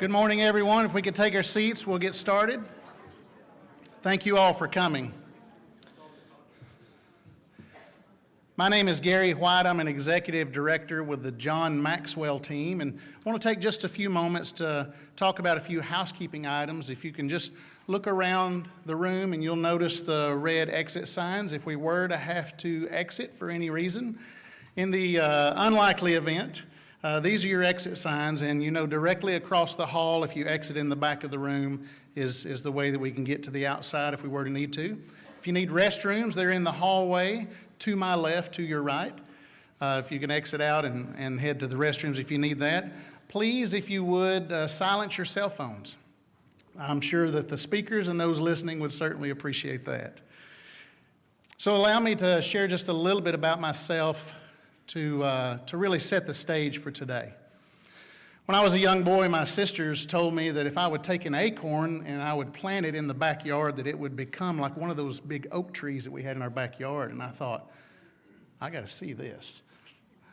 Good morning, everyone. If we could take our seats, we'll get started. Thank you all for coming. My name is Gary White. I'm an executive director with the John Maxwell team, and I want to take just a few moments to talk about a few housekeeping items. If you can just look around the room and you'll notice the red exit signs if we were to have to exit for any reason. In the unlikely event, these are your exit signs, and you know directly across the hall, if you exit in the back of the room, is the way that we can get to the outside if we were to need to. If you need restrooms, they're in the hallway to my left, to your right. If you can exit out and head to the restrooms if you need that. Please, if you would, silence your cell phones. I'm sure that the speakers and those listening would certainly appreciate that. So allow me to share just a little bit about myself to really set the stage for today. When I was a young boy, my sisters told me that if I would take an acorn and I would plant it in the backyard, that it would become like one of those big oak trees that we had in our backyard. And I thought, I got to see this.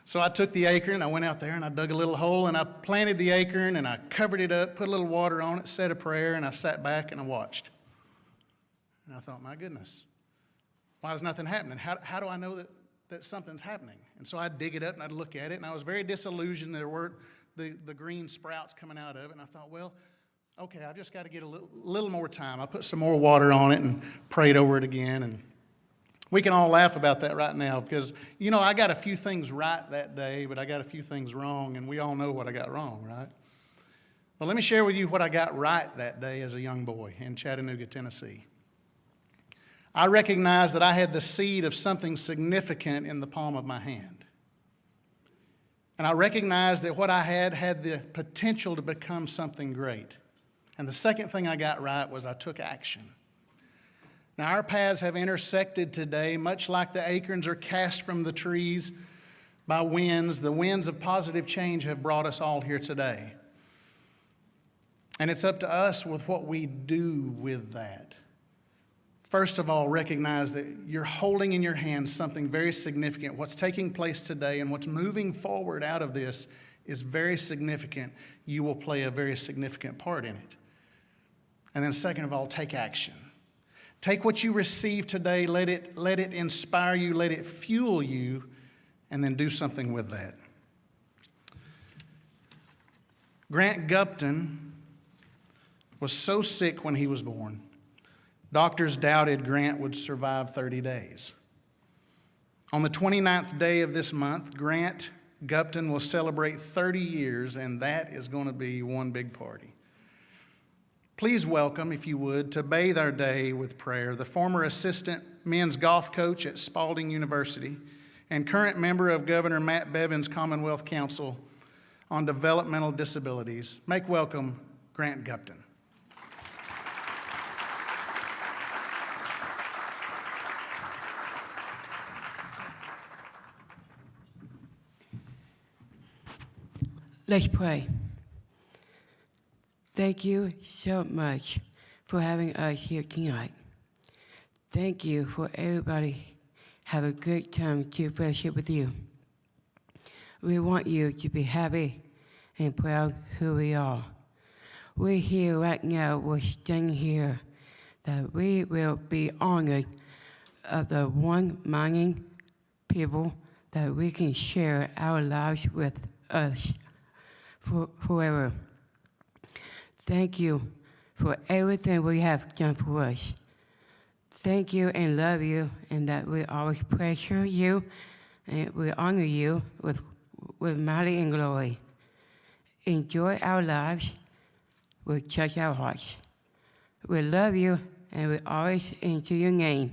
So I took the acorn, I went out there and I dug a little hole and I planted the acorn and I covered it up, put a little water on it, said a prayer, and I sat back and I watched. And I thought, my goodness, why is nothing happening? How do I know that something's happening? And so I'd dig it up and I'd look at it, and I was very disillusioned. There weren't the green sprouts coming out of it, and I thought, well, okay, I just got to get a little more time. I put some more water on it and prayed over it again, and we can all laugh about that right now because, you know, I got a few things right that day, but I got a few things wrong, and we all know what I got wrong, right? Well, let me share with you what I got right that day as a young boy in Chattanooga, Tennessee. I recognized that I had the seed of something significant in the palm of my hand. And I recognized that what I had the potential to become something great. And the second thing I got right was I took action. Now, our paths have intersected today, much like the acorns are cast from the trees by winds. The winds of positive change have brought us all here today. And it's up to us with what we do with that. First of all, recognize that you're holding in your hands something very significant. What's taking place today and what's moving forward out of this is very significant. You will play a very significant part in it. And then second of all, take action. Take what you receive today, let it inspire you, let it fuel you, and then do something with that. Grant Gupton was so sick when he was born. Doctors doubted Grant would survive 30 days. On the 29th day of this month, Grant Gupton will celebrate 30 years, and that is going to be one big party. Please welcome, if you would, to bathe our day with prayer, the former assistant men's golf coach at Spalding University and current member of Governor Matt Bevin's Commonwealth Council on Developmental Disabilities. Make welcome Grant Gupton. Let's pray. Thank you so much for having us here tonight. Thank you for everybody. Have a good time to fellowship with you. We want you to be happy and proud who we are. We're here right now, we're standing here, that we will be honored of the one mining people that we can share our lives with us forever. Thank you for everything we have done for us. Thank you and love you, and that we always pressure you and we honor you with mighty and glory. Enjoy our lives, we touch our hearts. We love you, and we always into your name.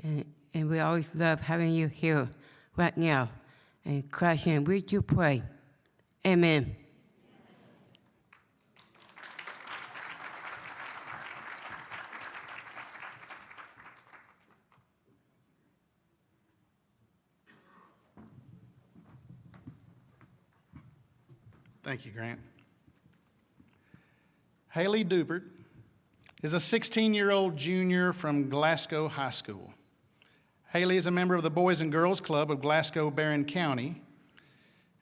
And we always love having you here right now. In Christ's name, we do pray. Amen. Thank you, Grant. Haley Dubert is a 16-year-old junior from Glasgow High School. Haley is a member of the Boys and Girls Club of Glasgow Barron County.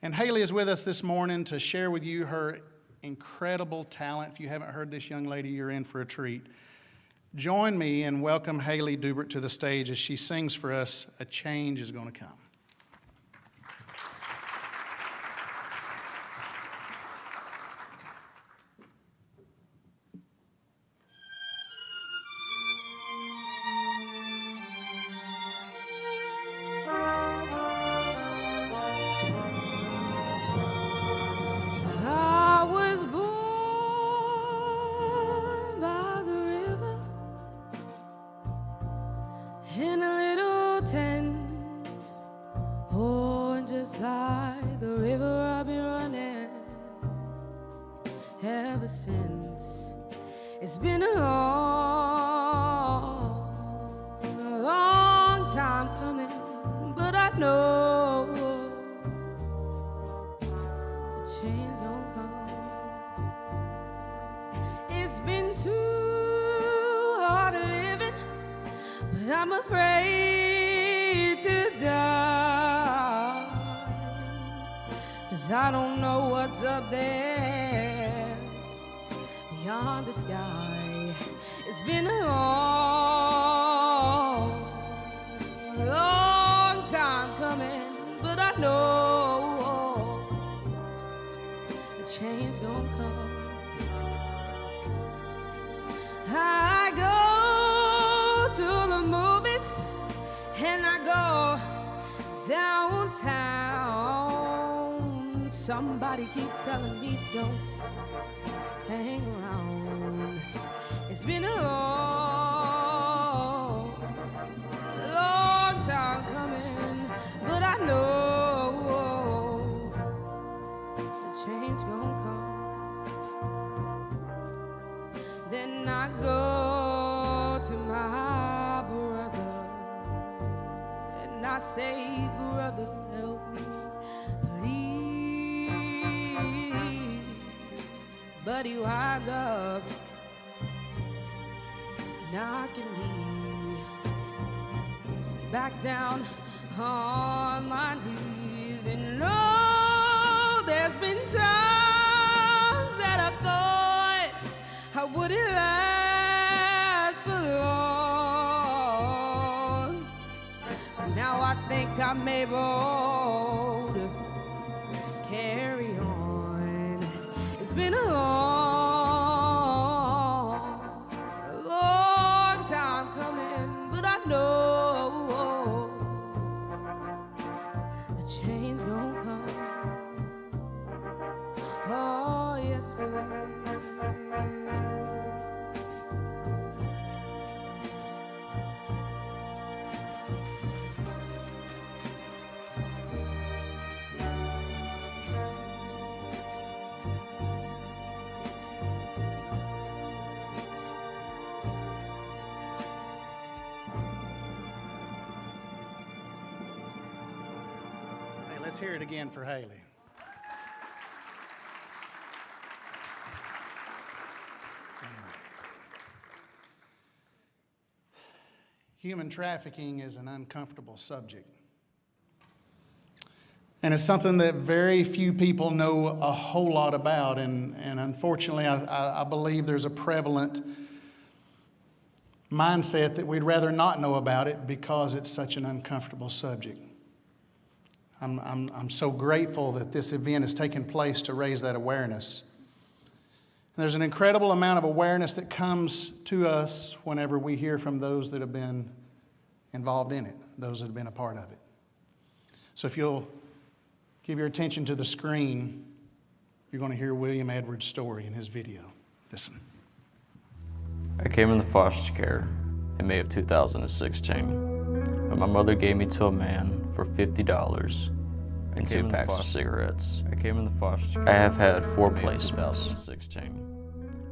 And Haley is with us this morning to share with you her incredible talent. If you haven't heard this young lady, you're in for a treat. Join me and welcome Haley Dubert to the stage as she sings for us, "A Change Is Gonna Come." I was born by the river in a little tent. Oh, and just like the river, I've been running ever since. It's been a long time coming, but I know the change gon' come. It's been too hard living, but I'm afraid to die, 'cause I don't know what's up there beyond the sky. It's been a long time coming, but I know the change gon' come. I go to the movies and I go downtown. Somebody keep telling me don't hang around. It's been a long time coming, but I know the change gon' come. Then I go to my brother and I say, brother, help me, please. But he winds up knocking me back down on my knees. And no, there's been times that I thought I wouldn't last for long. Now I think I'm able to carry on. It's been a long time coming, but I know the change gon' come. Oh, yes, sir. Hey, let's hear it again for Haley. Human trafficking is an uncomfortable subject. And it's something that very few people know a whole lot about. And unfortunately, I believe there's a prevalent mindset that we'd rather not know about it because it's such an uncomfortable subject. I'm so grateful that this event has taken place to raise that awareness. And there's an incredible amount of awareness that comes to us whenever we hear from those that have been involved in it, those that have been a part of it. So if you'll give your attention to the screen, you're going to hear William Edwards' story in his video. Listen. I came into foster care in May of 2016 when my mother gave me to a man for $50 and 2 packs of cigarettes. I came into foster care. I have had 4 placements. 2016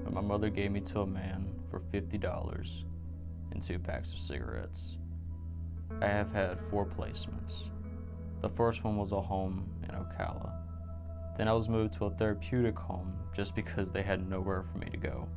when my mother gave me to a man for $50 and 2 packs of cigarettes. I have had 4 placements. The first one was a home in Ocala. Then I was moved to a therapeutic home just because they had nowhere for me to go.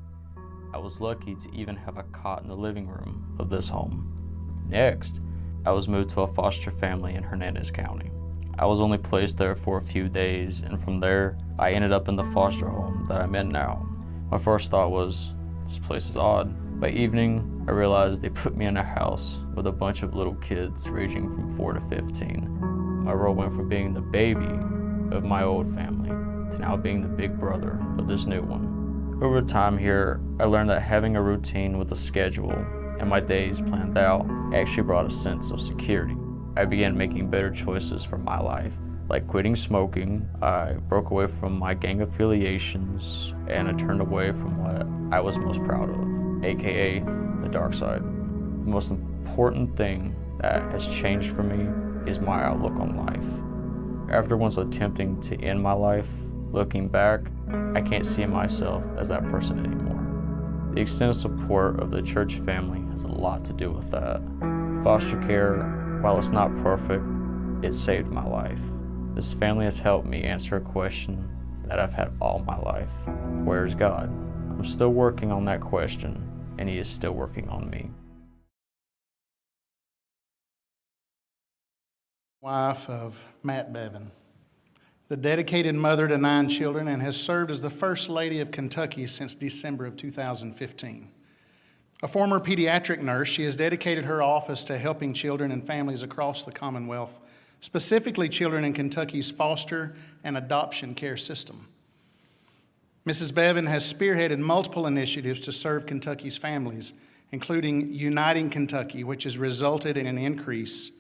I was lucky to even have a cot in the living room of this home. Next, I was moved to a foster family in Hernandez County. I was only placed there for a few days, and from there, I ended up in the foster home that I'm in now. My first thought was, this place is odd. By evening, I realized they put me in a house with a bunch of little kids ranging from 4 to 15. My role went from being the baby of my old family to now being the big brother of this new one. Over time here, I learned that having a routine with a schedule and my days planned out actually brought a sense of security. I began making better choices for my life, like quitting smoking. I broke away from my gang affiliations, and I turned away from what I was most proud of, aka the dark side. The most important thing that has changed for me is my outlook on life. After once attempting to end my life, looking back, I can't see myself as that person anymore. The extended support of the church family has a lot to do with that. Foster care, while it's not perfect, it saved my life. This family has helped me answer a question that I've had all my life. Where's God? I'm still working on that question, and He is still working on me. Wife of Matt Bevin, the dedicated mother to 9 children, and has served as the First Lady of Kentucky since December of 2015. A former pediatric nurse, she has dedicated her office to helping children and families across the Commonwealth, specifically children in Kentucky's foster and adoption care system. Mrs. Bevin has spearheaded multiple initiatives to serve Kentucky's families, including Uniting Kentucky, which has resulted in an increase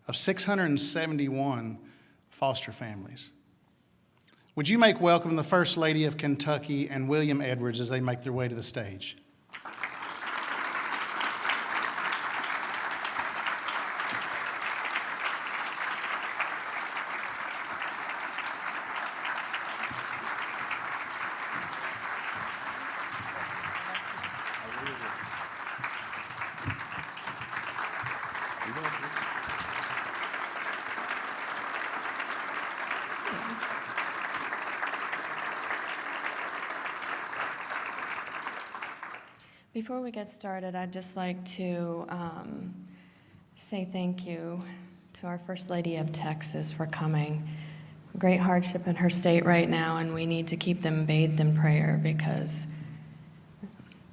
of 671 foster families. Would you make welcome the First Lady of Kentucky and William Edwards as they make their way to the stage? Before we get started, I'd just like to say thank you to our First Lady of Texas for coming. Great hardship in her state right now, and we need to keep them bathed in prayer because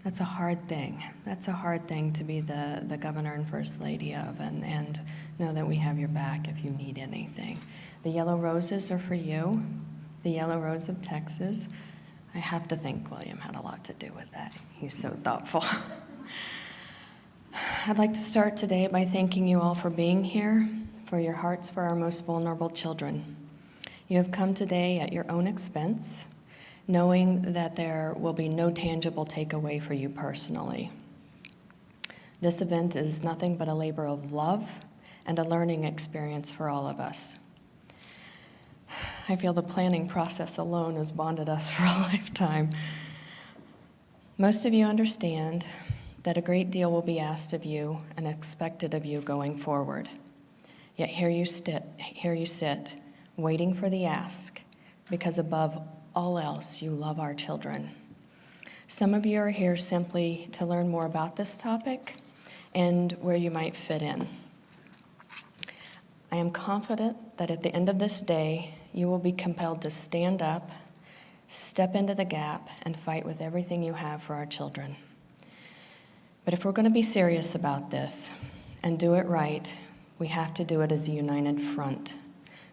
that's a hard thing. That's a hard thing to be the governor and First Lady of, and know that we have your back if you need anything. The yellow roses are for you, the yellow rose of Texas. I have to think William had a lot to do with that. He's so thoughtful. I'd like to start today by thanking you all for being here, for your hearts for our most vulnerable children. You have come today at your own expense, knowing that there will be no tangible takeaway for you personally. This event is nothing but a labor of love and a learning experience for all of us. I feel the planning process alone has bonded us for a lifetime. Most of you understand that a great deal will be asked of you and expected of you going forward. Yet here you sit, waiting for the ask, because above all else, you love our children. Some of you are here simply to learn more about this topic and where you might fit in. I am confident that at the end of this day, you will be compelled to stand up, step into the gap, and fight with everything you have for our children. But if we're going to be serious about this and do it right, we have to do it as a united front.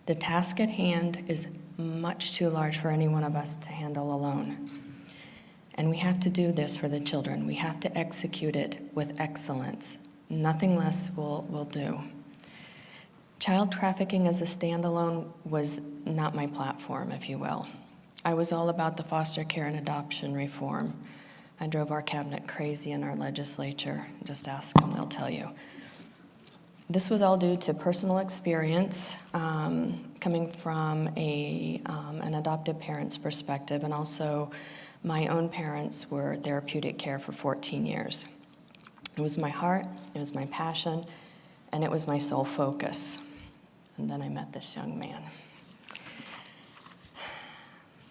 The task at hand is much too large for any one of us to handle alone. And we have to do this for the children. We have to execute it with excellence. Nothing less will do. Child trafficking as a standalone was not my platform, if you will. I was all about the foster care and adoption reform. I drove our cabinet crazy in our legislature. Just ask them, they'll tell you. This was all due to personal experience, coming from an adoptive parent's perspective, and also my own parents were therapeutic care for 14 years. It was my heart, it was my passion, and it was my sole focus. And then I met this young man.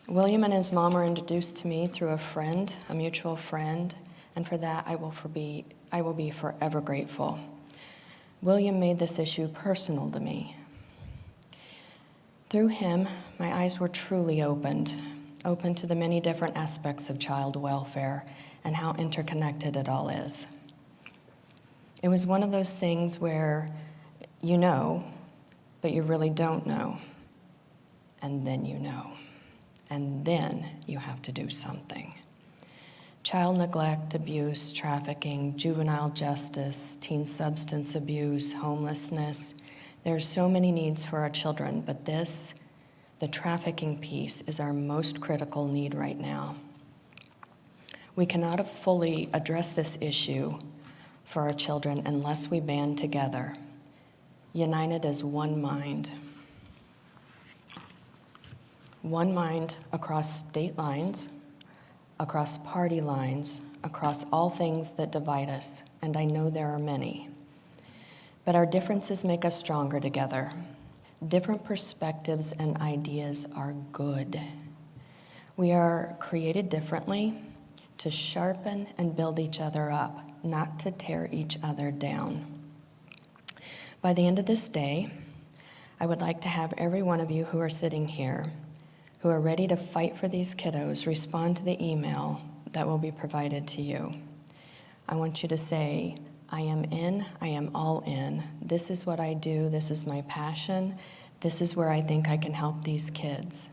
William and his mom were introduced to me through a friend, a mutual friend, and for that I will be forever grateful. William made this issue personal to me. Through him, my eyes were truly opened to the many different aspects of child welfare and how interconnected it all is. It was one of those things where you know, but you really don't know. And then you know. And then you have to do something. Child neglect, abuse, trafficking, juvenile justice, teen substance abuse, homelessness. There are so many needs for our children, but this, the trafficking piece, is our most critical need right now. We cannot fully address this issue for our children unless we band together, united as one mind. One mind across state lines, across party lines, across all things that divide us, and I know there are many. But our differences make us stronger together. Different perspectives and ideas are good. We are created differently to sharpen and build each other up, not to tear each other down. By the end of this day, I would like to have every one of you who are sitting here, who are ready to fight for these kiddos, respond to the email that will be provided to you. I want you to say, I am in, I am all in. This is what I do, this is my passion, this is where I think I can help these kids.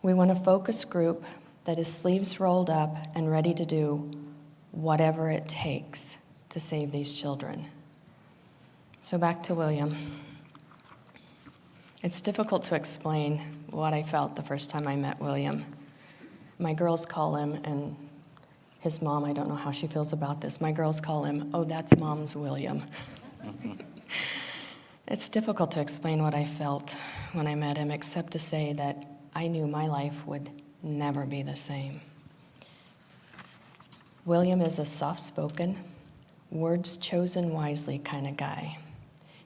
We want a focus group that is sleeves rolled up and ready to do whatever it takes to save these children. So back to William. It's difficult to explain what I felt the first time I met William. My girls call him, and his mom, I don't know how she feels about this, my girls call him, oh, that's Mom's William. It's difficult to explain what I felt when I met him, except to say that I knew my life would never be the same. William is a soft-spoken, words chosen wisely kind of guy.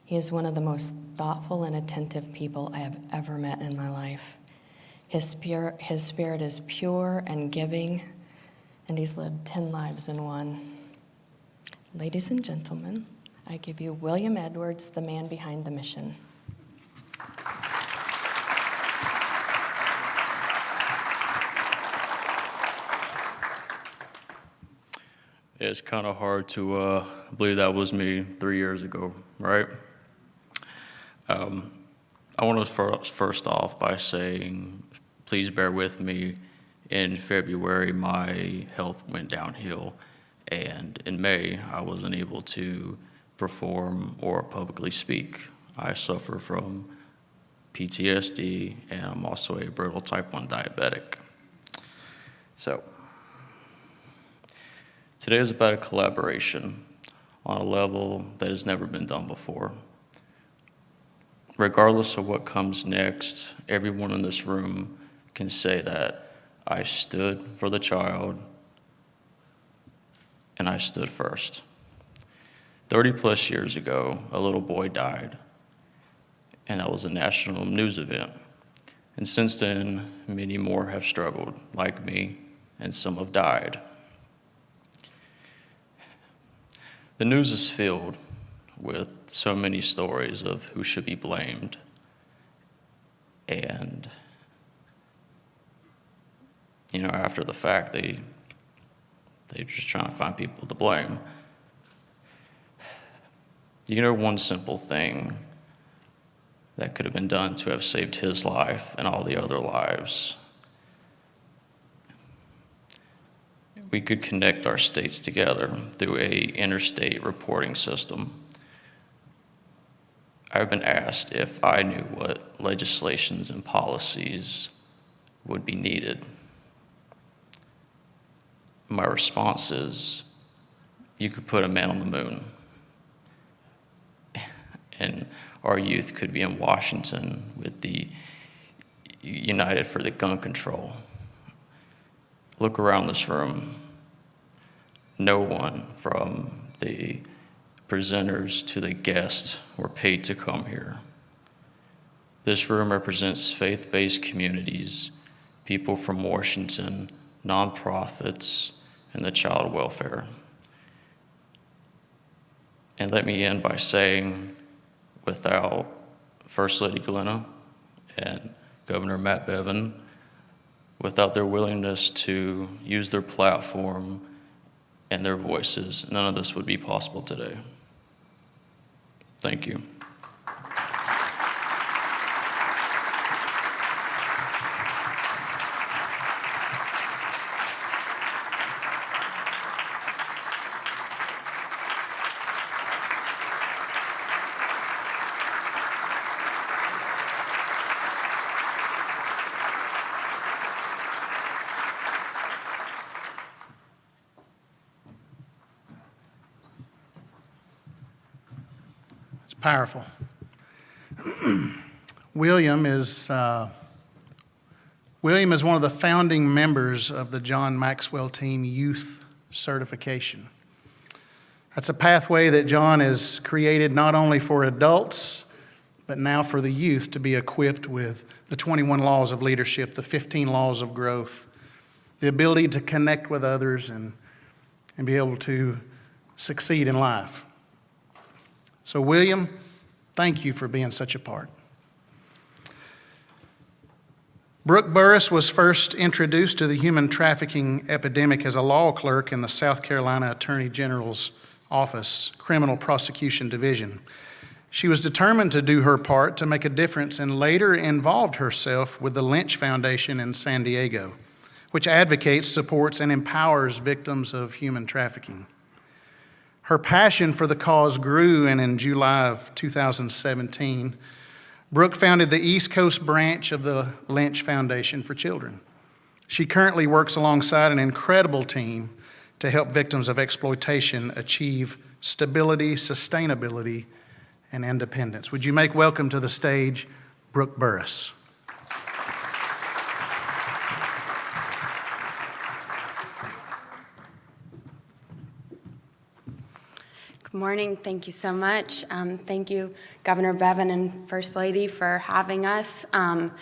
He is one of the most thoughtful and attentive people I have ever met in my life. His spirit is pure and giving, and he's lived 10 lives in one. Ladies and gentlemen, I give you William Edwards, the man behind the mission. It's kind of hard to believe that was me 3 years ago, right? I want to first off by saying, please bear with me. In February, my health went downhill, and in May, I wasn't able to perform or publicly speak. I suffer from PTSD, and I'm also a brittle type 1 diabetic. So, today is about a collaboration on a level that has never been done before. Regardless of what comes next, everyone in this room can say that I stood for the child and I stood first. 30 plus years ago, a little boy died, and that was a national news event. And since then, many more have struggled, like me, and some have died. The news is filled with so many stories of who should be blamed. And, after the fact, they're just trying to find people to blame. One simple thing that could have been done to have saved his life and all the other lives. We could connect our states together through a interstate reporting system. I've been asked if I knew what legislations and policies would be needed. My response is, you could put a man on the moon, and our youth could be in Washington with the United for the Gun Control. Look around this room. No one from the presenters to the guests were paid to come here. This room represents faith-based communities, people from Washington, nonprofits, and the child welfare. And let me end by saying, without First Lady Glenna, and Governor Matt Bevin. Without their willingness to use their platform and their voices, none of this would be possible today. Thank you. It's powerful. William is one of the founding members of the John Maxwell Team Youth Certification. That's a pathway that John has created not only for adults, but now for the youth to be equipped with the 21 laws of leadership, the 15 laws of growth, the ability to connect with others and be able to succeed in life. So, William, thank you for being such a part. Brooke Burris was first introduced to the human trafficking epidemic as a law clerk in the South Carolina Attorney General's Office, Criminal Prosecution Division. She was determined to do her part to make a difference and later involved herself with the Lynch Foundation in San Diego, which advocates, supports, and empowers victims of human trafficking. Her passion for the cause grew, and in July of 2017, Brooke founded the East Coast branch of the Lynch Foundation for Children. She currently works alongside an incredible team to help victims of exploitation achieve stability, sustainability, and independence. Would you make welcome to the stage Brooke Burris? Good morning. Thank you so much. Thank you, Governor Bevin and First Lady, for having us, and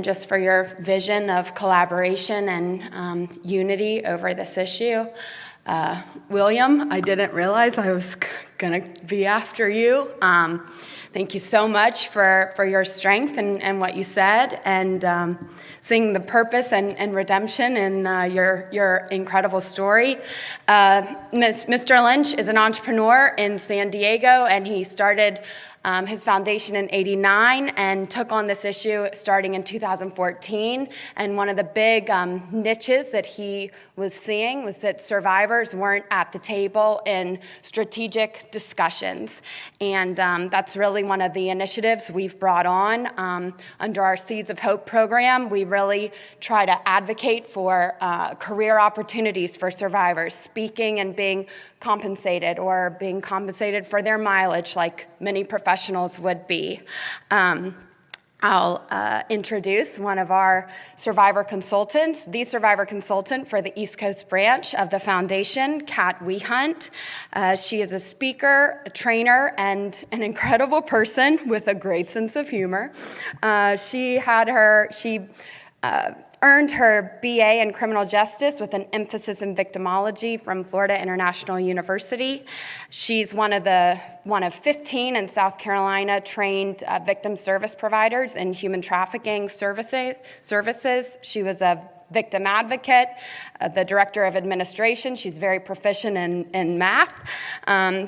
just for your vision of collaboration and unity over this issue. William, I didn't realize I was going to be after you. Thank you so much for your strength and what you said, and seeing the purpose and redemption in your incredible story. Mr. Lynch is an entrepreneur in San Diego, and he started his foundation in '89 and took on this issue starting in 2014. And one of the big niches that he was seeing was that survivors weren't at the table in strategic discussions. And that's really one of the initiatives we've brought on under our Seeds of Hope program. We really try to advocate for career opportunities for survivors, speaking and being compensated, or being compensated for their mileage like many professionals would be. I'll introduce one of our survivor consultants, the survivor consultant for the East Coast branch of the foundation, Kat Wehunt. She is a speaker, a trainer, and an incredible person with a great sense of humor. She earned her BA in criminal justice with an emphasis in victimology from Florida International University. She's one of 15 in South Carolina trained victim service providers in human trafficking services. She was a victim advocate, the director of administration. She's very proficient in math.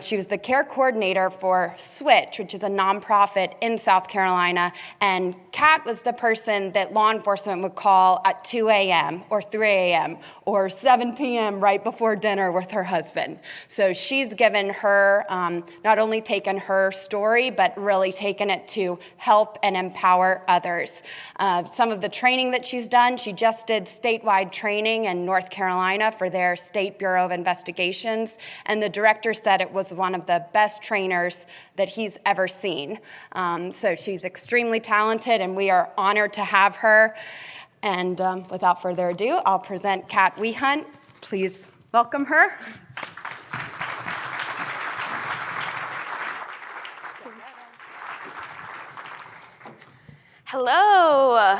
She was the care coordinator for Switch, which is a nonprofit in South Carolina. And Kat was the person that law enforcement would call at 2 a.m. or 3 a.m. or 7 p.m. right before dinner with her husband. So she's given her, not only taken her story, but really taken it to help and empower others. Some of the training that she's done, she just did statewide training in North Carolina for their State Bureau of Investigations, and the director said it was one of the best trainers that he's ever seen. So she's extremely talented, and we are honored to have her. And without further ado, I'll present Kat Wehunt. Please welcome her. Hello.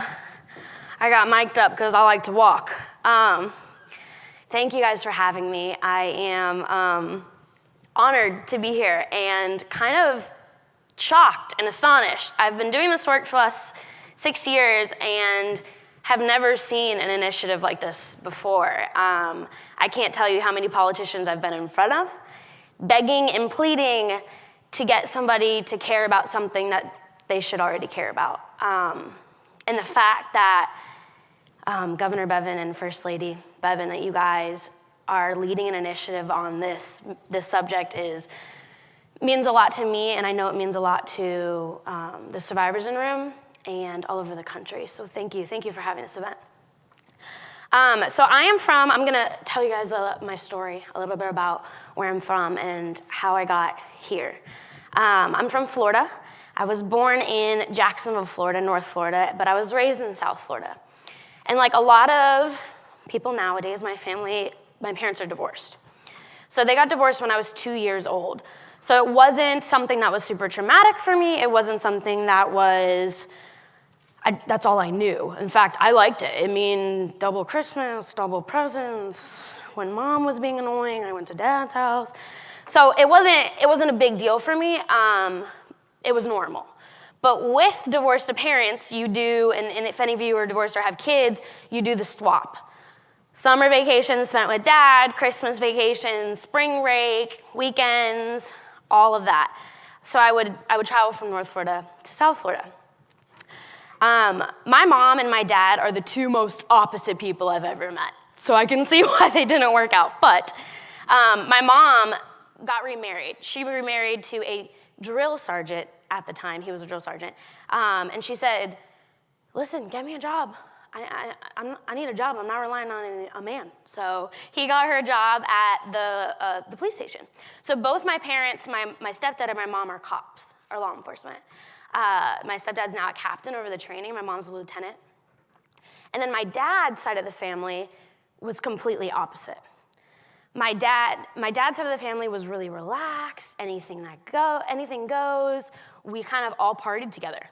I got mic'd up because I like to walk. Thank you guys for having me. I am honored to be here and kind of shocked and astonished. I've been doing this work for the last 6 years and have never seen an initiative like this before. I can't tell you how many politicians I've been in front of, begging and pleading to get somebody to care about something that they should already care about. And the fact that Governor Bevin and First Lady Bevin, that you guys are leading an initiative on this subject means a lot to me, and I know it means a lot to the survivors in the room and all over the country. So thank you for having this event. So I'm gonna tell you guys my story, a little bit about where I'm from and how I got here. I'm from Florida. I was born in Jacksonville, Florida, North Florida, but I was raised in South Florida. And like a lot of people nowadays, my parents are divorced. So they got divorced when I was 2 years old. So it wasn't something that was super traumatic for me. It wasn't something that that's all I knew. In fact, I liked it. I mean, double Christmas, double presents. When mom was being annoying, I went to dad's house. So it wasn't a big deal for me. It was normal. But with divorced parents, you do, and if any of you are divorced or have kids, you do the swap. Summer vacations spent with dad, Christmas vacations, spring break, weekends, all of that. So I would travel from North Florida to South Florida. My mom and my dad are the two most opposite people I've ever met. So I can see why they didn't work out. But my mom got remarried. She remarried to a drill sergeant at the time. He was a drill sergeant. And she said, listen, get me a job. I need a job. I'm not relying on a man. So he got her a job at the police station. So both my parents, my stepdad and my mom are cops, are law enforcement. My stepdad's now a captain over the training. My mom's a lieutenant. And then my dad's side of the family was completely opposite. My dad's side of the family was really relaxed. Anything goes. We kind of all partied together.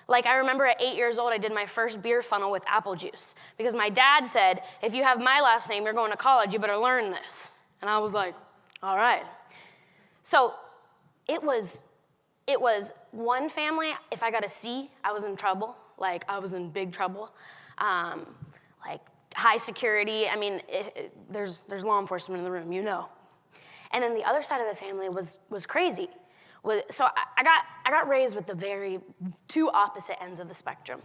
Like I remember at 8 years old, I did my first beer funnel with apple juice because my dad said, if you have my last name, you're going to college, you better learn this. And I was like, all right. So it was one family, if I got a C, I was in trouble. Like I was in big trouble. Like high security, I mean, there's law enforcement in the room, you know. And then the other side of the family was crazy. So I got raised with the very two opposite ends of the spectrum.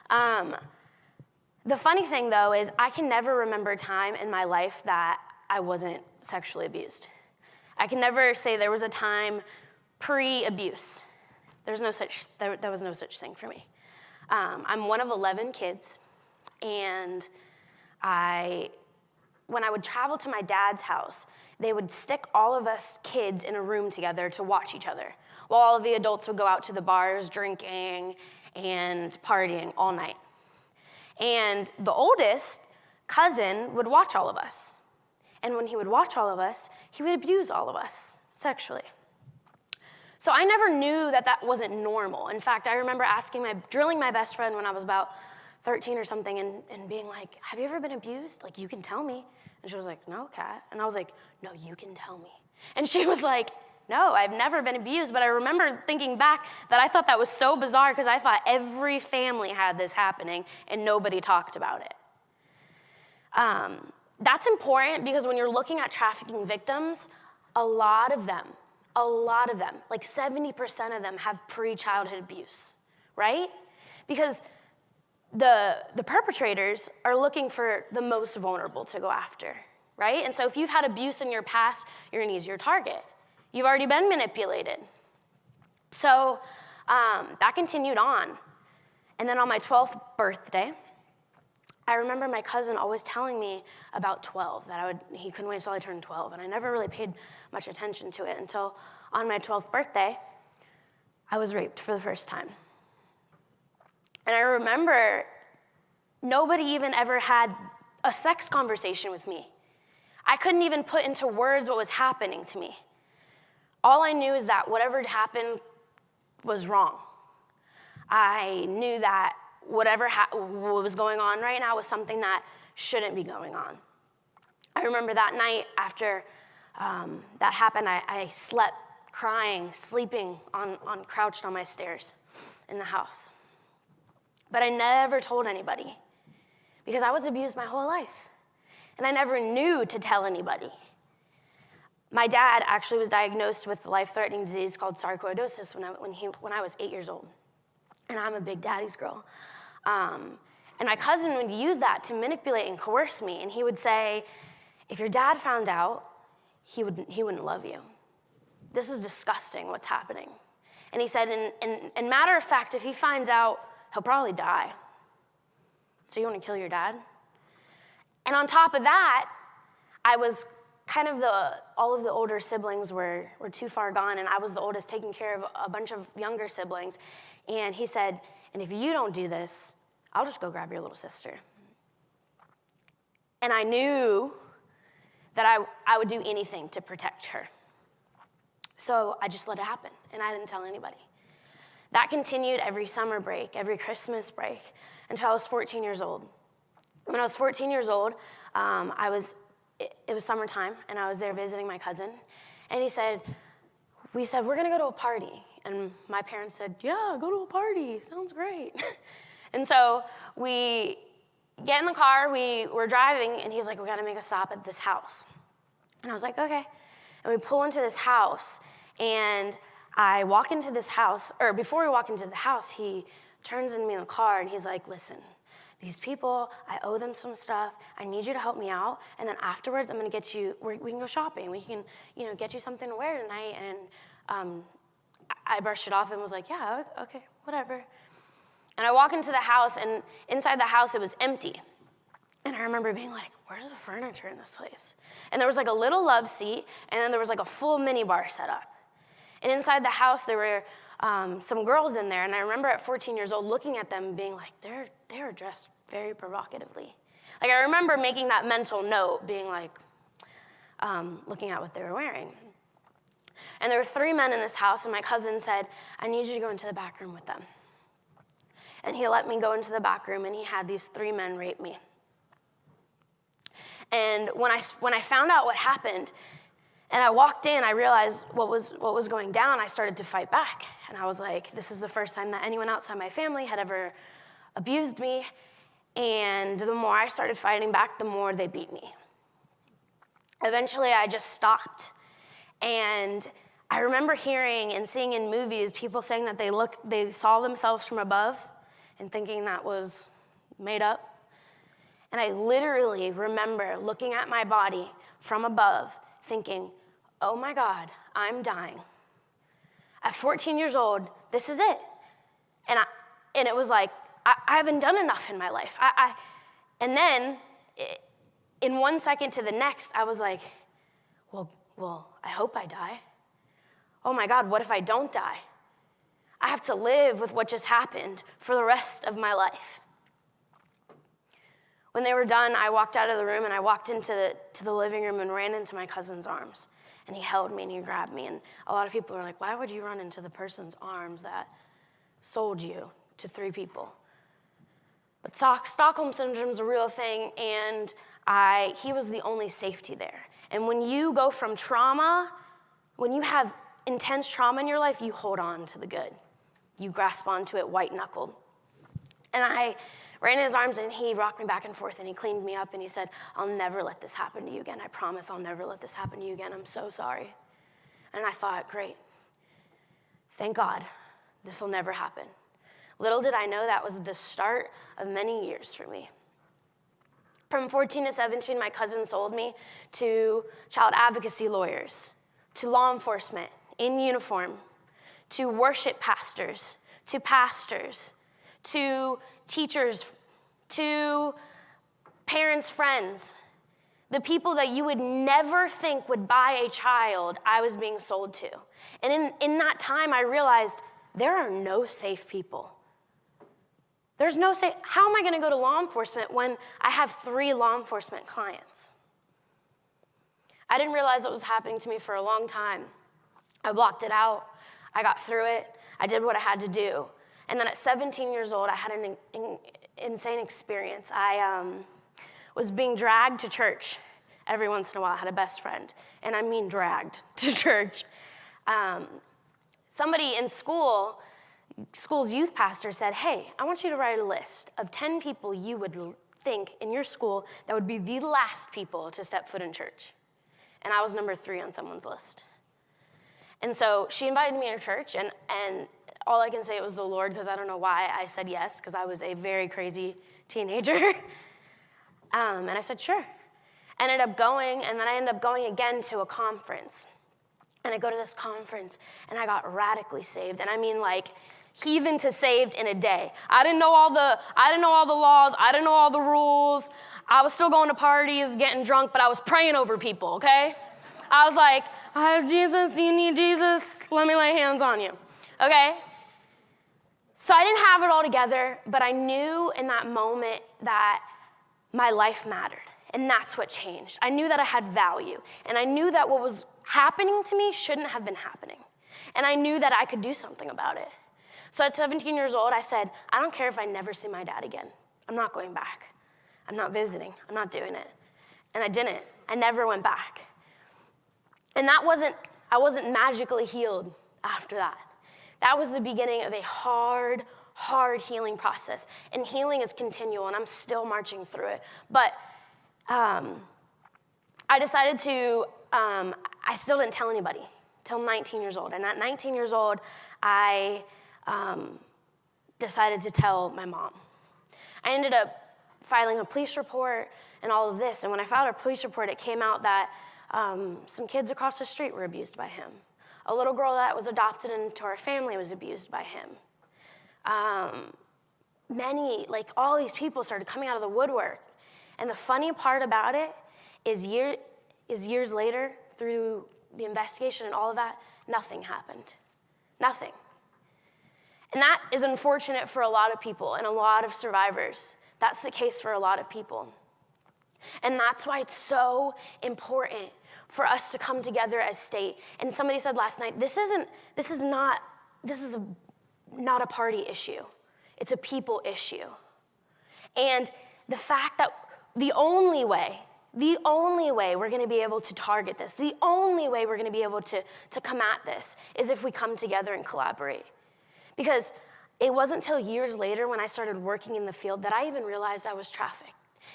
The funny thing though is I can never remember a time in my life that I wasn't sexually abused. I can never say there was a time pre-abuse. There was no such thing for me. I'm one of 11 kids, and when I would travel to my dad's house, they would stick all of us kids in a room together to watch each other, while all of the adults would go out to the bars drinking and partying all night. And the oldest cousin would watch all of us. And when he would watch all of us, he would abuse all of us sexually. So I never knew that wasn't normal. In fact, I remember drilling my best friend when I was about 13 or something and being like, have you ever been abused? Like, you can tell me. And she was like, no, Kat. And I was like, no, you can tell me. And she was like, no, I've never been abused. But I remember thinking back that I thought that was so bizarre because I thought every family had this happening and nobody talked about it. That's important because when you're looking at trafficking victims, a lot of them, like 70% of them have pre-childhood abuse, right? Because the perpetrators are looking for the most vulnerable to go after, right? And so if you've had abuse in your past, you're an easier target. You've already been manipulated. So that continued on. And then on my 12th birthday, I remember my cousin always telling me about 12, he couldn't wait until I turned 12, and I never really paid much attention to it until on my 12th birthday, I was raped for the first time. And I remember nobody even ever had a sex conversation with me. I couldn't even put into words what was happening to me. All I knew is that whatever had happened was wrong. I knew that whatever what was going on right now was something that shouldn't be going on. I remember that night after that happened, I slept crying, sleeping crouched on my stairs in the house. But I never told anybody because I was abused my whole life. And I never knew to tell anybody. My dad actually was diagnosed with a life-threatening disease called sarcoidosis when I was 8 years old. And I'm a big daddy's girl. And my cousin would use that to manipulate and coerce me. And he would say, if your dad found out, he wouldn't love you. This is disgusting what's happening. And he said, and matter of fact, if he finds out, he'll probably die. So you want to kill your dad? And on top of that, I was kind of all of the older siblings were too far gone, and I was the oldest taking care of a bunch of younger siblings. And he said, and if you don't do this, I'll just go grab your little sister. And I knew that I would do anything to protect her. So I just let it happen, and I didn't tell anybody. That continued every summer break, every Christmas break, until I was 14 years old. When I was 14 years old, it was summertime, and I was there visiting my cousin, and we said, we're gonna go to a party. And my parents said, yeah, go to a party, sounds great. And so we get in the car, we were driving, and he's like, we gotta make a stop at this house. And I was like, okay. And we pull into this house, and I walk into this house, or before we walk into the house, he turns in me in the car, and he's like, listen, these people, I owe them some stuff. I need you to help me out. And then afterwards, I'm gonna get you, we can go shopping. We can, get you something to wear tonight. And I brushed it off and was like, yeah, okay, whatever. And I walk into the house, and inside the house, it was empty. And I remember being like, where's the furniture in this place? And there was like a little love seat, and then there was like a full mini bar set up. And inside the house, there were some girls in there, and I remember at 14 years old looking at them and being like, they're dressed very provocatively. Like, I remember making that mental note, being like, looking at what they were wearing. And there were 3 men in this house, and my cousin said, I need you to go into the back room with them. And he let me go into the back room, and he had these 3 men rape me. And when I found out what happened, and I walked in, I realized what was going down. I started to fight back. And I was like, this is the first time that anyone outside my family had ever abused me. And the more I started fighting back, the more they beat me. Eventually, I just stopped. And I remember hearing and seeing in movies people saying that they saw themselves from above and thinking that was made up. And I literally remember looking at my body from above thinking, oh my God, I'm dying. At 14 years old, this is it. And it was like, I haven't done enough in my life. And then, in 1 second to the next, I was like, well, I hope I die. Oh my God, what if I don't die? I have to live with what just happened for the rest of my life. When they were done, I walked out of the room, and I walked into the living room and ran into my cousin's arms. And he held me and he grabbed me. And a lot of people are like, why would you run into the person's arms that sold you to 3 people? But Stockholm Syndrome is a real thing, and he was the only safety there. And when you go from trauma, when you have intense trauma in your life, you hold on to the good. You grasp onto it white-knuckled. And I ran in his arms, and he rocked me back and forth, and he cleaned me up, and he said, I'll never let this happen to you again. I promise I'll never let this happen to you again. I'm so sorry. And I thought, great. Thank God, this will never happen. Little did I know that was the start of many years for me. From 14 to 17, my cousin sold me to child advocacy lawyers, to law enforcement in uniform, to worship pastors, to teachers, to parents' friends, the people that you would never think would buy a child, I was being sold to. And in that time, I realized there are no safe people. There's no safe. How am I going to go to law enforcement when I have 3 law enforcement clients? I didn't realize what was happening to me for a long time. I blocked it out. I got through it. I did what I had to do. And then at 17 years old, I had an insane experience. I was being dragged to church every once in a while. I had a best friend, and I mean dragged to church. Somebody in school school's youth pastor said, hey, I want you to write a list of 10 people you would think in your school that would be the last people to step foot in church. And I was number 3 on someone's list. And so she invited me to church, and all I can say it was the Lord, because I don't know why I said yes, because I was a very crazy teenager. And I said, sure. I ended up going, and then I ended up going again to a conference. And I go to this conference, and I got radically saved. And I mean, like, heathen to saved in a day. I didn't know all the laws. I didn't know all the rules. I was still going to parties, getting drunk, but I was praying over people, okay? I was like, I have Jesus. Do you need Jesus? Let me lay hands on you, okay? So I didn't have it all together, but I knew in that moment that my life mattered, and that's what changed. I knew that I had value, and I knew that what was happening to me shouldn't have been happening, and I knew that I could do something about it. So at 17 years old, I said, I don't care if I never see my dad again. I'm not going back. I'm not visiting. I'm not doing it. And I didn't. I never went back. And I wasn't magically healed after that. That was the beginning of a hard healing process. And healing is continual, and I'm still marching through it. But I decided to, I still didn't tell anybody till 19 years old. And at 19 years old, I decided to tell my mom. I ended up filing a police report and all of this. And when I filed a police report, it came out that some kids across the street were abused by him. A little girl that was adopted into our family was abused by him. All these people started coming out of the woodwork. And the funny part about it is years later, through the investigation and all of that, nothing happened. Nothing. And that is unfortunate for a lot of people and a lot of survivors. That's the case for a lot of people. And that's why it's so important for us to come together as state. And somebody said last night, this is not a party issue. It's a people issue. And the fact that the only way we're going to be able to target this, the only way we're going to be able to come at this is if we come together and collaborate. Because it wasn't until years later when I started working in the field that I even realized I was trafficked.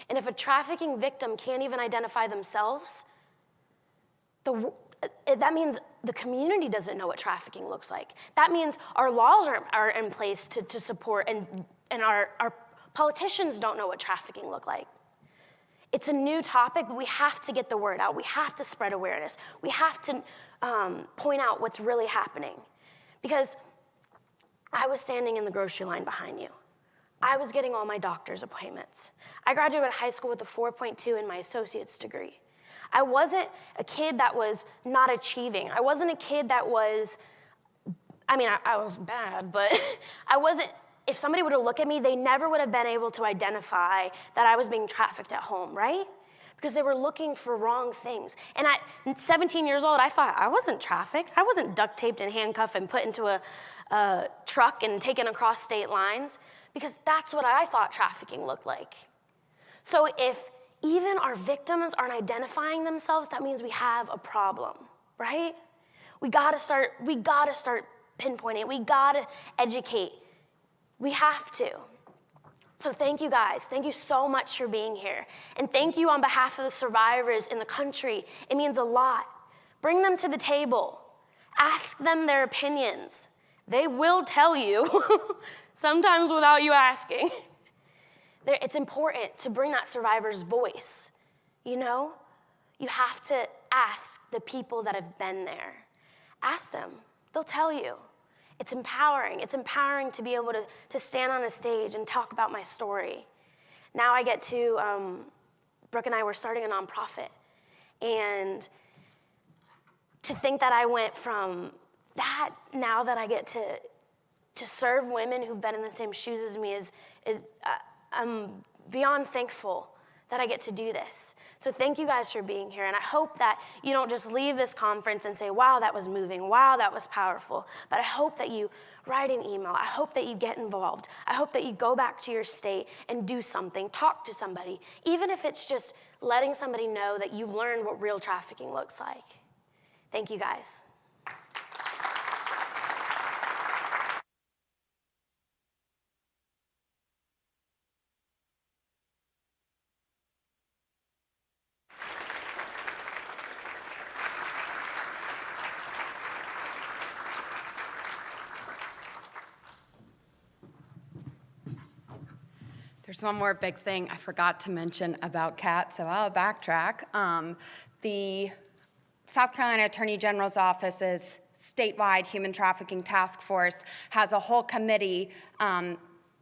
And if a trafficking victim can't even identify themselves, that means the community doesn't know what trafficking looks like. That means our laws are in place to support, and our politicians don't know what trafficking look like. It's a new topic, but we have to get the word out. We have to spread awareness. We have to point out what's really happening. Because I was standing in the grocery line behind you. I was getting all my doctor's appointments. I graduated high school with a 4.2 in my associate's degree. I wasn't a kid that was not achieving. I wasn't a kid that was, I was bad, but I wasn't, if somebody would have looked at me, they never would have been able to identify that I was being trafficked at home, right? Because they were looking for wrong things. And at 17 years old, I thought I wasn't trafficked. I wasn't duct taped and handcuffed and put into a truck and taken across state lines, because that's what I thought trafficking looked like. So if even our victims aren't identifying themselves, that means we have a problem, right? We gotta start pinpointing. We gotta educate. We have to. So thank you guys. Thank you so much for being here. And thank you on behalf of the survivors in the country. It means a lot. Bring them to the table. Ask them their opinions. They will tell you, sometimes without you asking. It's important to bring that survivor's voice, you know? You have to ask the people that have been there. Ask them. They'll tell you. It's empowering. It's empowering to be able to stand on a stage and talk about my story. Now I get to, Brooke and I were starting a nonprofit. And to think that I went from that, now that I get to serve women who've been in the same shoes as me I'm beyond thankful that I get to do this. So thank you guys for being here. And I hope that you don't just leave this conference and say, wow, that was moving. Wow, that was powerful. But I hope that you write an email. I hope that you get involved. I hope that you go back to your state and do something. Talk to somebody. Even if it's just letting somebody know that you've learned what real trafficking looks like. Thank you guys. There's one more big thing I forgot to mention about Kat, so I'll backtrack. The South Carolina Attorney General's Office's statewide human trafficking task force has a whole committee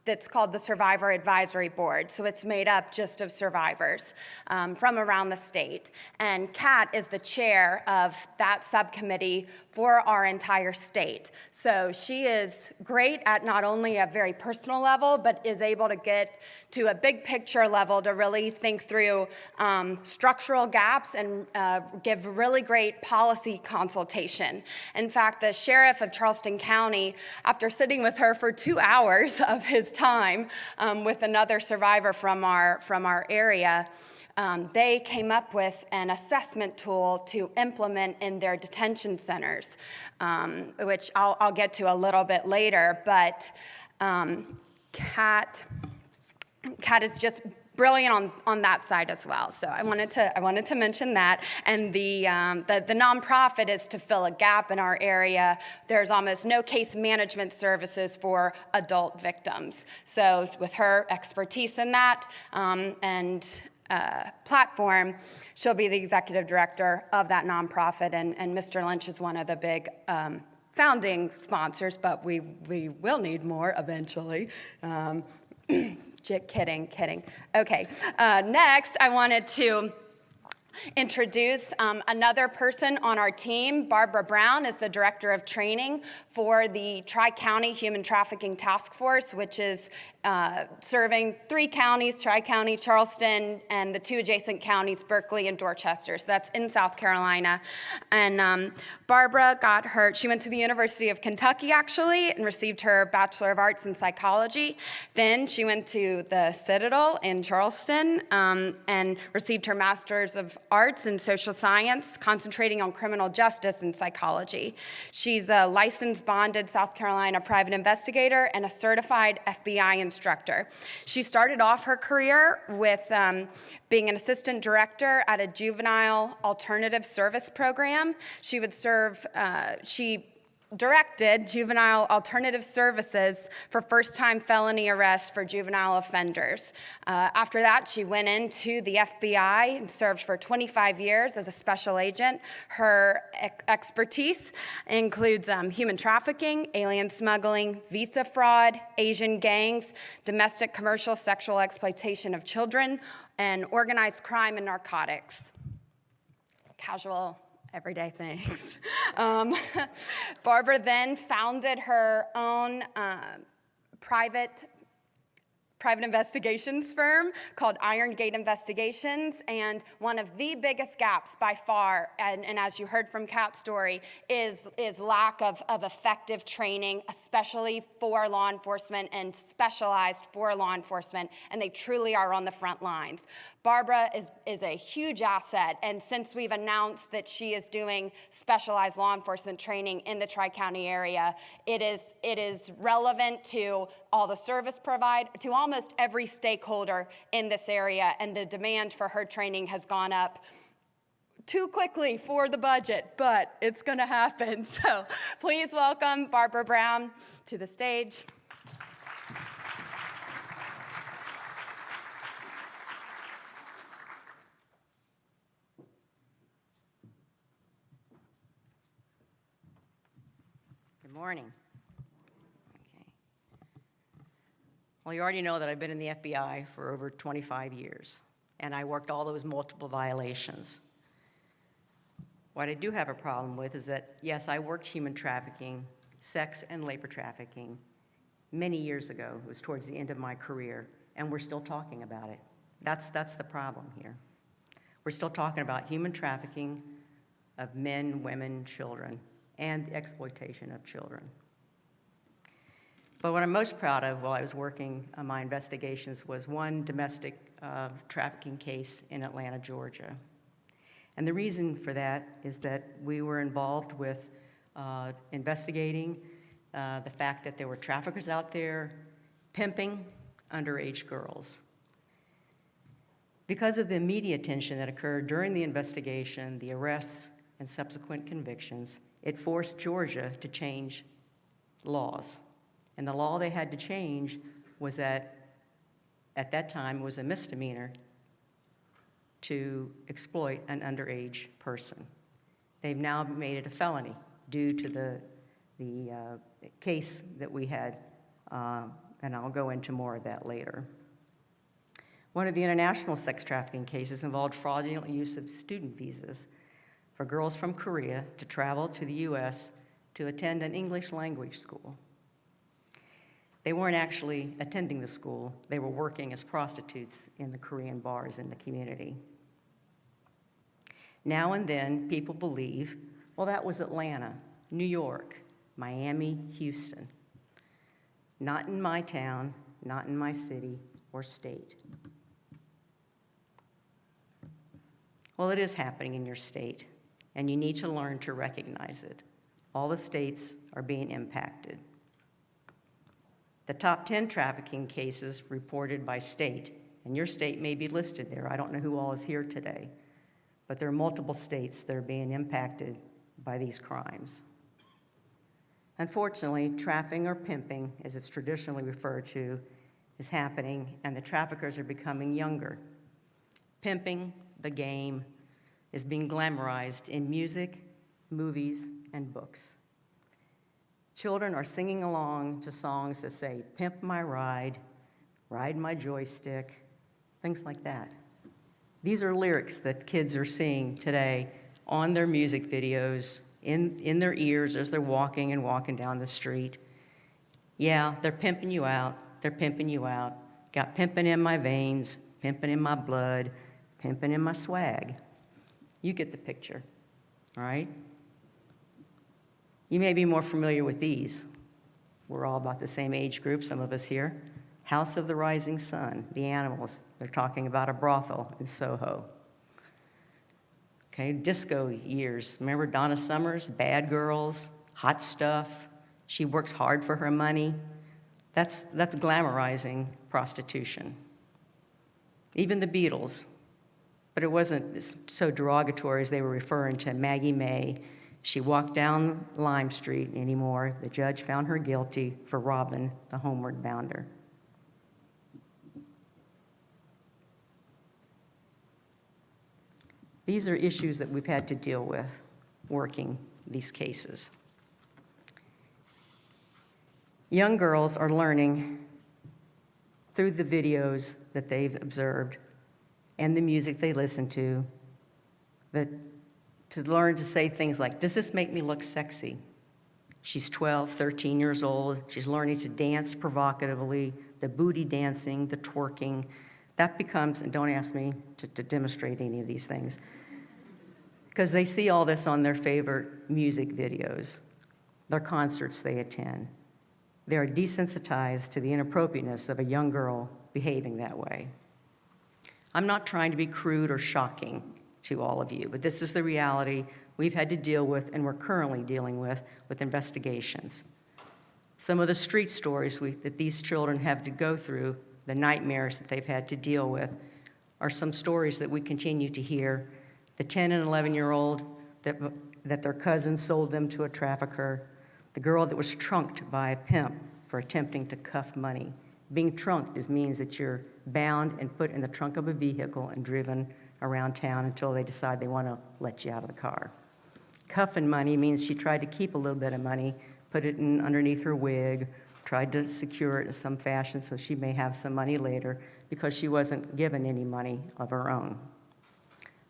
that's called the Survivor Advisory Board. So it's made up just of survivors from around the state. And Kat is the chair of that subcommittee for our entire state. So she is great at not only a very personal level, but is able to get to a big picture level to really think through structural gaps and give really great policy consultation. In fact, the sheriff of Charleston County, after sitting with her for 2 hours of his time with another survivor from our area, they came up with an assessment tool to implement in their detention centers, which I'll get to a little bit later. But Kat is just brilliant on that side as well. So I wanted to mention that. And the nonprofit is to fill a gap in our area. There's almost no case management services for adult victims. So with her expertise in that and platform, she'll be the executive director of that nonprofit, and Mr. Lynch is one of the big founding sponsors, but we will need more eventually. Kidding. Okay, next I wanted to introduce another person on our team. Barbara Brown is the Director of Training for the Tri-County Human Trafficking Task Force, which is serving 3 counties, Tri-County, Charleston, and the 2 adjacent counties, Berkeley and Dorchester. So that's in South Carolina. And Barbara she went to the University of Kentucky, actually, and received her Bachelor of Arts in Psychology. Then she went to the Citadel in Charleston and received her Master's of Arts in Social Science, concentrating on criminal justice and psychology. She's a licensed bonded South Carolina private investigator and a certified FBI instructor. She started off her career with being an assistant director at a juvenile alternative service program. She directed juvenile alternative services for first-time felony arrests for juvenile offenders. After that, she went into the FBI and served for 25 years as a special agent. Her expertise includes human trafficking, alien smuggling, visa fraud, Asian gangs, domestic commercial sexual exploitation of children, and organized crime and narcotics. Casual, everyday things. Barbara then founded her own private investigations firm called Iron Gate Investigations, and one of the biggest gaps by far, and as you heard from Kat's story, is lack of effective training, especially for law enforcement and specialized for law enforcement, and they truly are on the front lines. Barbara is a huge asset, and since we've announced that she is doing specialized law enforcement training in the Tri-County area, it is relevant to all the service providers, to almost every stakeholder in this area, and the demand for her training has gone up too quickly for the budget, but it's gonna happen. So please welcome Barbara Brown to the stage. Good morning. Okay. Well, you already know that I've been in the FBI for over 25 years, and I worked all those multiple violations. What I do have a problem with is that, yes, I worked human trafficking, sex and labor trafficking many years ago. It was towards the end of my career, and we're still talking about it. That's the problem here. We're still talking about human trafficking of men, women, children, and the exploitation of children. But what I'm most proud of while I was working on my investigations was one domestic trafficking case in Atlanta, Georgia. And the reason for that is that we were involved with investigating the fact that there were traffickers out there pimping underage girls. Because of the media attention that occurred during the investigation, the arrests, and subsequent convictions, it forced Georgia to change laws. And the law they had to change was that At that time, it was a misdemeanor to exploit an underage person. They've now made it a felony due to the case that we had, and I'll go into more of that later. One of the international sex trafficking cases involved fraudulent use of student visas for girls from Korea to travel to the U.S. to attend an English language school. They weren't actually attending the school, they were working as prostitutes in the Korean bars in the community. Now and then, people believe, well, that was Atlanta, New York, Miami, Houston. Not in my town, not in my city or state. Well, it is happening in your state, and you need to learn to recognize it. All the states are being impacted. The top 10 trafficking cases reported by state, and your state may be listed there. I don't know who all is here today, but there are multiple states that are being impacted by these crimes. Unfortunately, trafficking or pimping, as it's traditionally referred to, is happening, and the traffickers are becoming younger. Pimping, the game, is being glamorized in music, movies, and books. Children are singing along to songs that say, "Pimp my ride," "Ride my joystick," things like that. These are lyrics that kids are seeing today on their music videos, in their ears as they're walking down the street. Yeah, they're pimping you out. They're pimping you out. Got pimping in my veins, pimping in my blood, pimping in my swag. You get the picture, all right? You may be more familiar with these. We're all about the same age group, some of us here. House of the Rising Sun, The Animals. They're talking about a brothel in Soho. Okay, disco years. Remember Donna Summers, Bad Girls, Hot Stuff. She worked hard for her money. That's glamorizing prostitution. Even the Beatles, but it wasn't so derogatory as they were referring to Maggie May. She walked down Lime Street anymore. The judge found her guilty for robbing the homeward bounder. These are issues that we've had to deal with working these cases. Young girls are learning through the videos that they've observed and the music they listen to, that to learn to say things like, does this make me look sexy? She's 12, 13 years old. She's learning to dance provocatively, the booty dancing, the twerking. That becomes, and don't ask me to demonstrate any of these things, because they see all this on their favorite music videos, their concerts they attend. They are desensitized to the inappropriateness of a young girl behaving that way. I'm not trying to be crude or shocking to all of you, but this is the reality we've had to deal with and we're currently dealing with investigations. Some of the street stories that these children have to go through, the nightmares that they've had to deal with, are some stories that we continue to hear. The 10 and 11-year-old that their cousin sold them to a trafficker, the girl that was trunked by a pimp for attempting to cuff money. Being trunked means that you're bound and put in the trunk of a vehicle and driven around town until they decide they want to let you out of the car. Cuffing money means she tried to keep a little bit of money, put it in underneath her wig, tried to secure it in some fashion so she may have some money later because she wasn't given any money of her own.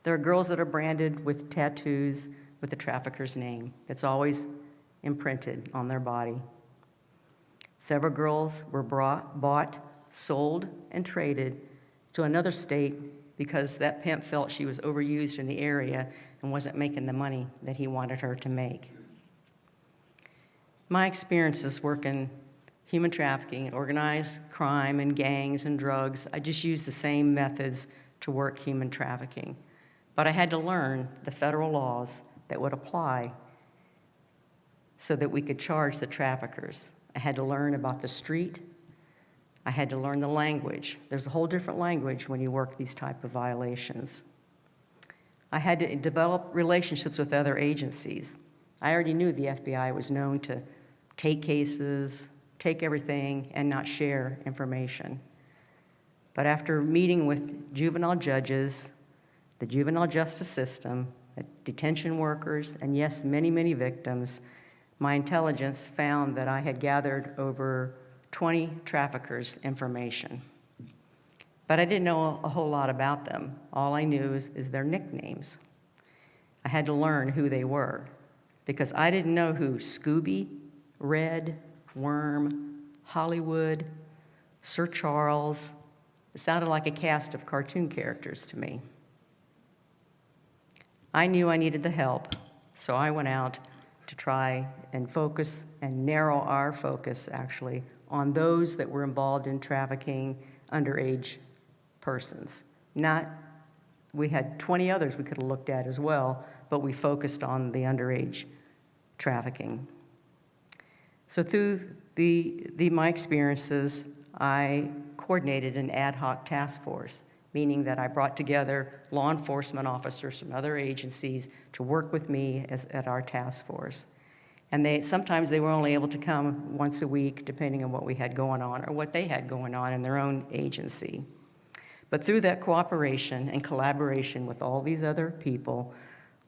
There are girls that are branded with tattoos with the trafficker's name. It's always imprinted on their body. Several girls were bought, sold, and traded to another state because that pimp felt she was overused in the area and wasn't making the money that he wanted her to make. My experiences working human trafficking, organized crime, and gangs and drugs, I just used the same methods to work human trafficking. But I had to learn the federal laws that would apply so that we could charge the traffickers. I had to learn about the street. I had to learn the language. There's a whole different language when you work these type of violations. I had to develop relationships with other agencies. I already knew the FBI was known to take cases, take everything, and not share information. But after meeting with juvenile judges, the juvenile justice system, detention workers, and yes, many, many victims, my intelligence found that I had gathered over 20 traffickers' information. But I didn't know a whole lot about them. All I knew is their nicknames. I had to learn who they were because I didn't know who Scooby, Red, Worm, Hollywood, Sir Charles. It sounded like a cast of cartoon characters to me. I knew I needed the help, so I went out to try and focus and narrow our focus, actually, on those that were involved in trafficking underage persons. We had 20 others we could have looked at as well, but we focused on the underage trafficking. So through my experiences, I coordinated an ad hoc task force, meaning that I brought together law enforcement officers from other agencies to work with me at our task force. And sometimes they were only able to come once a week, depending on what we had going on or what they had going on in their own agency. But through that cooperation and collaboration with all these other people,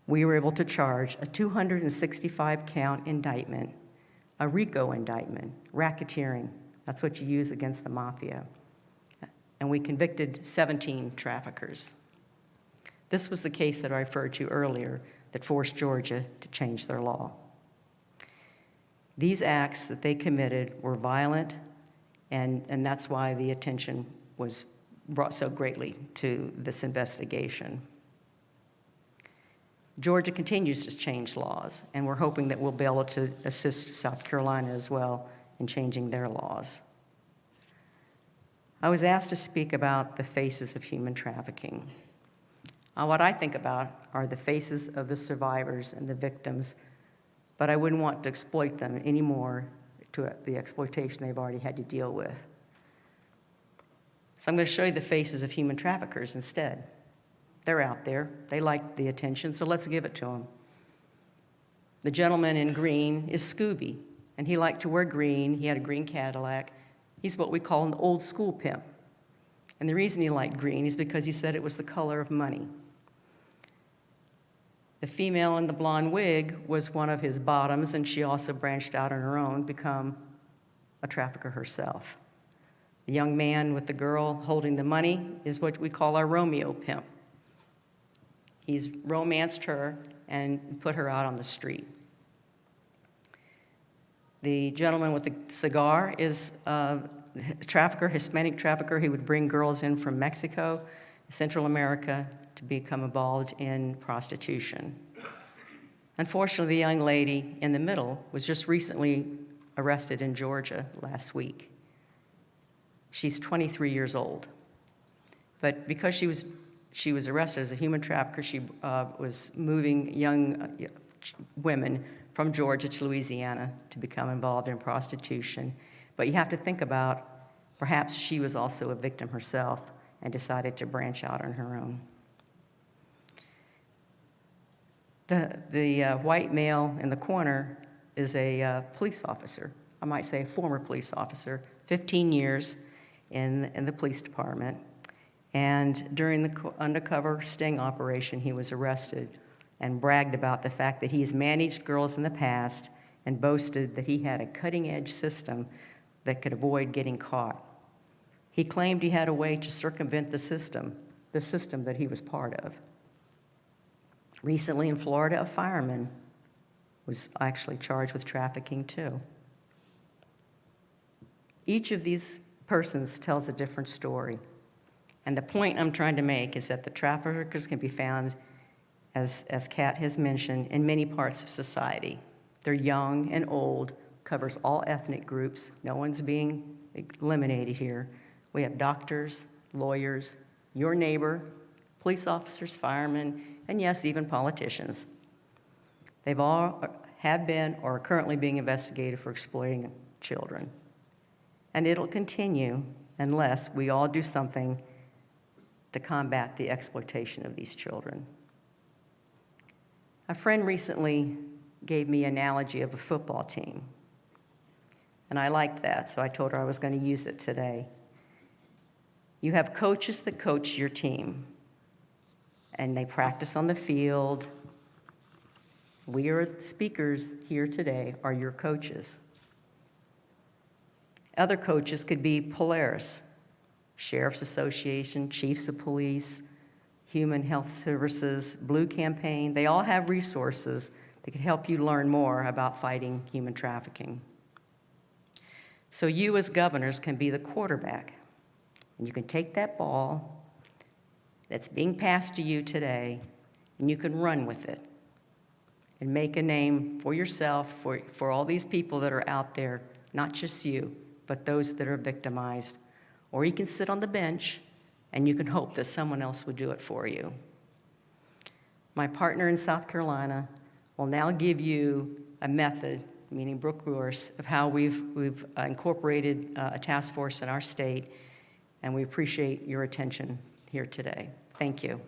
we were able to charge a 265-count indictment, a RICO indictment, racketeering. That's what you use against the mafia. And we convicted 17 traffickers. This was the case that I referred to earlier that forced Georgia to change their law. These acts that they committed were violent, and that's why the attention was brought so greatly to this investigation. Georgia continues to change laws, and we're hoping that we'll be able to assist South Carolina as well in changing their laws. I was asked to speak about the faces of human trafficking. What I think about are the faces of the survivors and the victims, but I wouldn't want to exploit them anymore to the exploitation they've already had to deal with. So I'm going to show you the faces of human traffickers instead. They're out there. They like the attention, so let's give it to them. The gentleman in green is Scooby, and he liked to wear green. He had a green Cadillac. He's what we call an old school pimp. And the reason he liked green is because he said it was the color of money. The female in the blonde wig was one of his bottoms, and she also branched out on her own, become a trafficker herself. The young man with the girl holding the money is what we call our Romeo pimp. He's romanced her and put her out on the street. The gentleman with the cigar is a trafficker, Hispanic trafficker. He would bring girls in from Mexico, Central America, to become involved in prostitution. Unfortunately, the young lady in the middle was just recently arrested in Georgia last week. She's 23 years old. But because she was arrested as a human trafficker, she was moving young women from Georgia to Louisiana to become involved in prostitution. But you have to think about, perhaps she was also a victim herself and decided to branch out on her own. The white male in the corner is a police officer. I might say a former police officer, 15 years in the police department. And during the undercover sting operation, he was arrested and bragged about the fact that he has managed girls in the past and boasted that he had a cutting-edge system that could avoid getting caught. He claimed he had a way to circumvent the system that he was part of. Recently in Florida, a fireman was actually charged with trafficking too. Each of these persons tells a different story. And the point I'm trying to make is that the traffickers can be found, as Kat has mentioned, in many parts of society. They're young and old, covers all ethnic groups. No one's being eliminated here. We have doctors, lawyers, your neighbor, police officers, firemen, and yes, even politicians. They've all have been or are currently being investigated for exploiting children. And it'll continue unless we all do something to combat the exploitation of these children. A friend recently gave me an analogy of a football team, and I liked that, so I told her I was going to use it today. You have coaches that coach your team, and they practice on the field. We are the speakers here today, are your coaches. Other coaches could be Polaris, Sheriff's Association, Chiefs of Police, Human Health Services, Blue Campaign. They all have resources that can help you learn more about fighting human trafficking. So you as governors can be the quarterback, and you can take that ball that's being passed to you today, and you can run with it and make a name for yourself, for all these people that are out there, not just you, but those that are victimized. Or you can sit on the bench and you can hope that someone else would do it for you. My partner in South Carolina will now give you a method, meaning Brooke Brewers, of how we've incorporated a task force in our state, and we appreciate your attention here today. Thank you.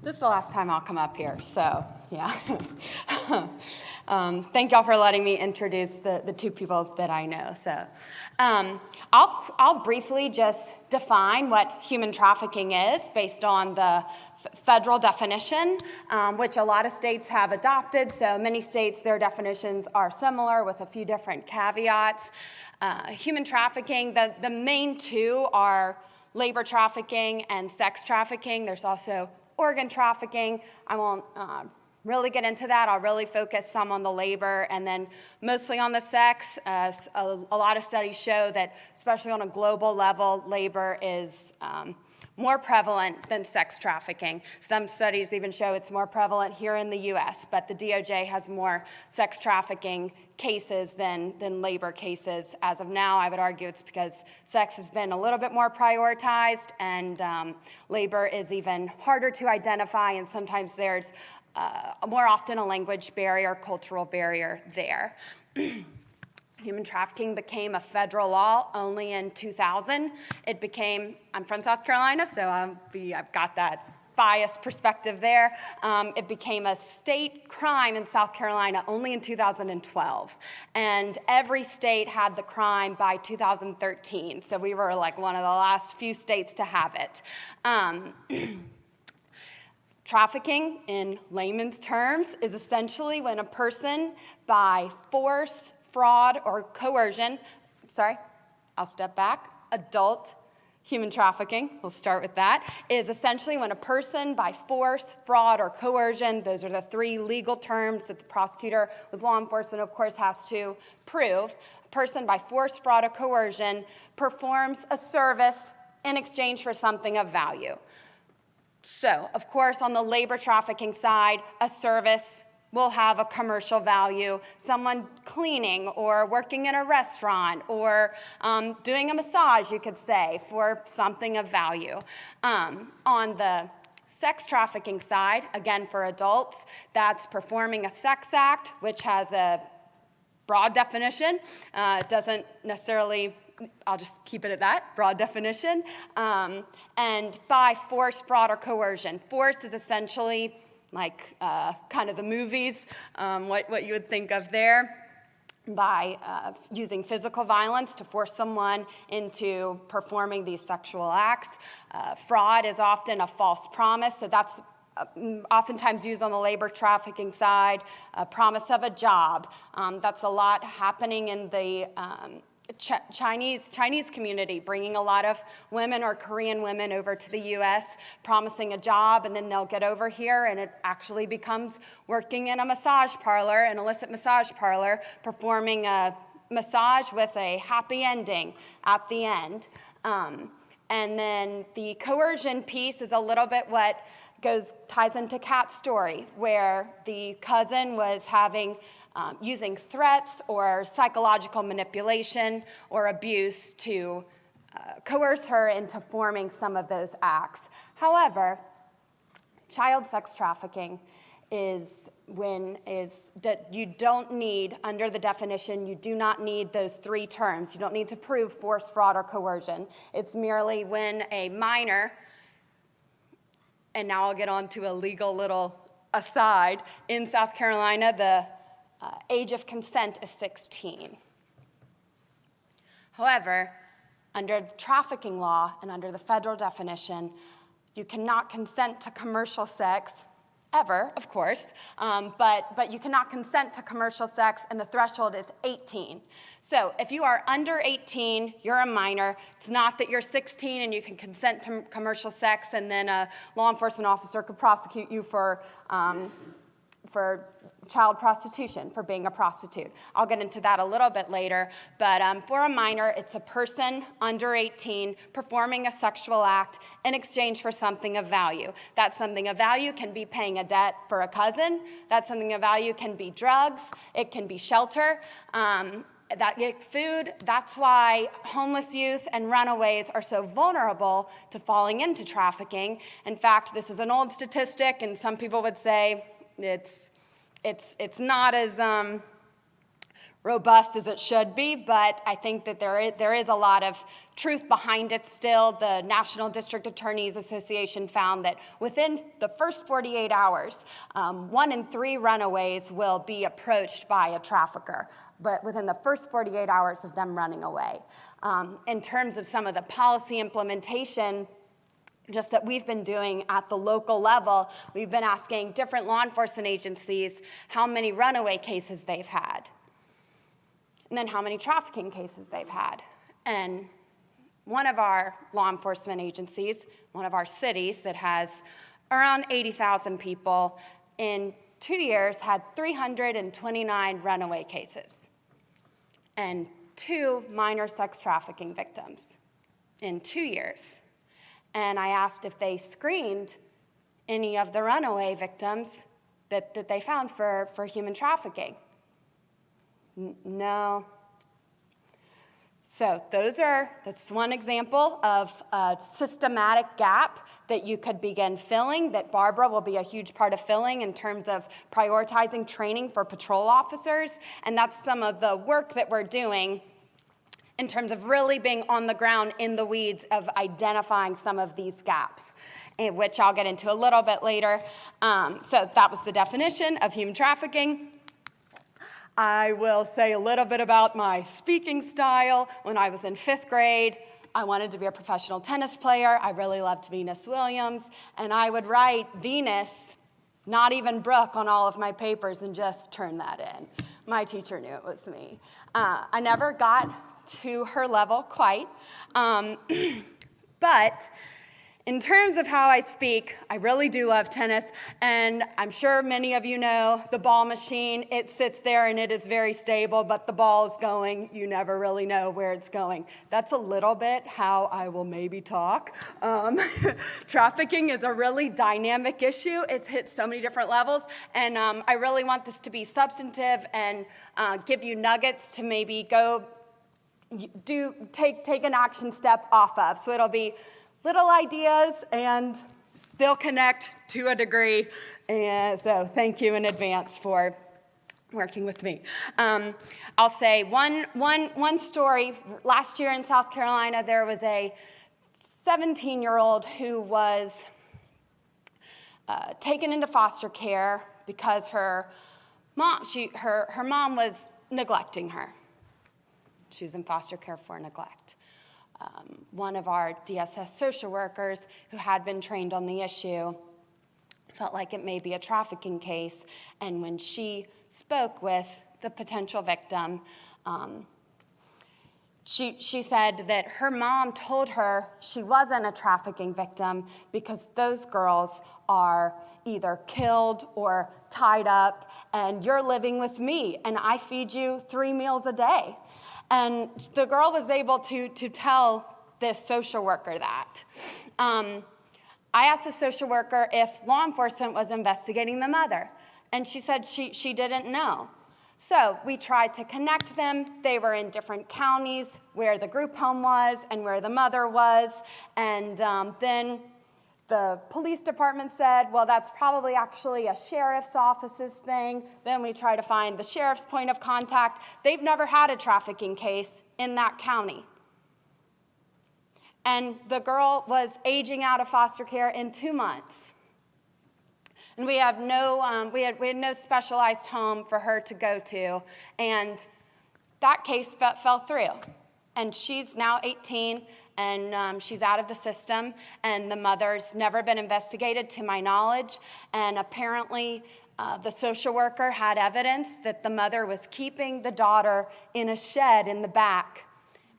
This is the last time I'll come up here, so yeah. Thank y'all for letting me introduce the two people that I know. So I'll briefly just define what human trafficking is based on the federal definition, which a lot of states have adopted. So many states, their definitions are similar with a few different caveats. Human trafficking, the main two are labor trafficking and sex trafficking. There's also organ trafficking. I won't really get into that. I'll really focus some on the labor and then mostly on the sex. A lot of studies show that, especially on a global level, labor is more prevalent than sex trafficking. Some studies even show it's more prevalent here in the US, but the DOJ has more sex trafficking cases than labor cases. As of now, I would argue it's because sex has been a little bit more prioritized and labor is even harder to identify, and sometimes there's more often a language barrier, cultural barrier there. Human trafficking became a federal law only in 2000. I'm from South Carolina, so I've got that biased perspective there. It became a state crime in South Carolina only in 2012. And every state had the crime by 2013. So we were like one of the last few states to have it. Trafficking, in layman's terms, is essentially when a person, by force, fraud, or coercion, I'll step back, adult human trafficking, we'll start with that, is essentially when a person, by force, fraud, or coercion, those are the three legal terms that the prosecutor with law enforcement, of course, has to prove, a person by force, fraud, or coercion performs a service in exchange for something of value. So, of course, on the labor trafficking side, a service will have a commercial value. Someone cleaning or working in a restaurant or doing a massage, you could say, for something of value. On the sex trafficking side, again for adults, that's performing a sex act, which has a broad definition. It doesn't necessarily, I'll just keep it at that, broad definition. And by force, fraud, or coercion. Force is essentially like kind of the movies, what you would think of there, by using physical violence to force someone into performing these sexual acts. Fraud is often a false promise, so that's oftentimes used on the labor trafficking side, a promise of a job. That's a lot happening in the Chinese community, bringing a lot of women or Korean women over to the U.S., promising a job, and then they'll get over here and it actually becomes working in a massage parlor, an illicit massage parlor, performing a massage with a happy ending at the end. And then the coercion piece is a little bit what ties into Kat's story, where the cousin was using threats or psychological manipulation or abuse to coerce her into forming some of those acts. However, child sex trafficking is that you don't need, under the definition, you do not need those three terms. You don't need to prove force, fraud, or coercion. It's merely when a minor and now I'll get on to a legal little aside. In South Carolina, the age of consent is 16. However, under the trafficking law and under the federal definition, you cannot consent to commercial sex, ever, of course, but you cannot consent to commercial sex, and the threshold is 18. So if you are under 18, you're a minor. It's not that you're 16 and you can consent to commercial sex, and then a law enforcement officer could prosecute you for child prostitution, for being a prostitute. I'll get into that a little bit later, but for a minor, it's a person under 18 performing a sexual act in exchange for something of value. That something of value can be paying a debt for a cousin. That something of value can be drugs. It can be shelter. Food. That's why homeless youth and runaways are so vulnerable to falling into trafficking. In fact, this is an old statistic, and some people would say it's not as robust as it should be, but I think that there is a lot of truth behind it still. The National District Attorneys Association found that within the first 48 hours, 1 in 3 runaways will be approached by a trafficker, but within the first 48 hours of them running away. In terms of some of the policy implementation, just that we've been doing at the local level, we've been asking different law enforcement agencies how many runaway cases they've had, and then how many trafficking cases they've had. And one of our law enforcement agencies, one of our cities that has around 80,000 people, in 2 years had 329 runaway cases and 2 minor sex trafficking victims in 2 years. And I asked if they screened any of the runaway victims that they found for human trafficking. No. So that's one example of a systematic gap that you could begin filling, that Barbara will be a huge part of filling in terms of prioritizing training for patrol officers. And that's some of the work that we're doing in terms of really being on the ground in the weeds of identifying some of these gaps, which I'll get into a little bit later. So that was the definition of human trafficking. I will say a little bit about my speaking style. When I was in 5th grade, I wanted to be a professional tennis player. I really loved Venus Williams, and I would write Venus, not even Brooke, on all of my papers and just turn that in. My teacher knew it was me. I never got to her level quite, but in terms of how I speak, I really do love tennis, and I'm sure many of you know the ball machine. It sits there and it is very stable, but the ball is going. You never really know where it's going. That's a little bit how I will maybe talk. Trafficking is a really dynamic issue. It's hit so many different levels, and I really want this to be substantive and give you nuggets to maybe go take an action step off of. So it'll be little ideas, and they'll connect to a degree. And so thank you in advance for working with me. I'll say one story. Last year in South Carolina, there was a 17-year-old who was taken into foster care because her mom was neglecting her. She was in foster care for neglect. One of our DSS social workers who had been trained on the issue felt like it may be a trafficking case, and when she spoke with the potential victim, she said that her mom told her she wasn't a trafficking victim because those girls are either killed or tied up, and you're living with me, and I feed you 3 meals a day. And the girl was able to tell this social worker that. I asked the social worker if law enforcement was investigating the mother, and she said she didn't know. So we tried to connect them. They were in different counties where the group home was and where the mother was, and then the police department said, well, that's probably actually a sheriff's office's thing. Then we try to find the sheriff's point of contact. They've never had a trafficking case in that county. And the girl was aging out of foster care in 2 months. And we had no specialized home for her to go to. And that case fell through. And she's now 18, and she's out of the system, and the mother's never been investigated to my knowledge. And apparently, the social worker had evidence that the mother was keeping the daughter in a shed in the back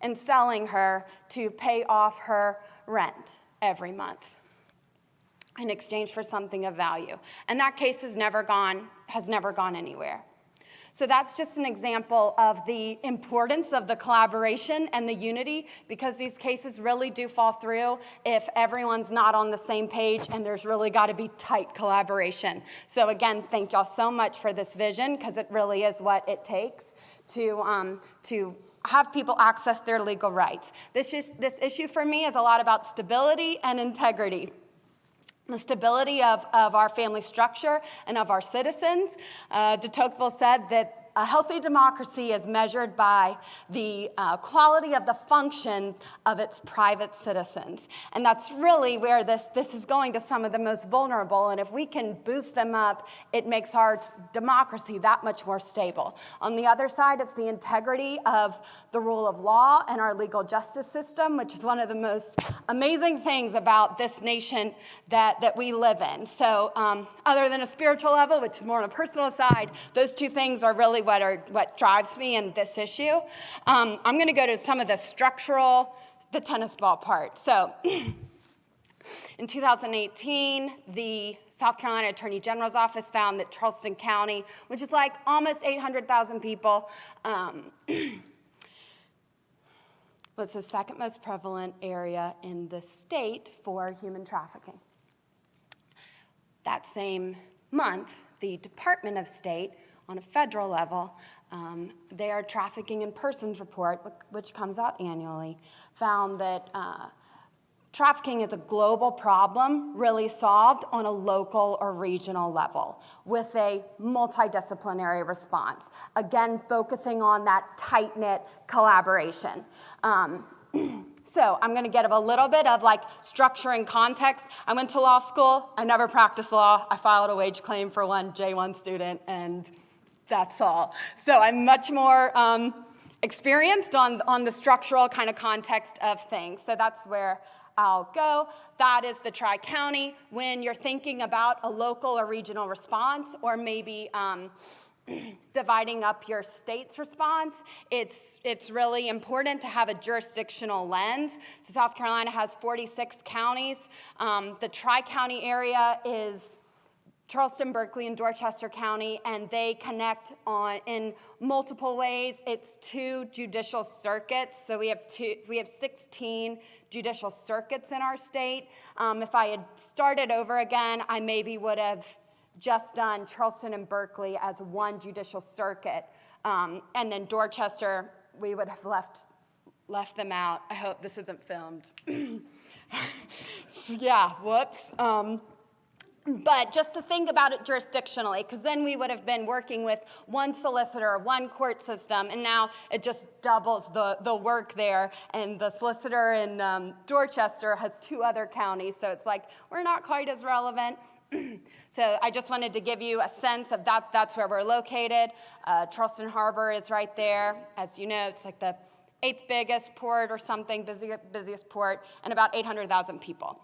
and selling her to pay off her rent every month in exchange for something of value. And that case has never gone anywhere. So that's just an example of the importance of the collaboration and the unity, because these cases really do fall through if everyone's not on the same page, and there's really got to be tight collaboration. So again, thank y'all so much for this vision, because it really is what it takes to have people access their legal rights. This issue for me is a lot about stability and integrity. The stability of our family structure and of our citizens. De Tocqueville said that a healthy democracy is measured by the quality of the function of its private citizens. And that's really where this is going to some of the most vulnerable. And if we can boost them up, it makes our democracy that much more stable. On the other side, it's the integrity of the rule of law and our legal justice system, which is one of the most amazing things about this nation that we live in. So other than a spiritual level, which is more on a personal side, those two things are really what drives me in this issue. I'm going to go to some of the structural, the tennis ball part. So in 2018, the South Carolina Attorney General's Office found that Charleston County, which is like almost 800,000 people, was the second most prevalent area in the state for human trafficking. That same month, the Department of State, on a federal level, their Trafficking in Persons report, which comes out annually, found that trafficking is a global problem really solved on a local or regional level with a multidisciplinary response. Again, focusing on that tight-knit collaboration. So I'm going to get a little bit of like structure and context. I went to law school. I never practiced law. I filed a wage claim for one J1 student, and that's all. So I'm much more experienced on the structural kind of context of things. So that's where I'll go. That is the Tri-County. When you're thinking about a local or regional response, or maybe dividing up your state's response, it's really important to have a jurisdictional lens. So South Carolina has 46 counties. The Tri-County area is Charleston, Berkeley, and Dorchester County, and they connect in multiple ways. It's 2 judicial circuits, so we have 16 judicial circuits in our state. If I had started over again, I maybe would have just done Charleston and Berkeley as one judicial circuit, and then Dorchester, we would have left them out. I hope this isn't filmed. Yeah, whoops. But just to think about it jurisdictionally, because then we would have been working with one solicitor, one court system, and now it just doubles the work there. And the solicitor in Dorchester has 2 other counties, so it's like we're not quite as relevant. So I just wanted to give you a sense of that's where we're located. Charleston Harbor is right there. As you know, it's like the 8th biggest port or something, busiest port, and about 800,000 people.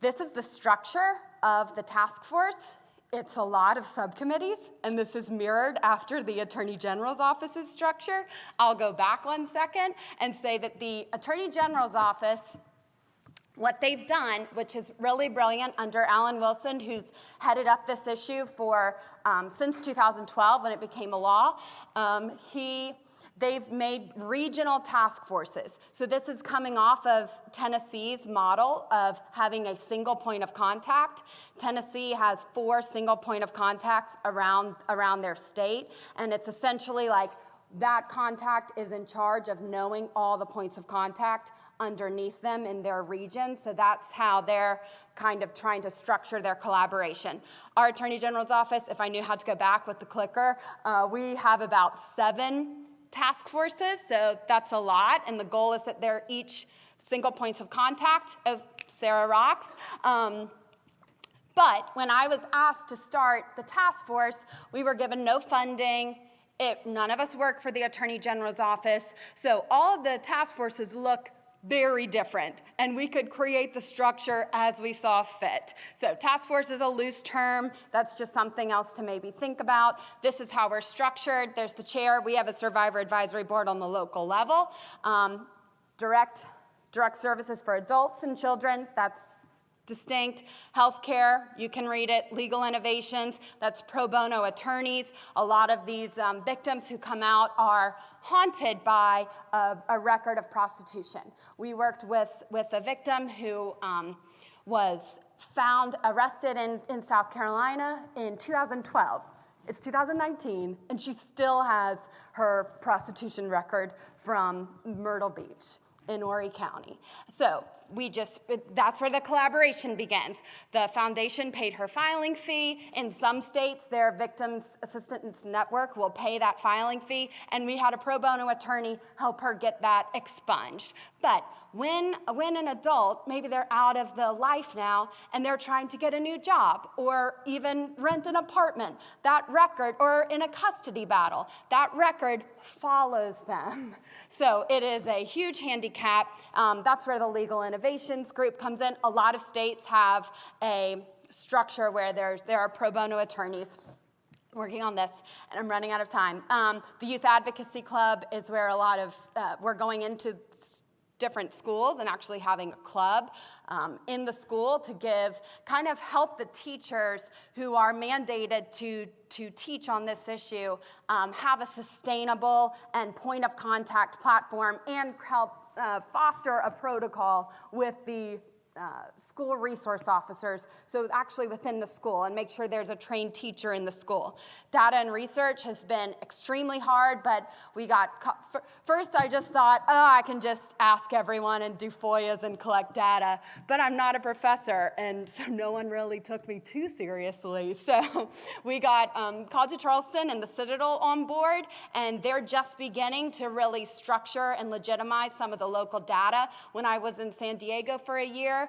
This is the structure of the task force. It's a lot of subcommittees, and this is mirrored after the Attorney General's Office's structure. I'll go back 1 second and say that the Attorney General's Office, what they've done, which is really brilliant under Alan Wilson, who's headed up this issue for since 2012 when it became a law, they've made regional task forces. So this is coming off of Tennessee's model of having a single point of contact. Tennessee has 4 single point of contacts around their state, and it's essentially like that contact is in charge of knowing all the points of contact underneath them in their region. So that's how they're kind of trying to structure their collaboration. Our Attorney General's Office, if I knew how to go back with the clicker, we have about 7 task forces, so that's a lot, and the goal is that they're each single points of contact. Oh, Sarah rocks. But when I was asked to start the task force, we were given no funding. None of us work for the Attorney General's office. So all of the task forces look very different, and we could create the structure as we saw fit. So task force is a loose term. That's just something else to maybe think about. This is how we're structured. There's the chair. We have a survivor advisory board on the local level. Direct services for adults and children, that's distinct. Healthcare, you can read it. Legal innovations, that's pro bono attorneys. A lot of these victims who come out are haunted by a record of prostitution. We worked with a victim who was found arrested in South Carolina in 2012. It's 2019, and she still has her prostitution record from Myrtle Beach in Horry County. So that's where the collaboration begins. The foundation paid her filing fee. In some states, their victims assistance network will pay that filing fee, and we had a pro bono attorney help her get that expunged. But when an adult, maybe they're out of the life now, and they're trying to get a new job, or even rent an apartment, that record, or in a custody battle, that record follows them. So it is a huge handicap. That's where the Legal Innovations Group comes in. A lot of states have a structure where there are pro bono attorneys working on this, and I'm running out of time. The Youth Advocacy Club is where a lot of, we're going into different schools and actually having a club in the school to help the teachers who are mandated to teach on this issue have a sustainable and point of contact platform, and help foster a protocol with the school resource officers, so actually within the school, and make sure there's a trained teacher in the school. Data and research has been extremely hard, but we got, first I just thought, I can just ask everyone and do FOIAs and collect data, but I'm not a professor, and so no one really took me too seriously. So we got College of Charleston and the Citadel on board, and they're just beginning to really structure and legitimize some of the local data. When I was in San Diego for a year,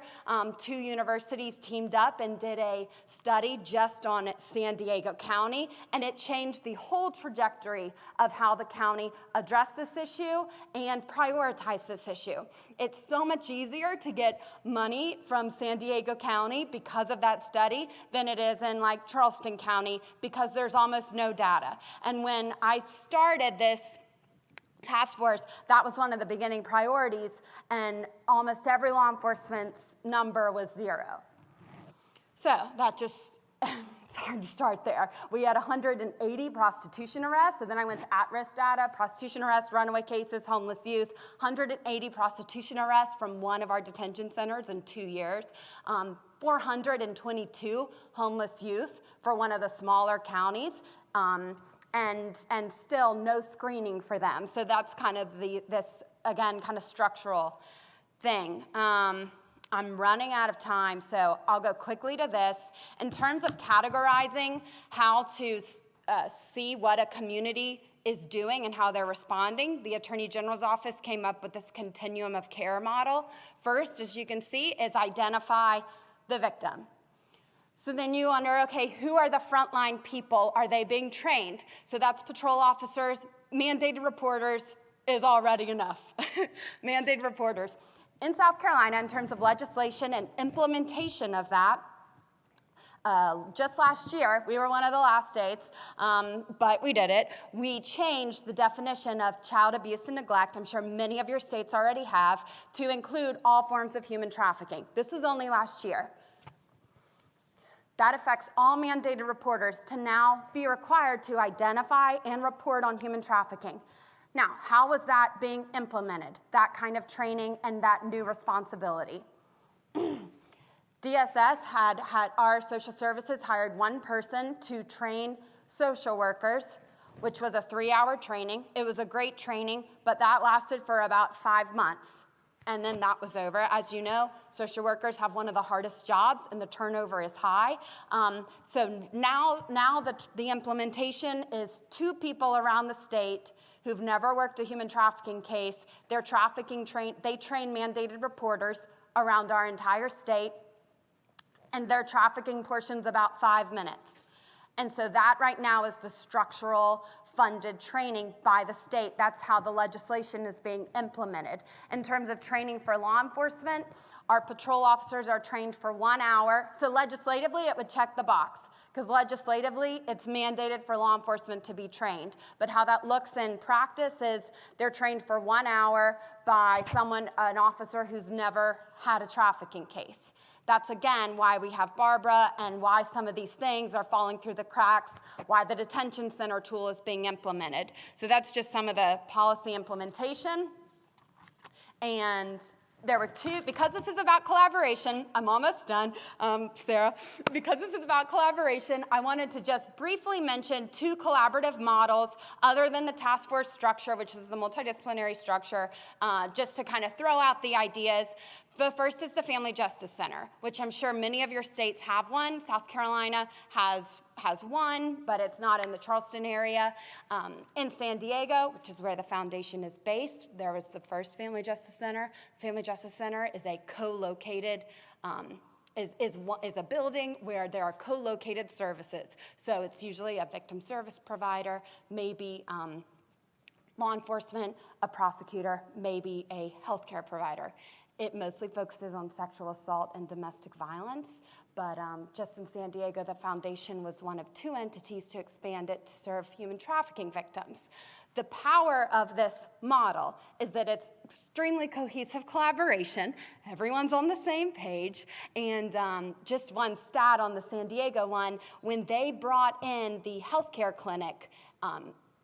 2 universities teamed up and did a study just on San Diego County, and it changed the whole trajectory of how the county addressed this issue and prioritized this issue. It's so much easier to get money from San Diego County because of that study than it is in like Charleston County, because there's almost no data. And when I started this task force, that was one of the beginning priorities, and almost every law enforcement's number was 0. So that just, it's hard to start there. We had 180 prostitution arrests, so then I went to at-risk data, prostitution arrests, runaway cases, homeless youth, 180 prostitution arrests from one of our detention centers in 2 years, 422 homeless youth for one of the smaller counties, and still no screening for them. So that's kind of this, again, kind of structural thing. I'm running out of time, so I'll go quickly to this. In terms of categorizing how to see what a community is doing and how they're responding, the Attorney General's office came up with this continuum of care model. First, as you can see, is identify the victim. So then you wonder, okay, who are the frontline people? Are they being trained? So that's patrol officers. Mandated reporters is already enough. Mandated reporters. In South Carolina, in terms of legislation and implementation of that, just last year, we were one of the last states, but we did it. We changed the definition of child abuse and neglect, I'm sure many of your states already have, to include all forms of human trafficking. This was only last year. That affects all mandated reporters to now be required to identify and report on human trafficking. Now, how was that being implemented, that kind of training and that new responsibility? DSS had our social services hired one person to train social workers, which was a 3-hour training. It was a great training, but that lasted for about 5 months. And then that was over. As you know, social workers have one of the hardest jobs, and the turnover is high. So now the implementation is 2 people around the state who've never worked a human trafficking case. They train mandated reporters around our entire state, and their trafficking portion's about 5 minutes. And so that right now is the structural funded training by the state. That's how the legislation is being implemented. In terms of training for law enforcement, our patrol officers are trained for 1 hour. So legislatively, it would check the box, because legislatively, it's mandated for law enforcement to be trained. But how that looks in practice is they're trained for 1 hour by someone, an officer who's never had a trafficking case. That's, again, why we have Barbara and why some of these things are falling through the cracks, why the detention center tool is being implemented. So that's just some of the policy implementation. And there were two, because this is about collaboration, I'm almost done, Sarah. Because this is about collaboration, I wanted to just briefly mention 2 collaborative models other than the task force structure, which is the multidisciplinary structure, just to kind of throw out the ideas. The first is the Family Justice Center, which I'm sure many of your states have one. South Carolina has one, but it's not in the Charleston area. In San Diego, which is where the foundation is based, there was the first Family Justice Center. Family Justice Center is a co-located, is a building where there are co-located services. So it's usually a victim service provider, maybe law enforcement, a prosecutor, maybe a healthcare provider. It mostly focuses on sexual assault and domestic violence, but just in San Diego, the foundation was one of 2 entities to expand it to serve human trafficking victims. The power of this model is that it's extremely cohesive collaboration. Everyone's on the same page. And just one stat on the San Diego one, when they brought in the healthcare clinic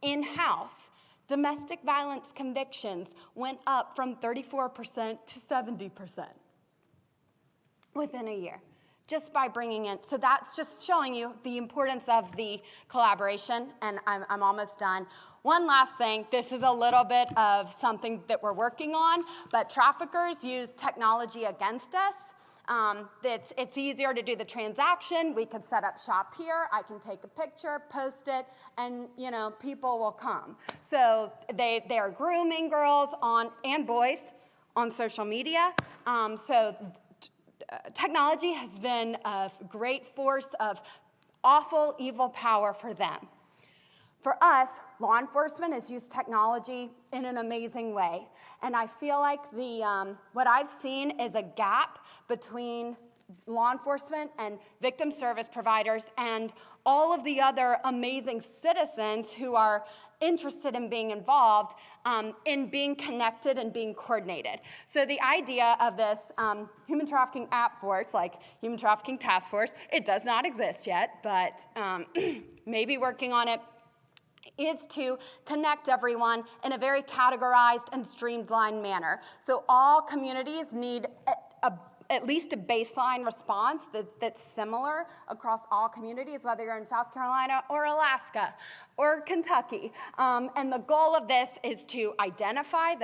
in-house, domestic violence convictions went up from 34% to 70% within a year, just by bringing in. So that's just showing you the importance of the collaboration, and I'm almost done. One last thing, this is a little bit of something that we're working on, but traffickers use technology against us. It's easier to do the transaction. We could set up shop here. I can take a picture, post it, and people will come. So they are grooming girls and boys on social media. Technology has been a great force of awful, evil power for them. For us, law enforcement has used technology in an amazing way. And I feel like what I've seen is a gap between law enforcement and victim service providers and all of the other amazing citizens who are interested in being involved in being connected and being coordinated. So the idea of this human trafficking app force, like human trafficking task force, it does not exist yet, but maybe working on it, is to connect everyone in a very categorized and streamlined manner. So all communities need at least a baseline response that's similar across all communities, whether you're in South Carolina or Alaska or Kentucky. And the goal of this is to identify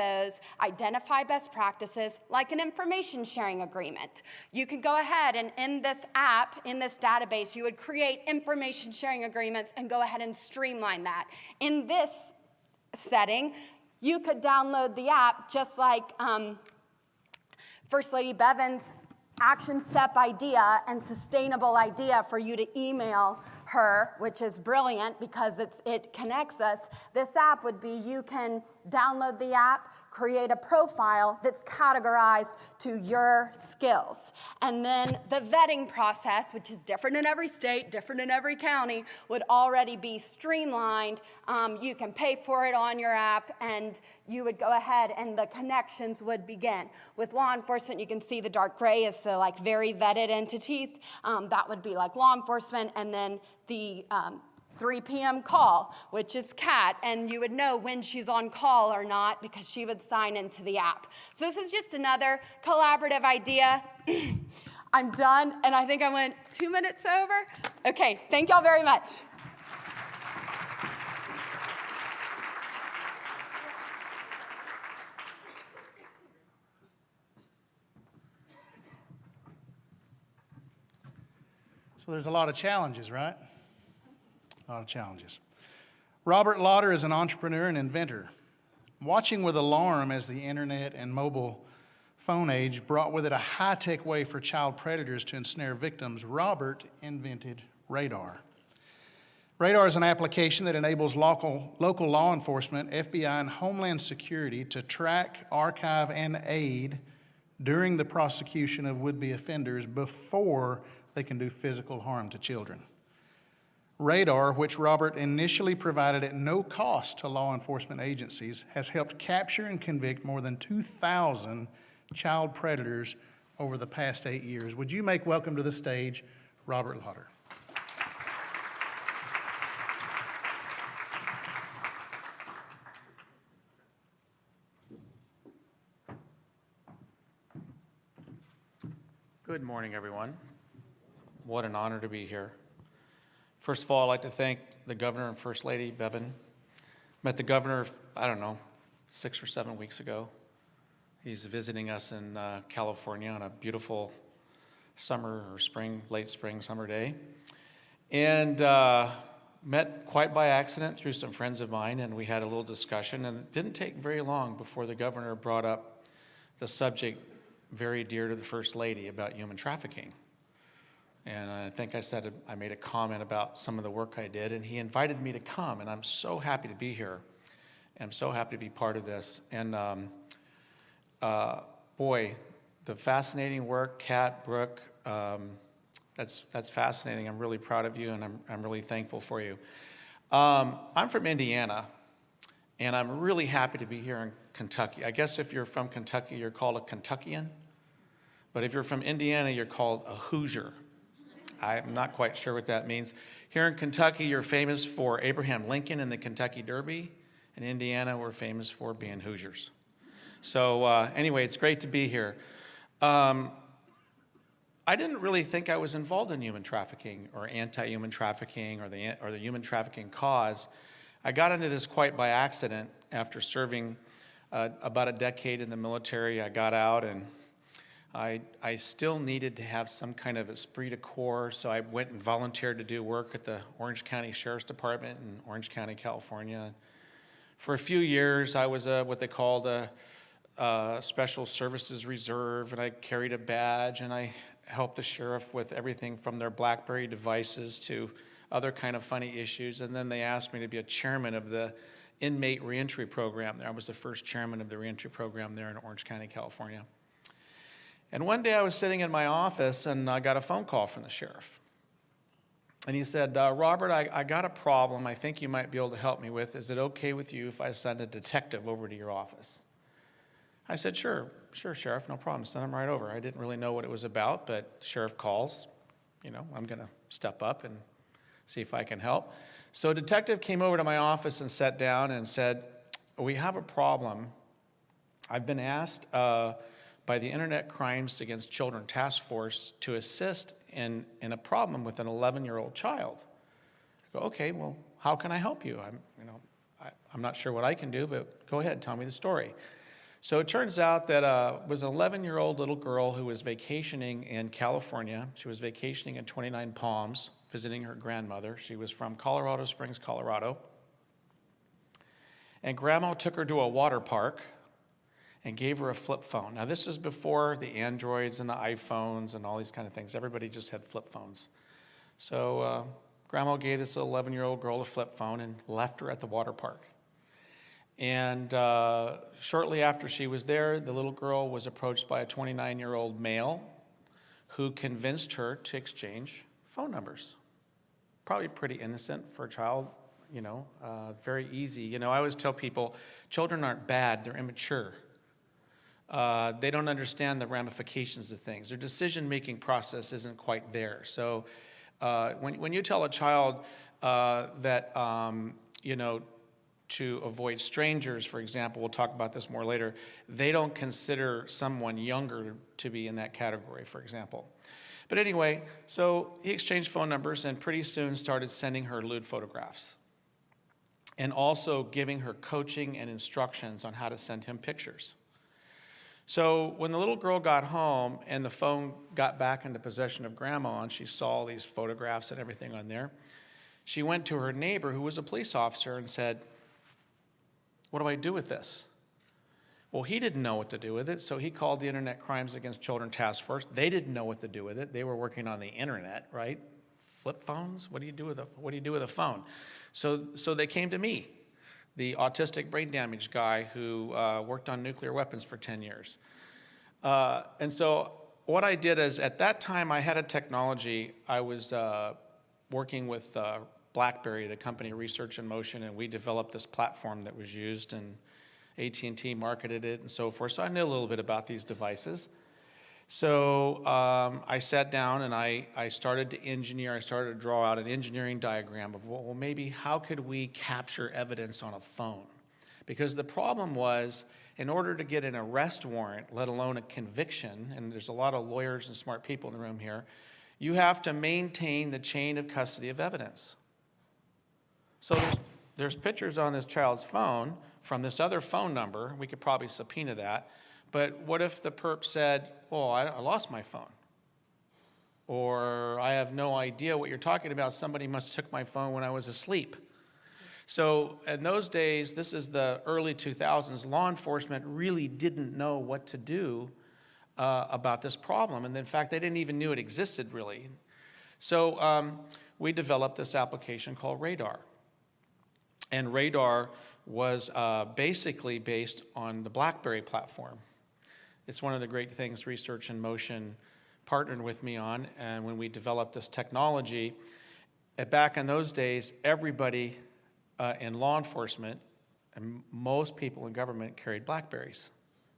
best practices, like an information sharing agreement. You can go ahead and in this app, in this database, you would create information sharing agreements and go ahead and streamline that. In this setting, you could download the app just like First Lady Bevan's action step idea and sustainable idea for you to email her, which is brilliant because it connects us. This app would be, you can download the app, create a profile that's categorized to your skills. And then the vetting process, which is different in every state, different in every county, would already be streamlined. You can pay for it on your app, and you would go ahead and the connections would begin. With law enforcement, you can see the dark gray is the very vetted entities. That would be like law enforcement, and then the 3 p.m. call, which is Kat, and you would know when she's on call or not because she would sign into the app. So this is just another collaborative idea. I'm done, and I think I went 2 minutes over. Okay, thank y'all very much. So there's a lot of challenges, right? A lot of challenges. Robert Lauder is an entrepreneur and inventor. Watching with alarm as the internet and mobile phone age brought with it a high-tech way for child predators to ensnare victims, Robert invented Radar. Radar is an application that enables local law enforcement, FBI, and Homeland Security to track, archive, and aid during the prosecution of would-be offenders before they can do physical harm to children. Radar, which Robert initially provided at no cost to law enforcement agencies, has helped capture and convict more than 2,000 child predators over the past 8 years. Would you make welcome to the stage Robert Lauder? Good morning, everyone. What an honor to be here. First of all, I'd like to thank the Governor and First Lady, Bevan. Met the Governor, I don't know, 6 or 7 weeks ago. He's visiting us in California on a beautiful summer or spring, late spring, summer day. And met quite by accident through some friends of mine, and we had a little discussion, and it didn't take very long before the Governor brought up the subject very dear to the First Lady about human trafficking. And I think I made a comment about some of the work I did, and he invited me to come, and I'm so happy to be here. I'm so happy to be part of this. And boy, the fascinating work, Kat, Brooke, that's fascinating. I'm really proud of you, and I'm really thankful for you. I'm from Indiana, and I'm really happy to be here in Kentucky. I guess if you're from Kentucky, you're called a Kentuckian. But if you're from Indiana, you're called a Hoosier. I'm not quite sure what that means. Here in Kentucky, you're famous for Abraham Lincoln and the Kentucky Derby. In Indiana, we're famous for being Hoosiers. So anyway, it's great to be here. I didn't really think I was involved in human trafficking or anti-human trafficking or the human trafficking cause. I got into this quite by accident after serving about a decade in the military. I got out, and I still needed to have some kind of esprit de corps, so I went and volunteered to do work at the Orange County Sheriff's Department in Orange County, California. For a few years, I was what they called a Special Services Reserve, and I carried a badge, and I helped the sheriff with everything from their BlackBerry devices to other kind of funny issues. And then they asked me to be a chairman of the inmate reentry program there. I was the first chairman of the reentry program there in Orange County, California. And one day I was sitting in my office, and I got a phone call from the sheriff. And he said, Robert, I got a problem I think you might be able to help me with. Is it okay with you if I send a detective over to your office? I said, sure, Sheriff, no problem. Send him right over. I didn't really know what it was about, but the sheriff calls. You know, I'm going to step up and see if I can help. So a detective came over to my office and sat down and said, we have a problem. I've been asked by the Internet Crimes Against Children Task Force to assist in a problem with an 11-year-old child. I go, okay, well, how can I help you? I'm not sure what I can do, but go ahead, tell me the story. So it turns out that it was an 11-year-old little girl who was vacationing in California. She was vacationing in 29 Palms, visiting her grandmother. She was from Colorado Springs, Colorado. And Grandma took her to a water park and gave her a flip phone. Now, this is before the Androids and the iPhones and all these kind of things. Everybody just had flip phones. So Grandma gave this 11-year-old girl a flip phone and left her at the water park. And shortly after she was there, the little girl was approached by a 29-year-old male who convinced her to exchange phone numbers. Probably pretty innocent for a child, very easy. I always tell people, children aren't bad, they're immature. They don't understand the ramifications of things. Their decision-making process isn't quite there. So when you tell a child that, to avoid strangers, for example, we'll talk about this more later, they don't consider someone younger to be in that category, for example. But anyway, so he exchanged phone numbers and pretty soon started sending her lewd photographs and also giving her coaching and instructions on how to send him pictures. So when the little girl got home and the phone got back into possession of Grandma and she saw these photographs and everything on there, she went to her neighbor who was a police officer and said, what do I do with this? Well, he didn't know what to do with it, so he called the Internet Crimes Against Children Task Force. They didn't know what to do with it. They were working on the internet, right? Flip phones? What do you do with a phone? So they came to me, the autistic brain damage guy who worked on nuclear weapons for 10 years. And so what I did is, at that time, I had a technology. I was working with BlackBerry, the company Research in Motion, and we developed this platform that was used, and AT&T marketed it and so forth. So I knew a little bit about these devices. So I sat down and I started to engineer. I started to draw out an engineering diagram of, well, maybe how could we capture evidence on a phone? Because the problem was, in order to get an arrest warrant, let alone a conviction, and there's a lot of lawyers and smart people in the room here, you have to maintain the chain of custody of evidence. So there's pictures on this child's phone from this other phone number. We could probably subpoena that. But what if the perp said, oh, I lost my phone? Or I have no idea what you're talking about. Somebody must have took my phone when I was asleep. So in those days, this is the early 2000s, law enforcement really didn't know what to do about this problem. And in fact, they didn't even know it existed, really. So we developed this application called Radar. And Radar was basically based on the BlackBerry platform. It's one of the great things Research in Motion partnered with me on, and when we developed this technology, back in those days, everybody in law enforcement and most people in government carried BlackBerries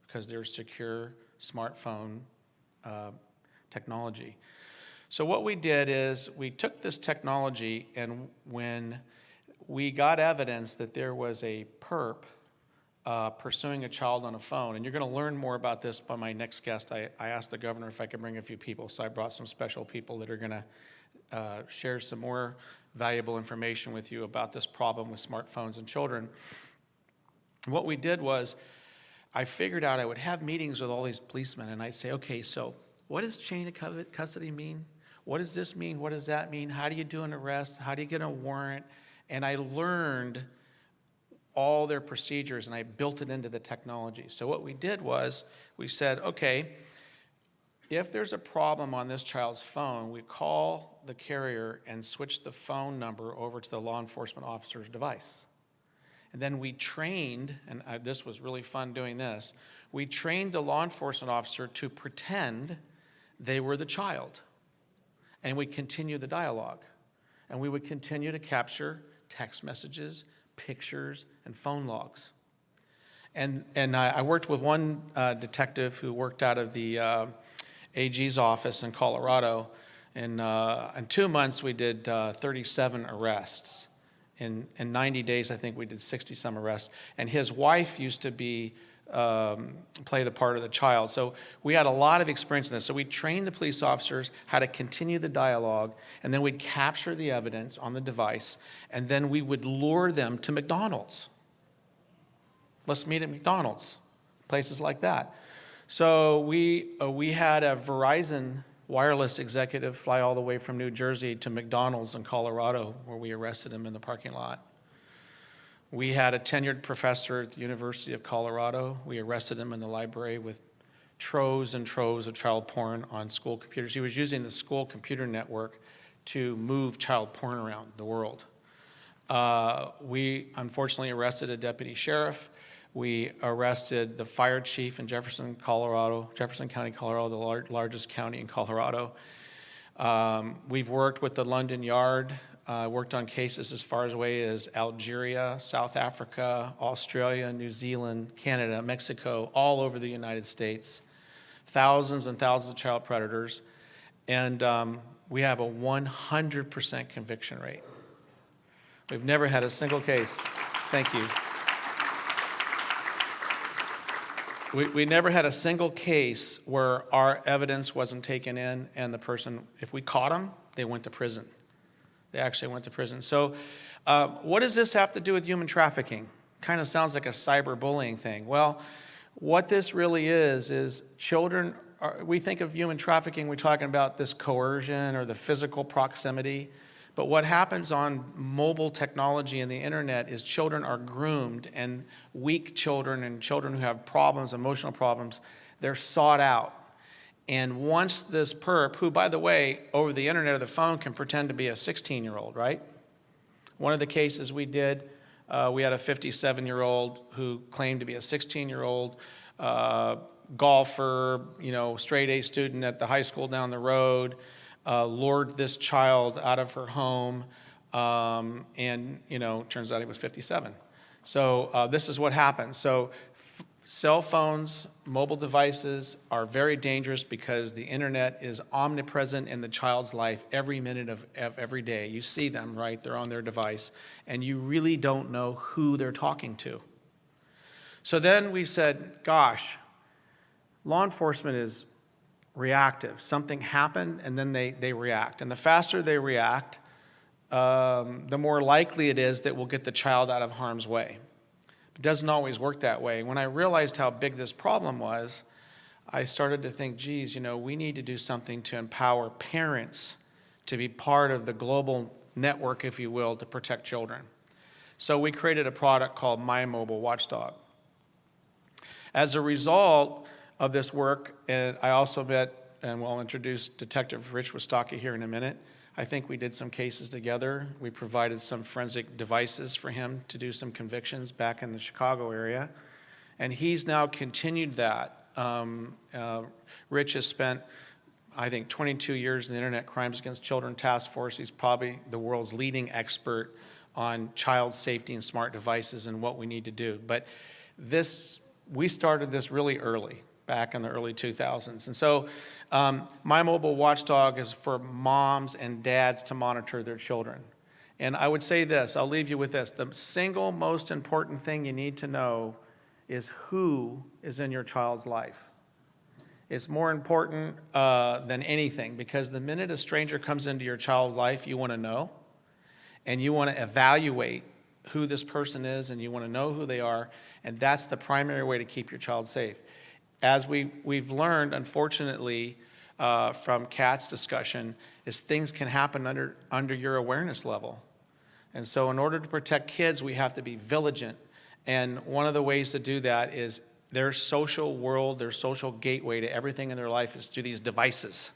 because they're secure smartphone technology. So what we did is we took this technology, and when we got evidence that there was a perp pursuing a child on a phone, and you're going to learn more about this by my next guest. I asked the governor if I could bring a few people, so I brought some special people that are going to share some more valuable information with you about this problem with smartphones and children. What we did was, I figured out I would have meetings with all these policemen, and I'd say, okay, so what does chain of custody mean? What does this mean? What does that mean? How do you do an arrest? How do you get a warrant? And I learned all their procedures, and I built it into the technology. So what we did was, we said, okay, if there's a problem on this child's phone, we call the carrier and switch the phone number over to the law enforcement officer's device. And then we trained, and this was really fun doing this, we trained the law enforcement officer to pretend they were the child. And we continued the dialogue. And we would continue to capture text messages, pictures, and phone logs. And I worked with one detective who worked out of the AG's office in Colorado. In 2 months, we did 37 arrests. In 90 days, I think we did 60-some arrests. And his wife used to play the part of the child. So we had a lot of experience in this. So we trained the police officers how to continue the dialogue, and then we'd capture the evidence on the device, and then we would lure them to McDonald's. Let's meet at McDonald's, places like that. So we had a Verizon wireless executive fly all the way from New Jersey to McDonald's in Colorado, where we arrested him in the parking lot. We had a tenured professor at the University of Colorado. We arrested him in the library with troves and troves of child porn on school computers. He was using the school computer network to move child porn around the world. We unfortunately arrested a deputy sheriff. We arrested the fire chief in Jefferson County, Colorado, the largest county in Colorado. We've worked with the London Yard. Worked on cases as far away as Algeria, South Africa, Australia, New Zealand, Canada, Mexico, all over the United States. Thousands and thousands of child predators. And we have a 100% conviction rate. We've never had a single case. Thank you. We never had a single case where our evidence wasn't taken in, and the person, if we caught them, they went to prison. They actually went to prison. So what does this have to do with human trafficking? Kind of sounds like a cyberbullying thing. Well, what this really is children, we think of human trafficking, we're talking about this coercion or the physical proximity. But what happens on mobile technology and the internet is children are groomed, and weak children and children who have problems, emotional problems, they're sought out. And once this perp, who, by the way, over the internet or the phone can pretend to be a 16-year-old, right? One of the cases we did, we had a 57-year-old who claimed to be a 16-year-old golfer, straight A student at the high school down the road, lured this child out of her home, and, turns out he was 57. So this is what happens. So cell phones, mobile devices are very dangerous because the internet is omnipresent in the child's life every minute of every day. You see them, right? They're on their device, and you really don't know who they're talking to. So then we said, gosh, law enforcement is reactive. Something happened, and then they react. And the faster they react, the more likely it is that we'll get the child out of harm's way. It doesn't always work that way. When I realized how big this problem was, I started to think, geez, we need to do something to empower parents to be part of the global network, if you will, to protect children. So we created a product called My Mobile Watchdog. As a result of this work, and I also met, and we'll introduce Detective Rich Wistocki here in a minute. I think we did some cases together. We provided some forensic devices for him to do some convictions back in the Chicago area. And he's now continued that. Rich has spent, I think, 22 years in the Internet Crimes Against Children Task Force. He's probably the world's leading expert on child safety and smart devices and what we need to do. But we started this really early, back in the early 2000s. And so My Mobile Watchdog is for moms and dads to monitor their children. And I would say this, I'll leave you with this. The single most important thing you need to know is who is in your child's life. It's more important than anything, because the minute a stranger comes into your child's life, you want to know, and you want to evaluate who this person is, and you want to know who they are, and that's the primary way to keep your child safe. As we've learned, unfortunately, from Kat's discussion, is things can happen under your awareness level. And so in order to protect kids, we have to be vigilant. And one of the ways to do that is their social world, their social gateway to everything in their life is through these devices.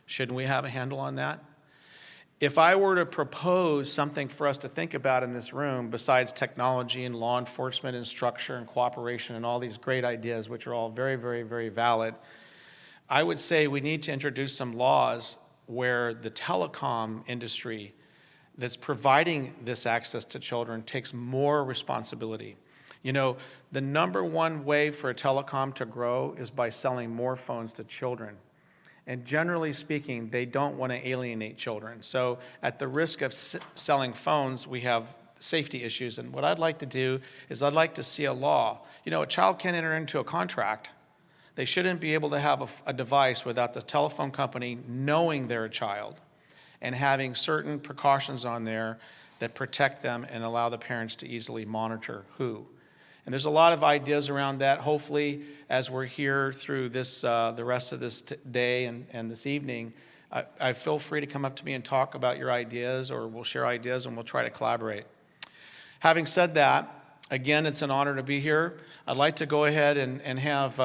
Shouldn't we have a handle on that? If I were to propose something for us to think about in this room, besides technology and law enforcement and structure and cooperation and all these great ideas, which are all very, very, very valid, I would say we need to introduce some laws where the telecom industry that's providing this access to children takes more responsibility. The number one way for a telecom to grow is by selling more phones to children. And generally speaking, they don't want to alienate children. So at the risk of selling phones, we have safety issues. And what I'd like to do is I'd like to see a law. A child can't enter into a contract. They shouldn't be able to have a device without the telephone company knowing they're a child and having certain precautions on there that protect them and allow the parents to easily monitor who. And there's a lot of ideas around that. Hopefully, as we're here through this, the rest of this day and this evening, I feel free to come up to me and talk about your ideas, or we'll share ideas and we'll try to collaborate. Having said that, again, it's an honor to be here. I'd like to go ahead and have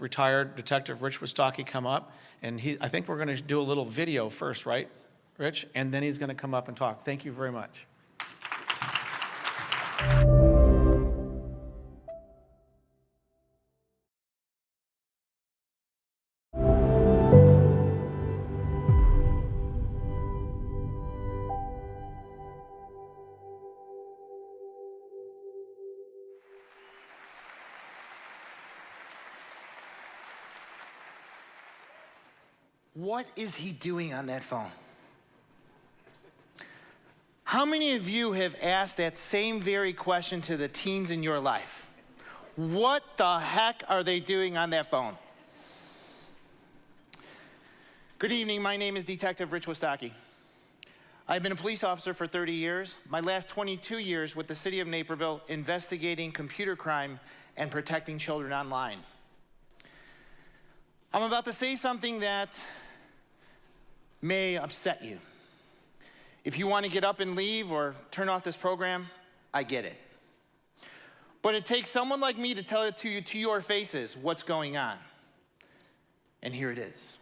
retired Detective Rich Wistocki come up. And I think we're going to do a little video first, right, Rich? And then he's going to come up and talk. Thank you very much. What is he doing on that phone? How many of you have asked that same very question to the teens in your life? What the heck are they doing on that phone? Good evening, my name is Detective Rich Wistocki. I've been a police officer for 30 years, my last 22 years with the city of Naperville investigating computer crime and protecting children online. I'm about to say something that may upset you. If you want to get up and leave or turn off this program, I get it. But it takes someone like me to tell it to you to your faces what's going on. And here it is.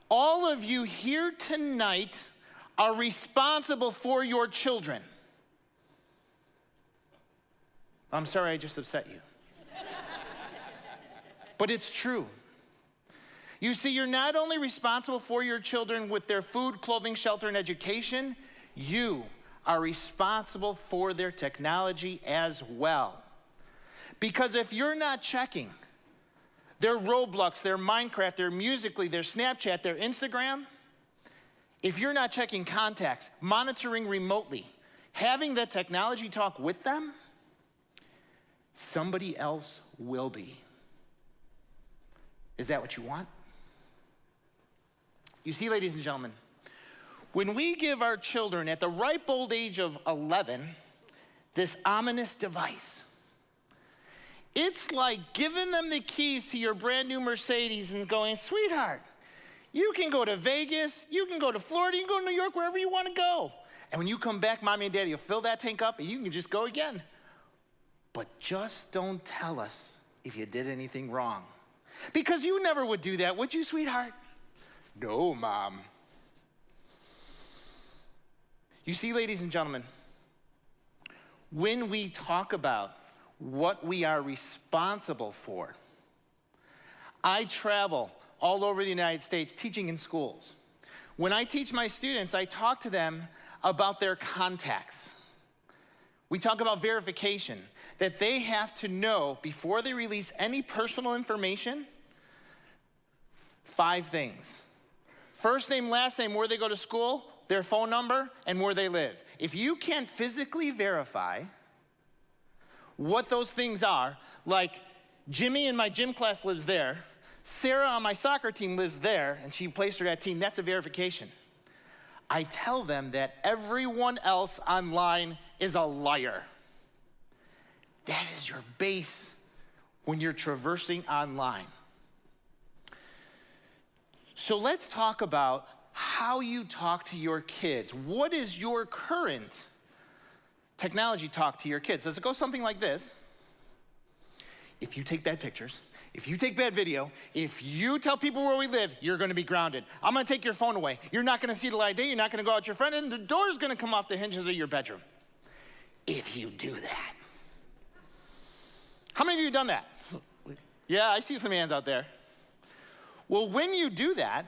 All of you here tonight are responsible for your children. I'm sorry I just upset you. But it's true. You see, you're not only responsible for your children with their food, clothing, shelter, and education, you are responsible for their technology as well. Because if you're not checking their Roblox, their Minecraft, their Musical.ly, their Snapchat, their Instagram, if you're not checking contacts, monitoring remotely, having that technology talk with them, somebody else will be. Is that what you want? You see, ladies and gentlemen, when we give our children at the ripe old age of 11 this ominous device, it's like giving them the keys to your brand new Mercedes and going, sweetheart, you can go to Vegas, you can go to Florida, you can go to New York, wherever you want to go. And when you come back, mommy and daddy will fill that tank up and you can just go again. But just don't tell us if you did anything wrong. Because you never would do that, would you, sweetheart? No, Mom. You see, ladies and gentlemen, when we talk about what we are responsible for, I travel all over the United States teaching in schools. When I teach my students, I talk to them about their contacts. We talk about verification, that they have to know before they release any personal information, 5 things. First name, last name, where they go to school, their phone number, and where they live. If you can't physically verify what those things are, like Jimmy in my gym class lives there, Sarah on my soccer team lives there, and she plays for that team, that's a verification. I tell them that everyone else online is a liar. That is your base when you're traversing online. So let's talk about how you talk to your kids. What is your current technology talk to your kids? Does it go something like this? If you take bad pictures, if you take bad video, if you tell people where we live, you're gonna be grounded. I'm gonna take your phone away. You're not gonna see the light of day, you're not gonna go out with your friend, and the door's gonna come off the hinges of your bedroom. If you do that. How many of you have done that? Yeah, I see some hands out there. Well, when you do that,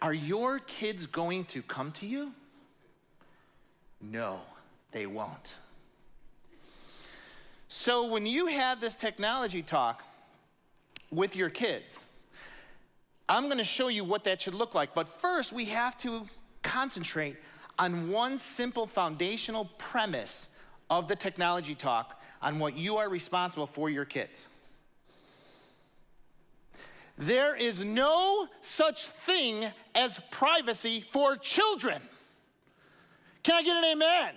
are your kids going to come to you? No, they won't. So when you have this technology talk with your kids, I'm gonna show you what that should look like. But first, we have to concentrate on one simple foundational premise of the technology talk on what you are responsible for your kids. There is no such thing as privacy for children. Can I get an amen?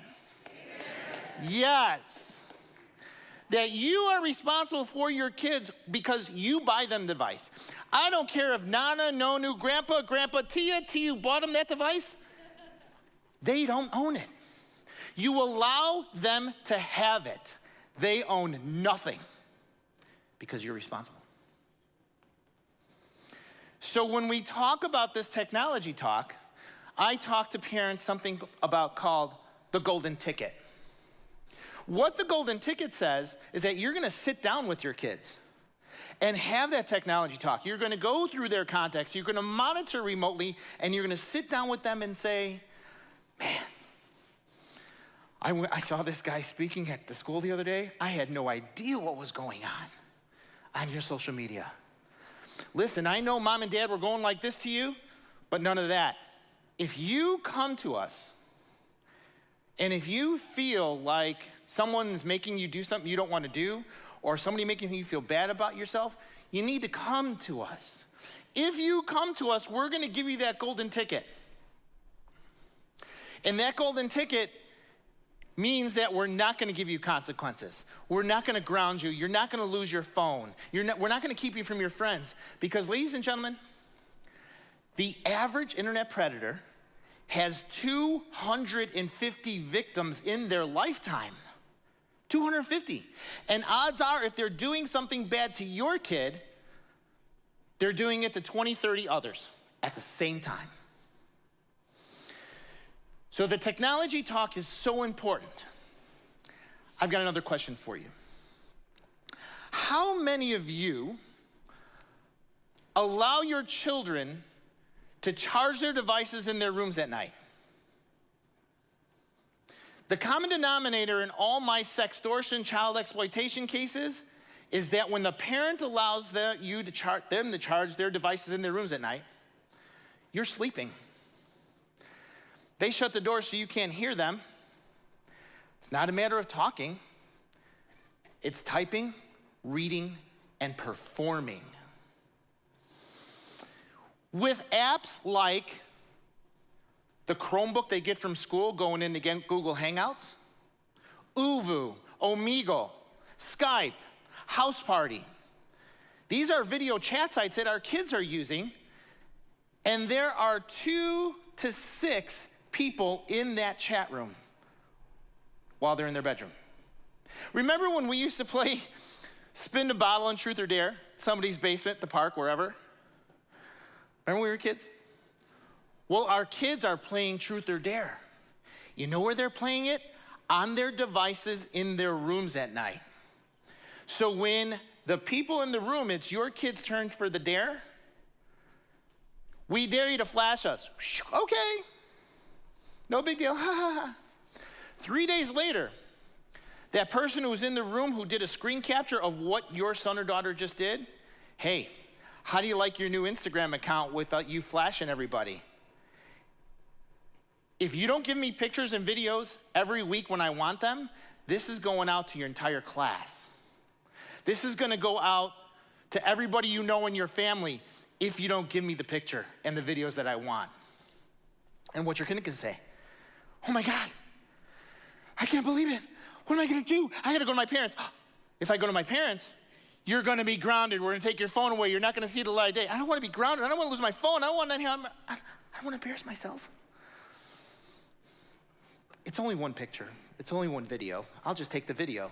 Amen. Yes. That you are responsible for your kids because you buy them the device. I don't care if Nana, Nonu, Grandpa, Tia bought them that device. They don't own it. You allow them to have it. They own nothing because you're responsible. So when we talk about this technology talk, I talk to parents something about called the golden ticket. What the golden ticket says is that you're gonna sit down with your kids and have that technology talk. You're gonna go through their contacts, you're gonna monitor remotely, and you're gonna sit down with them and say, man, I saw this guy speaking at the school the other day. I had no idea what was going on your social media. Listen, I know mom and dad were going like this to you, but none of that. If you come to us and if you feel like someone's making you do something you don't want to do, or somebody making you feel bad about yourself, you need to come to us. If you come to us, we're going to give you that golden ticket. And that golden ticket means that we're not going to give you consequences. We're not going to ground you. You're not going to lose your phone. We're not going to keep you from your friends. Because, ladies and gentlemen, the average internet predator has 250 victims in their lifetime. 250. And odds are, if they're doing something bad to your kid, they're doing it to 20, 30 others at the same time. So the technology talk is so important. I've got another question for you. How many of you allow your children to charge their devices in their rooms at night? The common denominator in all my sextortion, child exploitation cases is that when the parent allows them to charge their devices in their rooms at night, you're sleeping. They shut the door so you can't hear them. It's not a matter of talking. It's typing, reading, and performing. With apps like the Chromebook they get from school going in again, Google Hangouts, ooVoo, Omegle, Skype, House Party. These are video chat sites that our kids are using, and there are 2 to 6 people in that chat room while they're in their bedroom. Remember when we used to play spin the bottle and truth or dare, somebody's basement, the park, wherever? Remember when we were kids? Well, our kids are playing truth or dare. You know where they're playing it? On their devices in their rooms at night. So when the people in the room, it's your kid's turn for the dare, we dare you to flash us. Okay, no big deal. 3 days later, that person who was in the room who did a screen capture of what your son or daughter just did, hey, how do you like your new Instagram account without you flashing everybody? If you don't give me pictures and videos every week when I want them, this is going out to your entire class. This is gonna go out to everybody you know in your family if you don't give me the picture and the videos that I want. And what you're gonna say, oh my God, I can't believe it. What am I gonna do? I gotta go to my parents. If I go to my parents, you're gonna be grounded. We're gonna take your phone away. You're not gonna see the light of day. I don't wanna be grounded. I don't wanna lose my phone. I don't wanna embarrass myself. It's only one picture. It's only one video. I'll just take the video.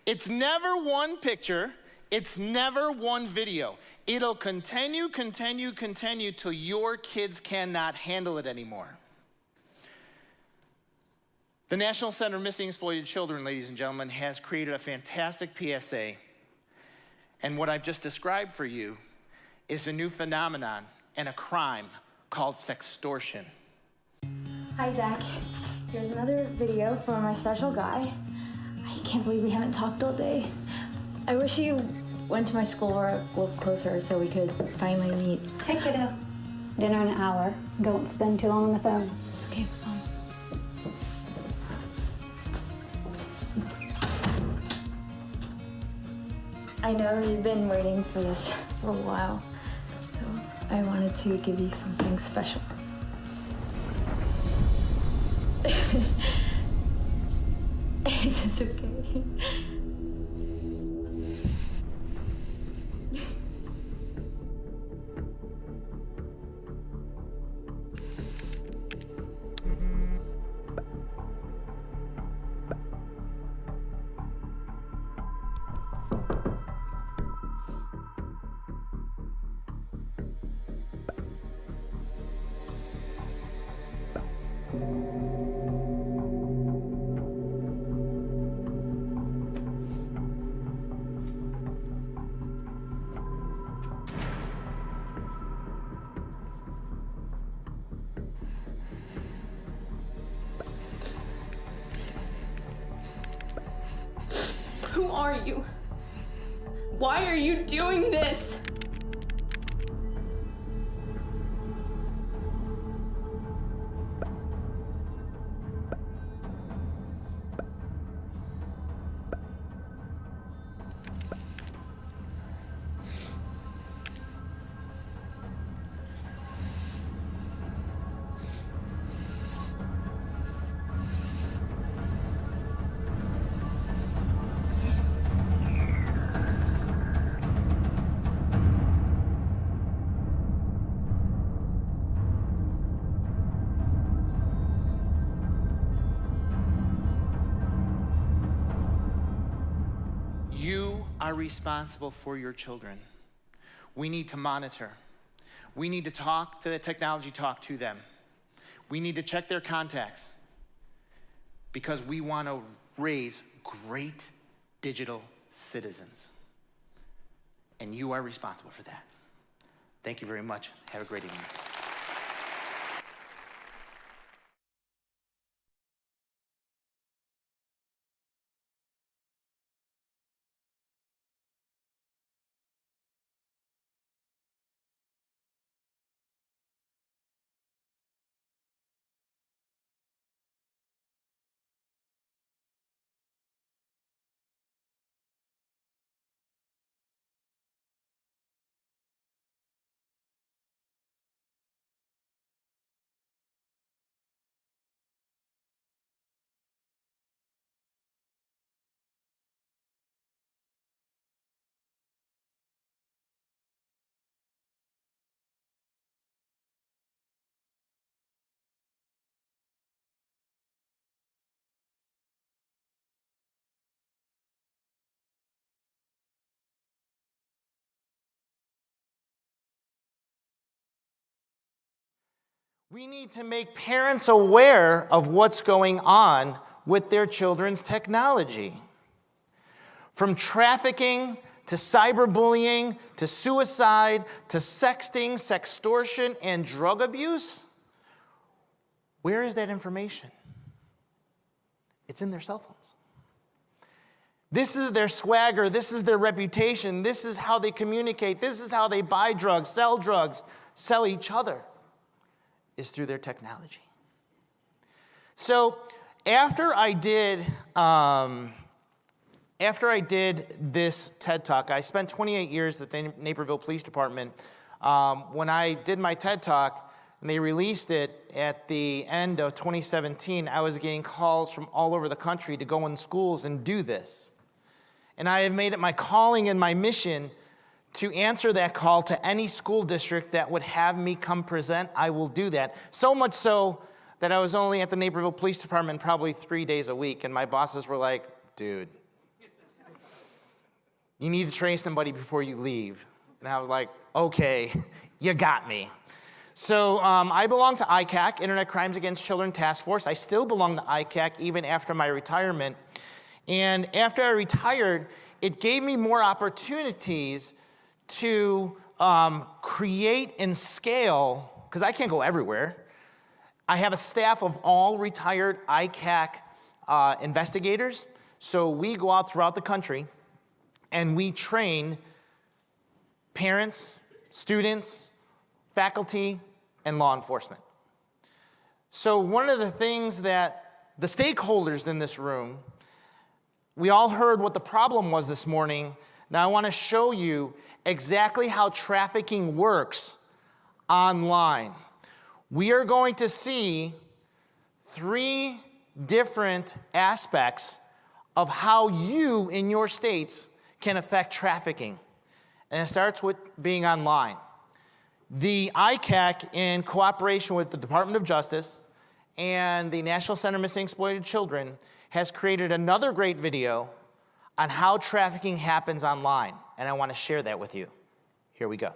It's never one picture. It's never one video. It'll continue till your kids cannot handle it anymore. The National Center for Missing and Exploited Children, ladies and gentlemen, has created a fantastic PSA. And what I've just described for you is a new phenomenon and a crime called sextortion. Hi, Zach. Here's another video from my special guy. I can't believe we haven't talked all day. I wish you went to my school or a little closer so we could finally meet. Hey, kiddo. Dinner in an hour. Don't spend too long on the phone. Okay, I know you've been waiting for this for a while, so I wanted to give you something special. Is this okay? Who are you? Why are you doing this? are responsible for your children. We need to monitor. We need to talk to the technology, talk to them. We need to check their contacts because we want to raise great digital citizens. And you are responsible for that. Thank you very much. Have a great evening. We need to make parents aware of what's going on with their children's technology. From trafficking to cyberbullying to suicide to sexting, sextortion, and drug abuse, where is that information? It's in their cell phones. This is their swagger. This is their reputation. This is how they communicate. This is how they buy drugs, sell each other. Is through their technology. So after I did this TED Talk, I spent 28 years at the Naperville Police Department. When I did my TED Talk and they released it at the end of 2017, I was getting calls from all over the country to go in schools and do this. And I have made it my calling and my mission to answer that call to any school district that would have me come present. I will do that. So much so that I was only at the Naperville Police Department probably 3 days a week, and my bosses were like, dude, you need to train somebody before you leave. And I was like, okay, you got me. So I belong to ICAC, Internet Crimes Against Children Task Force. I still belong to ICAC even after my retirement. And after I retired, it gave me more opportunities to create and scale, because I can't go everywhere. I have a staff of all retired ICAC investigators. So we go out throughout the country and we train parents, students, faculty, and law enforcement. So one of the things that the stakeholders in this room, we all heard what the problem was this morning. Now I want to show you exactly how trafficking works online. We are going to see 3 different aspects of how you in your states can affect trafficking. And it starts with being online. The ICAC, in cooperation with the Department of Justice and the National Center for Missing and Exploited Children, has created another great video on how trafficking happens online. And I want to share that with you. Here we go.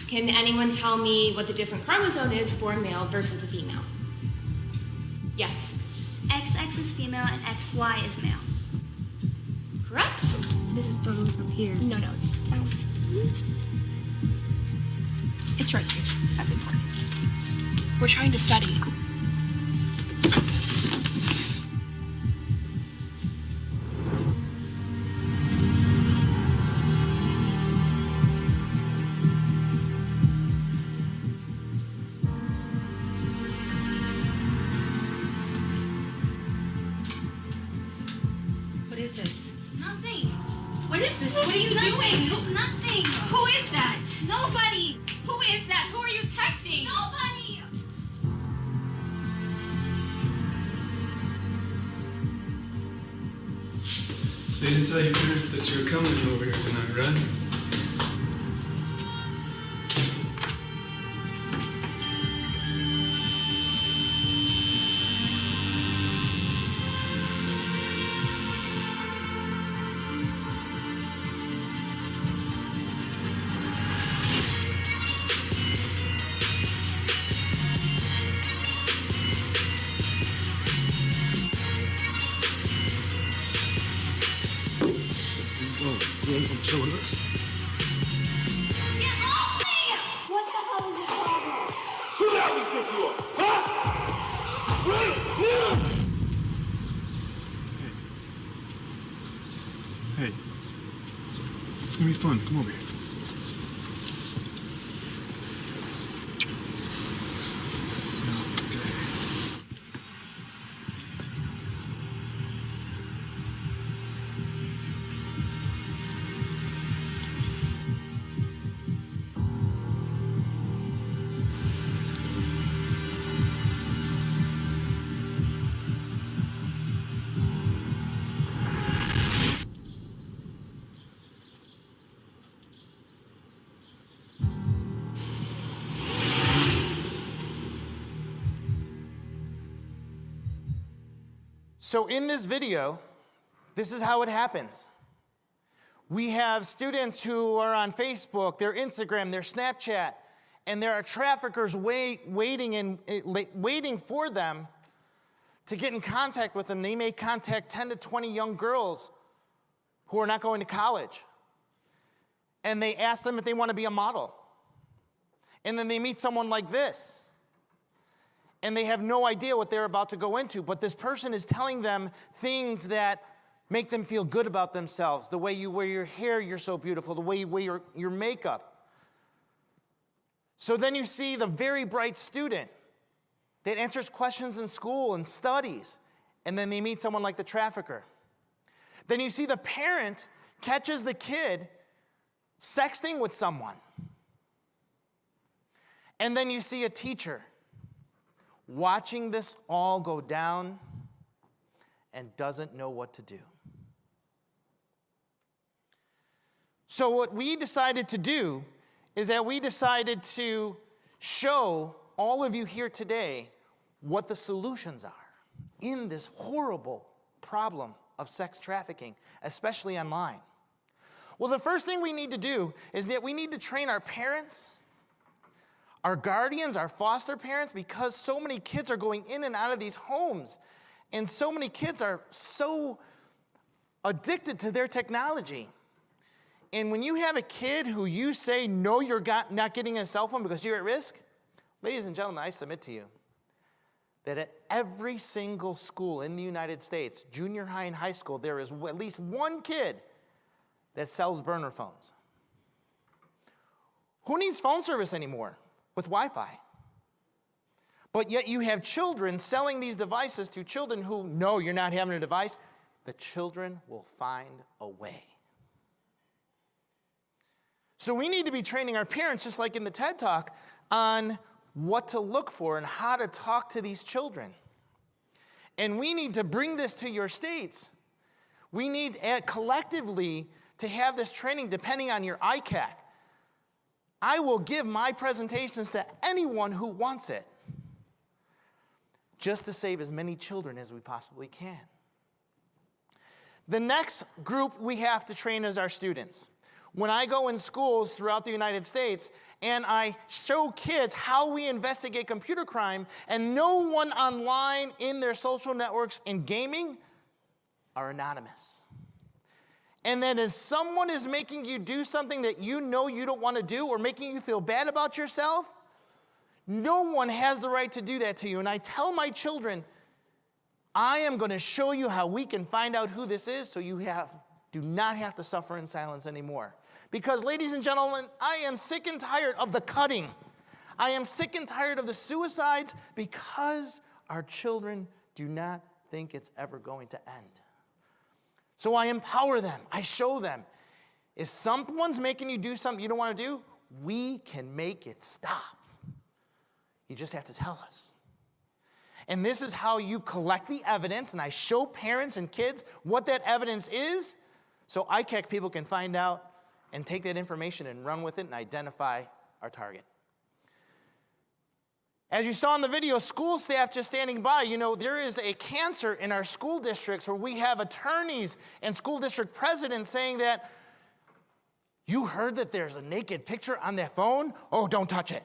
Can anyone tell me what the different chromosome is for a male versus a female? Yes. XX is female and XY is male. Correct? This is chromosome here. No, it's down. It's right here. That's important. We're trying to study. What is this? Nothing. What is this? What are you doing? doing? Nothing. Who is that? Nobody. Who is that? Who are you texting? Nobody. So you didn't tell your parents that you were coming over here tonight, right? You ain't gonna chill with us? Get off me! What the hell is your problem? Who the hell you think you are? Huh? Right now! Hey. It's gonna be fun. Come over here. So in this video, this is how it happens. We have students who are on Facebook, their Instagram, their Snapchat, and there are traffickers waiting for them to get in contact with them. They may contact 10 to 20 young girls who are not going to college. And they ask them if they want to be a model. And then they meet someone like this. And they have no idea what they're about to go into. But this person is telling them things that make them feel good about themselves. The way you wear your hair, you're so beautiful. The way you wear your makeup. So then you see the very bright student that answers questions in school and studies. And then they meet someone like the trafficker. Then you see the parent catches the kid sexting with someone. And then you see a teacher watching this all go down and doesn't know what to do. So what we decided to do is that we decided to show all of you here today what the solutions are in this horrible problem of sex trafficking, especially online. Well, the first thing we need to do is that we need to train our parents, our guardians, our foster parents, because so many kids are going in and out of these homes, and so many kids are so addicted to their technology. And when you have a kid who you say, no, you're not getting a cell phone because you're at risk, ladies and gentlemen, I submit to you that at every single school in the United States, junior high and high school, there is at least one kid that sells burner phones. Who needs phone service anymore with Wi-Fi? But yet you have children selling these devices to children who know you're not having a device. The children will find a way. So we need to be training our parents, just like in the TED Talk, on what to look for and how to talk to these children. And we need to bring this to your states. We need collectively to have this training depending on your ICAC. I will give my presentations to anyone who wants it, just to save as many children as we possibly can. The next group we have to train is our students. When I go in schools throughout the United States and I show kids how we investigate computer crime, and no one online in their social networks and gaming are anonymous. And then if someone is making you do something that you know you don't want to do or making you feel bad about yourself, no one has the right to do that to you. And I tell my children, I am going to show you how we can find out who this is so you do not have to suffer in silence anymore. Because, ladies and gentlemen, I am sick and tired of the cutting. I am sick and tired of the suicides because our children do not think it's ever going to end. So I empower them. I show them. If someone's making you do something you don't want to do, we can make it stop. You just have to tell us. And this is how you collect the evidence, and I show parents and kids what that evidence is, so ICAC people can find out and take that information and run with it and identify our target. As you saw in the video, school staff just standing by, there is a cancer in our school districts where we have attorneys and school district presidents saying that, you heard that there's a naked picture on that phone? Oh, don't touch it.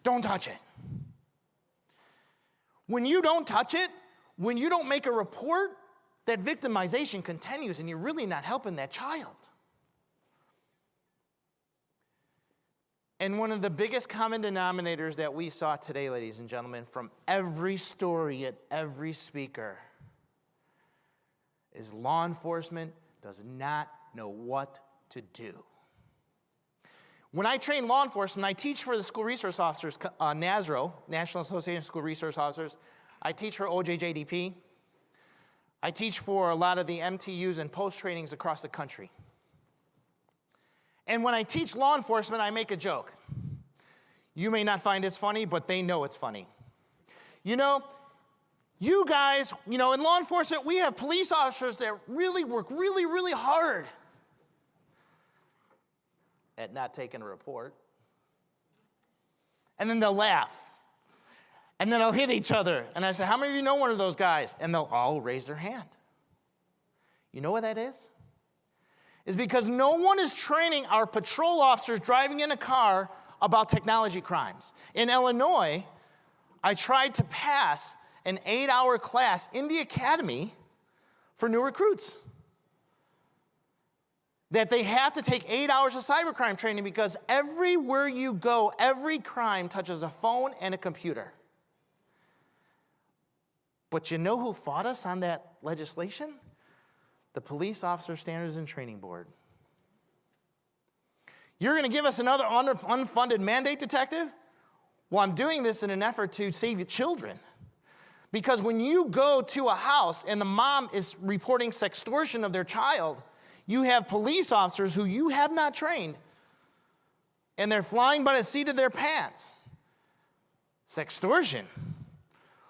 Don't touch it. When you don't touch it, when you don't make a report, that victimization continues and you're really not helping that child. And one of the biggest common denominators that we saw today, ladies and gentlemen, from every story at every speaker, is law enforcement does not know what to do. When I train law enforcement, I teach for the school resource officers, NASRO, National Association of School Resource Officers. I teach for OJJDP. I teach for a lot of the MTUs and post trainings across the country. And when I teach law enforcement, I make a joke. You may not find it's funny, but they know it's funny. You guys, in law enforcement, we have police officers that really work really, really hard at not taking a report. And then they'll laugh. And then they'll hit each other. And I say, how many of you know one of those guys? And they'll all raise their hand. You know what that is? It's because no one is training our patrol officers driving in a car about technology crimes. In Illinois, I tried to pass an 8-hour class in the academy for new recruits. That they have to take 8 hours of cybercrime training because everywhere you go, every crime touches a phone and a computer. But you know who fought us on that legislation? The Police Officer Standards and Training Board. You're going to give us another unfunded mandate, detective? Well, I'm doing this in an effort to save your children. Because when you go to a house and the mom is reporting sextortion of their child, you have police officers who you have not trained, and they're flying by the seat of their pants. Sextortion.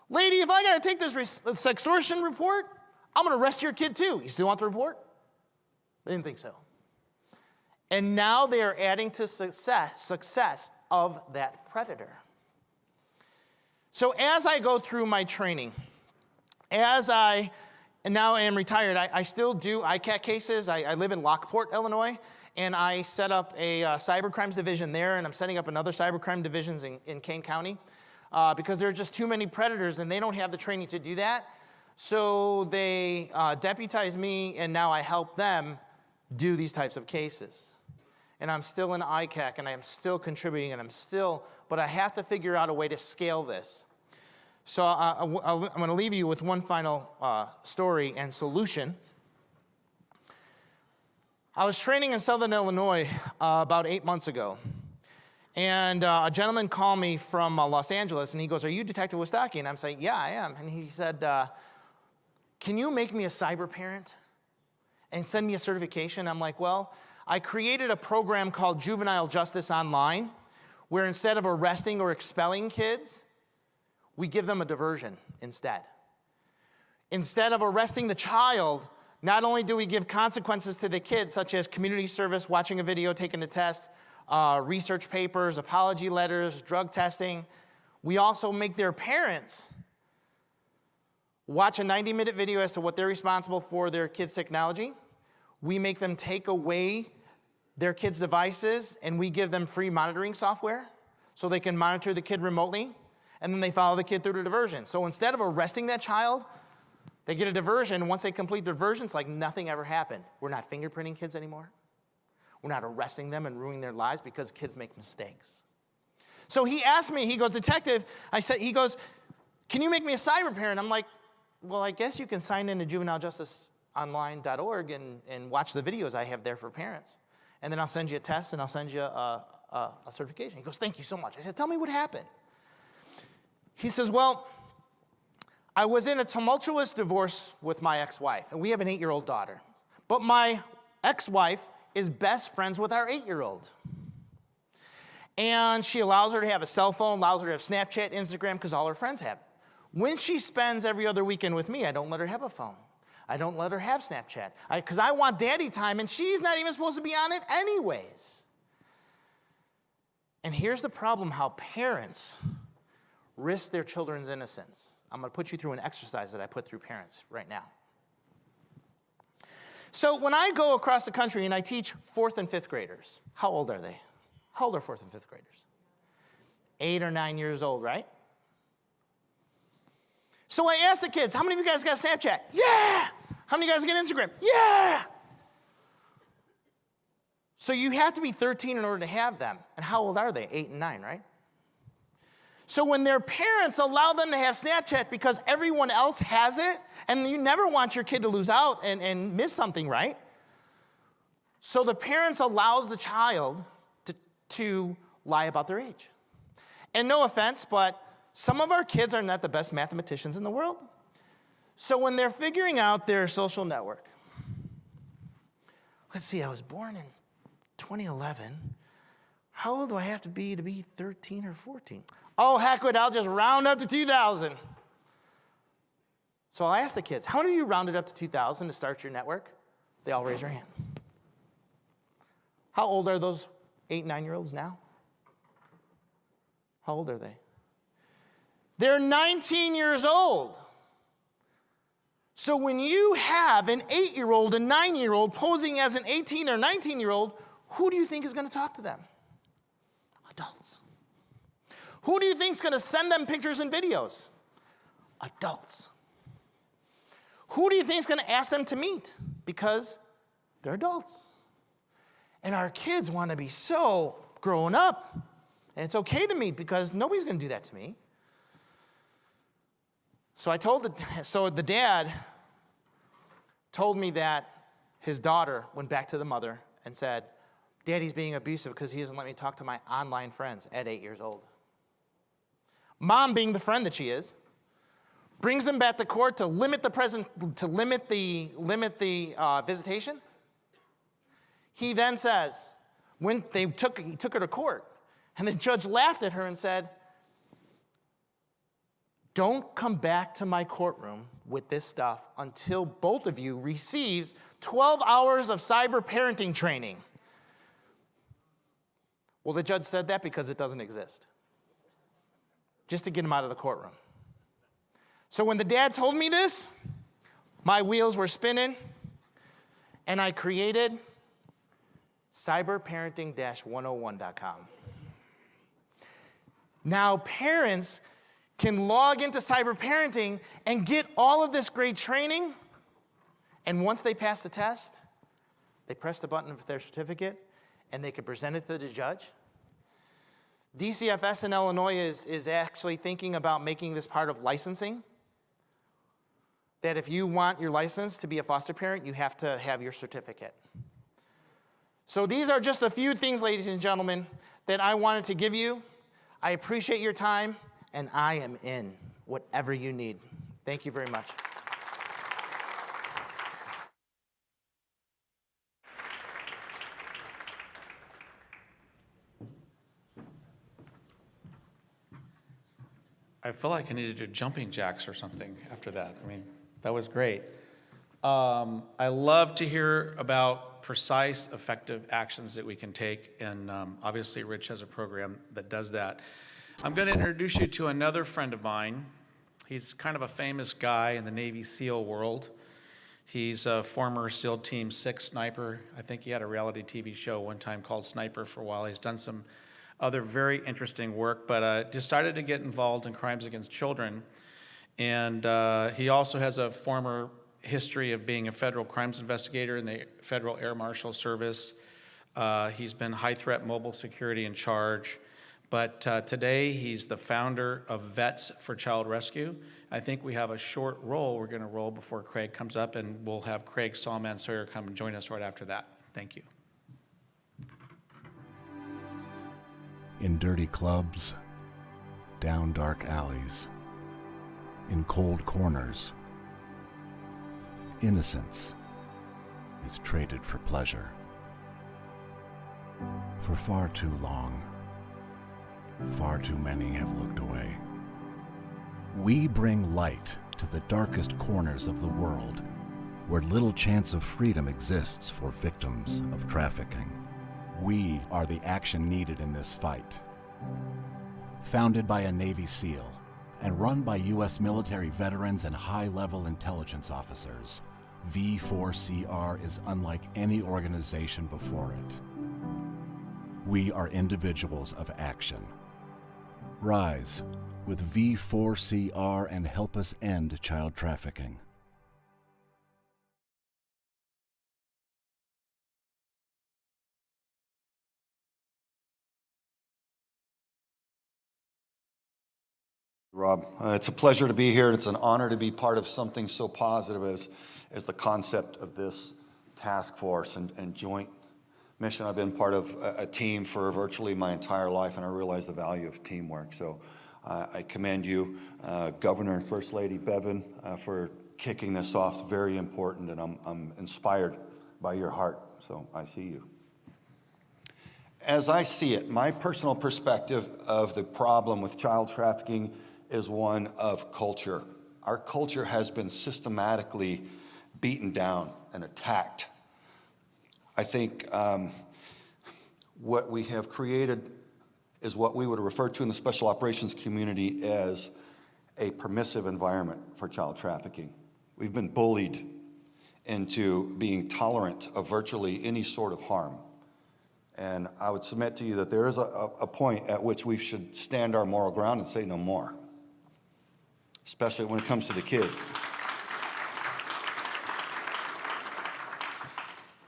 Lady, if I got to take this sextortion report, I'm going to arrest your kid too. You still want the report? I didn't think so. And now they are adding to success of that predator. So as I go through my training, as I now am retired, I still do ICAC cases. I live in Lockport, Illinois, and I set up a cybercrimes division there, and I'm setting up another cybercrime divisions in Kane County because there are just too many predators, and they don't have the training to do that. So they deputize me, and now I help them do these types of cases. And I'm still in ICAC, and I'm still contributing, and but I have to figure out a way to scale this. So I'm going to leave you with one final story and solution. I was training in Southern Illinois about 8 months ago. And a gentleman called me from Los Angeles, and he goes, "Are you Detective Wistocki?" And I'm saying, "Yeah, I am." And he said, "Can you make me a cyber parent and send me a certification?" I'm like, "Well, I created a program called Juvenile Justice Online, where instead of arresting or expelling kids, we give them a diversion instead. Instead of arresting the child, not only do we give consequences to the kid, such as community service, watching a video, taking a test, research papers, apology letters, drug testing, we also make their parents watch a 90-minute video as to what they're responsible for their kids' technology. We make them take away their kids' devices, and we give them free monitoring software so they can monitor the kid remotely, and then they follow the kid through the diversion. So instead of arresting that child, they get a diversion. Once they complete the diversion, it's like nothing ever happened. We're not fingerprinting kids anymore. We're not arresting them and ruining their lives because kids make mistakes. So he asked me, he goes, "Detective," he goes, "Can you make me a cyber parent?" I'm like, "Well, I guess you can sign in to juvenilejusticeonline.org and watch the videos I have there for parents. And then I'll send you a test and I'll send you a certification." He goes, "Thank you so much." I said, "Tell me what happened." He says, "Well, I was in a tumultuous divorce with my ex-wife, and we have an 8-year-old daughter. But my ex-wife is best friends with our 8-year-old. And she allows her to have a cell phone, allows her to have Snapchat, Instagram, because all her friends have it. When she spends every other weekend with me, I don't let her have a phone. I don't let her have Snapchat. Because I want daddy time, and she's not even supposed to be on it anyways. And here's the problem, how parents risk their children's innocence. I'm going to put you through an exercise that I put through parents right now. So when I go across the country and I teach 4th and 5th graders, how old are they? How old are 4th and 5th graders? 8 or 9 years old, right? So I ask the kids, how many of you guys got Snapchat? Yeah! How many of you guys get Instagram? Yeah! So you have to be 13 in order to have them. And how old are they? 8 and 9, right? So when their parents allow them to have Snapchat because everyone else has it, and you never want your kid to lose out and miss something, right? So the parents allows the child to lie about their age. And no offense, but some of our kids are not the best mathematicians in the world. So when they're figuring out their social network, let's see, I was born in 2011. How old do I have to be 13 or 14? Oh, heck with it, I'll just round up to 2000. So I'll ask the kids, how many of you rounded up to 2000 to start your network? They all raise their hand. How old are those 8, 9-year-olds now? How old are they? They're 19 years old. So when you have an 8-year-old, a 9-year-old posing as an 18 or 19-year-old, who do you think is going to talk to them? Adults. Who do you think is going to send them pictures and videos? Adults. Who do you think is going to ask them to meet? Because they're adults. And our kids want to be so grown up. And it's okay to meet because nobody's going to do that to me. So the dad told me that his daughter went back to the mother and said, Daddy's being abusive because he doesn't let me talk to my online friends at 8 years old. Mom, being the friend that she is, brings him back to court to limit the visitation. He then says, when he took her to court, and the judge laughed at her and said, don't come back to my courtroom with this stuff until both of you receives 12 hours of cyber parenting training. Well, the judge said that because it doesn't exist, just to get him out of the courtroom. So when the dad told me this, my wheels were spinning, and I created cyberparenting-101.com. Now parents can log into cyber parenting and get all of this great training, and once they pass the test, they press the button for their certificate, and they can present it to the judge. DCFS in Illinois is actually thinking about making this part of licensing, that if you want your license to be a foster parent, you have to have your certificate. So these are just a few things, ladies and gentlemen, that I wanted to give you. I appreciate your time, and I am in whatever you need. Thank you very much. I feel like I needed to do jumping jacks or something after that. I mean, that was great. I love to hear about precise, effective actions that we can take, and obviously Rich has a program that does that. I'm going to introduce you to another friend of mine. He's kind of a famous guy in the Navy SEAL world. He's a former SEAL Team 6 sniper. I think he had a reality TV show one time called Sniper for a while. He's done some other very interesting work, but decided to get involved in crimes against children. And he also has a former history of being a federal crimes investigator in the Federal Air Marshal Service. He's been high threat mobile security in charge. But today he's the founder of Vets for Child Rescue. I think we have a short roll we're going to roll before Craig comes up, and we'll have Craig Sawman Sawyer come and join us right after that. Thank you. In dirty clubs, down dark alleys, in cold corners, innocence is traded for pleasure. For far too long, far too many have looked away. We bring light to the darkest corners of the world, where little chance of freedom exists for victims of trafficking. We are the action needed in this fight. Founded by a Navy SEAL and run by U.S. military veterans and high-level intelligence officers, V4CR is unlike any organization before it. We are individuals of action. Rise with V4CR and help us end child trafficking. Rob, it's a pleasure to be here. It's an honor to be part of something so positive as the concept of this task force and joint mission. I've been part of a team for virtually my entire life, and I realize the value of teamwork. So I commend you, Governor and First Lady Bevin, for kicking this off. It's very important, and I'm inspired by your heart. So I see you. As I see it, my personal perspective of the problem with child trafficking is one of culture. Our culture has been systematically beaten down and attacked. I think what we have created is what we would refer to in the special operations community as a permissive environment for child trafficking. We've been bullied into being tolerant of virtually any sort of harm. And I would submit to you that there is a point at which we should stand our moral ground and say no more, especially when it comes to the kids.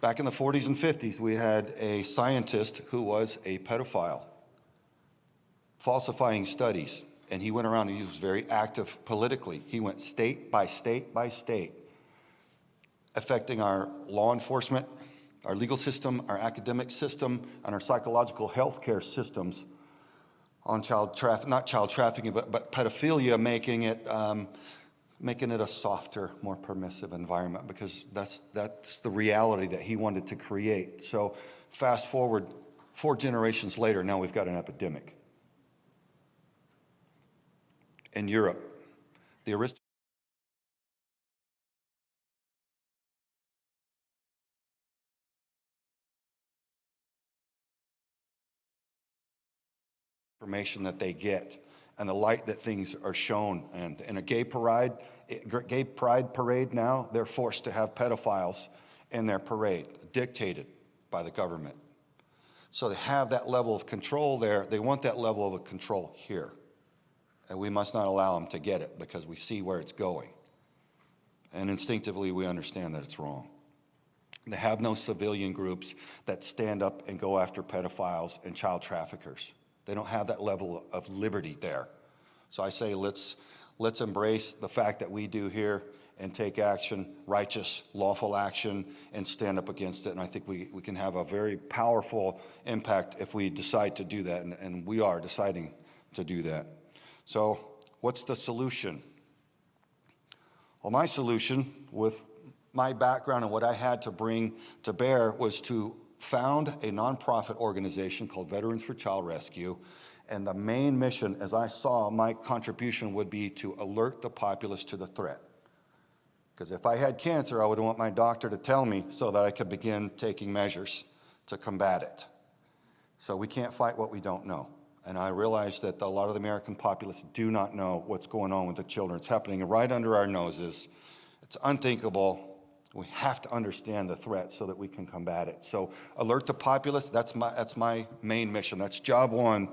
Back in the 40s and 50s, we had a scientist who was a pedophile, falsifying studies, and he went around and he was very active politically. He went state by state by state, affecting our law enforcement, our legal system, our academic system, and our psychological health care systems on not child trafficking, but pedophilia, making it a softer, more permissive environment, because that's the reality that he wanted to create. So fast forward 4 generations later, now we've got an epidemic. In Europe, the information that they get and the light that things are shown. And in a gay pride parade now, they're forced to have pedophiles in their parade, dictated by the government. So they have that level of control there. They want that level of control here. And we must not allow them to get it, because we see where it's going. And instinctively, we understand that it's wrong. They have no civilian groups that stand up and go after pedophiles and child traffickers. They don't have that level of liberty there. So I say let's embrace the fact that we do here and take action, righteous, lawful action, and stand up against it. And I think we can have a very powerful impact if we decide to do that, and we are deciding to do that. So what's the solution? Well, my solution, with my background and what I had to bring to bear, was to found a nonprofit organization called Veterans for Child Rescue. And the main mission, as I saw, my contribution would be to alert the populace to the threat. Because if I had cancer, I would want my doctor to tell me so that I could begin taking measures to combat it. So we can't fight what we don't know. And I realize that a lot of the American populace do not know what's going on with the children. It's happening right under our noses. It's unthinkable. We have to understand the threat so that we can combat it. So alert the populace, that's my main mission. That's job one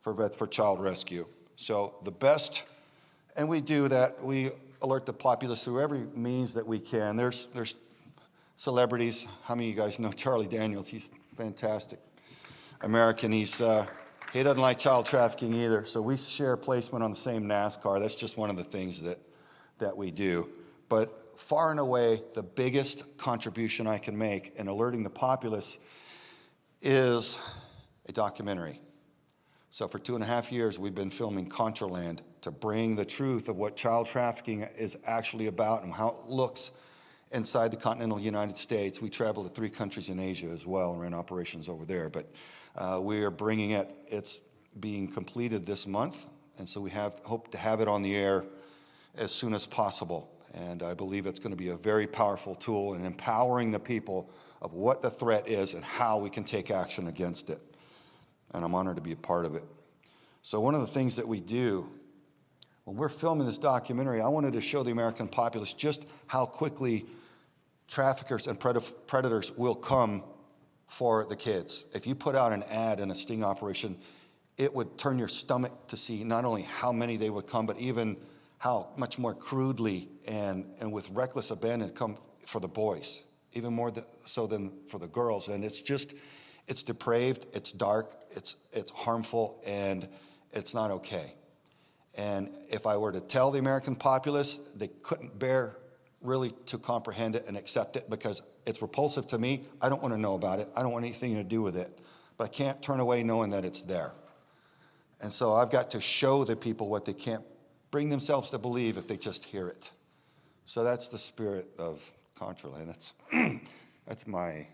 for Vets for Child Rescue. So the best, and we do that, we alert the populace through every means that we can. There's celebrities. How many of you guys know Charlie Daniels? He's fantastic American. He doesn't like child trafficking either. So we share placement on the same NASCAR. That's just one of the things that we do. But far and away, the biggest contribution I can make in alerting the populace is a documentary. So for 2.5 years, we've been filming Contraland to bring the truth of what child trafficking is actually about and how it looks inside the continental United States. We travel to 3 countries in Asia as well and ran operations over there. But we are bringing it, it's being completed this month, and so we hope to have it on the air as soon as possible. And I believe it's going to be a very powerful tool in empowering the people of what the threat is and how we can take action against it. And I'm honored to be a part of it. So one of the things that we do, when we're filming this documentary, I wanted to show the American populace just how quickly traffickers and predators will come for the kids. If you put out an ad in a sting operation, it would turn your stomach to see not only how many they would come, but even how much more crudely and with reckless abandon come for the boys, even more so than for the girls. And it's just, it's depraved, it's dark, it's harmful, and it's not okay. And if I were to tell the American populace, they couldn't bear really to comprehend it and accept it because it's repulsive to me. I don't want to know about it. I don't want anything to do with it. But I can't turn away knowing that it's there. And so I've got to show the people what they can't bring themselves to believe if they just hear it. So that's the spirit of Contraland. That's my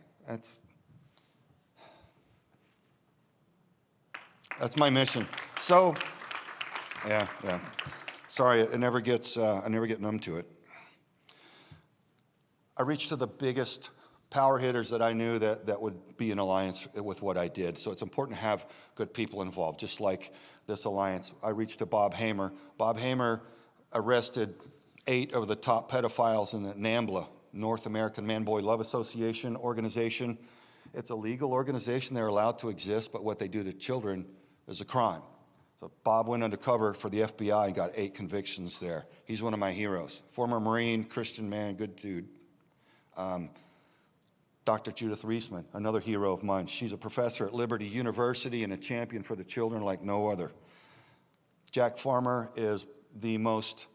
mission. So, yeah. Sorry, I never get numb to it. I reached to the biggest power hitters that I knew that would be in alliance with what I did. So it's important to have good people involved, just like this alliance. I reached to Bob Hamer. Bob Hamer arrested 8 of the top pedophiles in the NAMBLA, North American Man-Boy Love Association organization. It's a legal organization. They're allowed to exist, but what they do to children is a crime. So Bob went undercover for the FBI and got 8 convictions there. He's one of my heroes. Former Marine, Christian man, good dude. Dr. Judith Reisman, another hero of mine. She's a professor at Liberty University and a champion for the children like no other. Jack Farmer is the most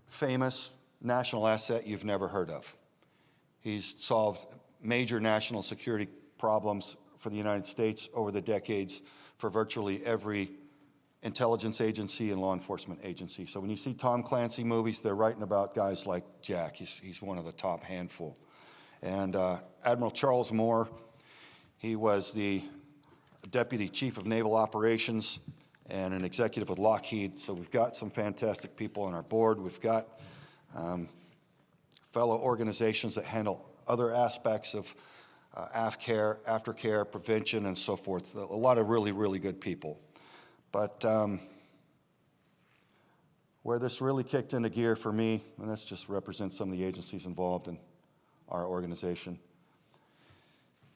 famous national asset you've never heard of. He's solved major national security problems for the United States over the decades for virtually every intelligence agency and law enforcement agency. So when you see Tom Clancy movies, they're writing about guys like Jack. He's one of the top handful. And Admiral Charles Moore, he was the Deputy Chief of Naval Operations and an executive with Lockheed. So we've got some fantastic people on our board. We've got fellow organizations that handle other aspects of aftercare, prevention, and so forth. A lot of really, really good people. But where this really kicked into gear for me, and that's just represents some of the agencies involved in our organization,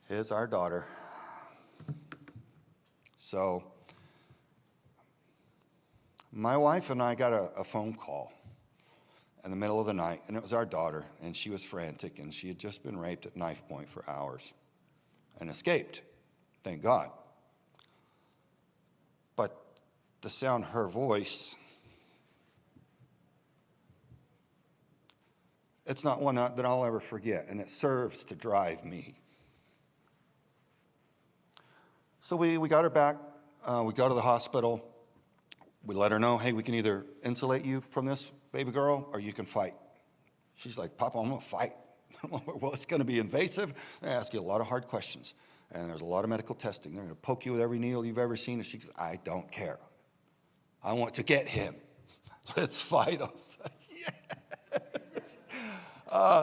is our daughter. So my wife and I got a phone call in the middle of the night, and it was our daughter, and she was frantic, and she had just been raped at knife point for hours and escaped, thank God. But the sound of her voice, it's not one that I'll ever forget, and it serves to drive me. So we got her back. We go to the hospital. We let her know, hey, we can either insulate you from this, baby girl, or you can fight. She's like, Papa, I'm going to fight. Well, it's going to be invasive. They ask you a lot of hard questions, and there's a lot of medical testing. They're going to poke you with every needle you've ever seen, and she goes, I don't care. I want to get him. Let's fight. I was like, yes.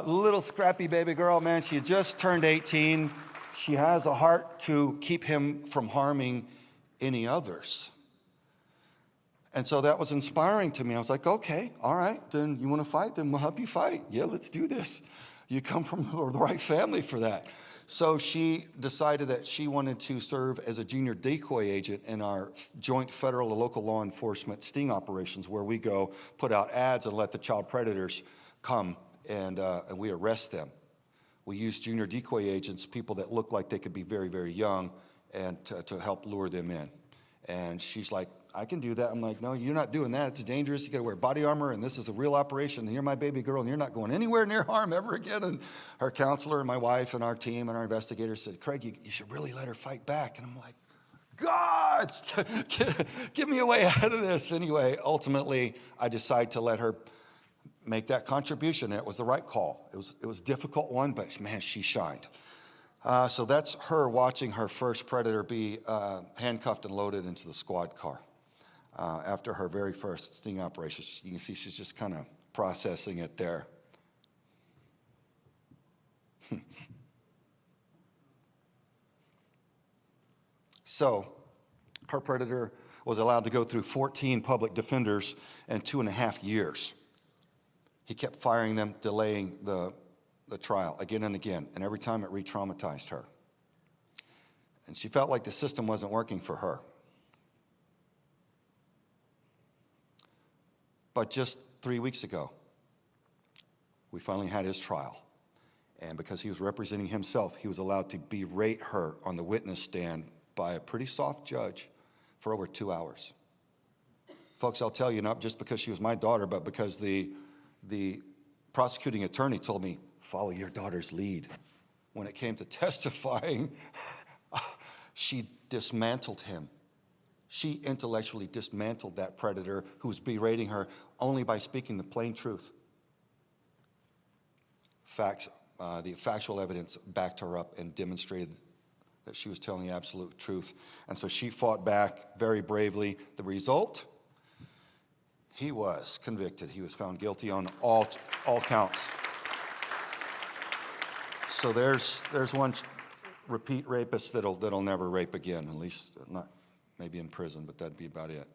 Little scrappy baby girl, man, she had just turned 18. She has a heart to keep him from harming any others. And so that was inspiring to me. I was like, okay, all right, then you want to fight? Then we'll help you fight. Yeah, let's do this. You come from the right family for that. So she decided that she wanted to serve as a junior decoy agent in our joint federal and local law enforcement sting operations, where we go put out ads and let the child predators come and we arrest them. We use junior decoy agents, people that look like they could be very, very young, and to help lure them in. And she's like, I can do that. I'm like, no, you're not doing that. It's dangerous. You got to wear body armor, and this is a real operation, and you're my baby girl, and you're not going anywhere near harm ever again. And her counselor and my wife and our team and our investigators said, Craig, you should really let her fight back. And I'm like, God, give me a way out of this. Anyway, ultimately, I decided to let her make that contribution. It was the right call. It was a difficult one, but man, she shined. So that's her watching her first predator be handcuffed and loaded into the squad car after her very first sting operation. You can see she's just kind of processing it there. So her predator was allowed to go through 14 public defenders in 2.5 years. He kept firing them, delaying the trial again and again, and every time it re-traumatized her. And she felt like the system wasn't working for her. But just 3 weeks ago, we finally had his trial. And because he was representing himself, he was allowed to berate her on the witness stand by a pretty soft judge for over 2 hours. Folks, I'll tell you, not just because she was my daughter, but because the prosecuting attorney told me, follow your daughter's lead. When it came to testifying, she dismantled him. She intellectually dismantled that predator who was berating her only by speaking the plain truth. Facts, the factual evidence backed her up and demonstrated that she was telling the absolute truth. And so she fought back very bravely. The result? He was convicted. He was found guilty on all counts. So there's one repeat rapist that'll never rape again, at least not maybe in prison, but that'd be about it.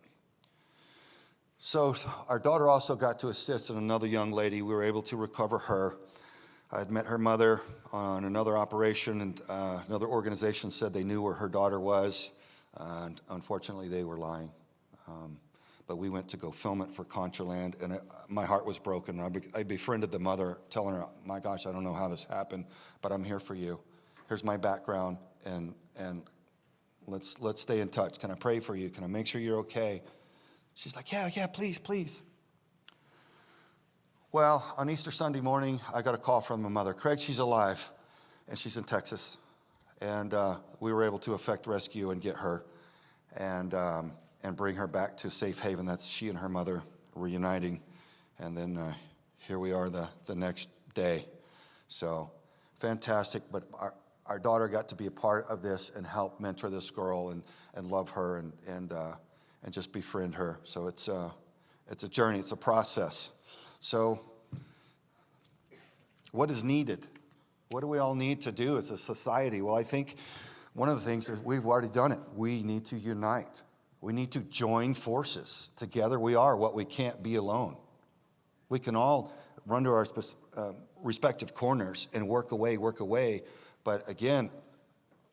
So our daughter also got to assist in another young lady. We were able to recover her. I had met her mother on another operation, and another organization said they knew where her daughter was. And unfortunately, they were lying. But we went to go film it for Contraland, and my heart was broken. I befriended the mother, telling her, my gosh, I don't know how this happened, but I'm here for you. Here's my background, and let's stay in touch. Can I pray for you? Can I make sure you're okay? She's like, yeah, please, please. Well, on Easter Sunday morning, I got a call from my mother. Craig, she's alive, and she's in Texas. And we were able to effect rescue and get her and bring her back to safe haven. That's she and her mother reuniting. And then here we are the next day. So fantastic. But our daughter got to be a part of this and help mentor this girl and love her and just befriend her. So it's a journey. It's a process. So what is needed? What do we all need to do as a society? Well, I think one of the things is we've already done it. We need to unite. We need to join forces. Together we are what we can't be alone. We can all run to our respective corners and work away. But again,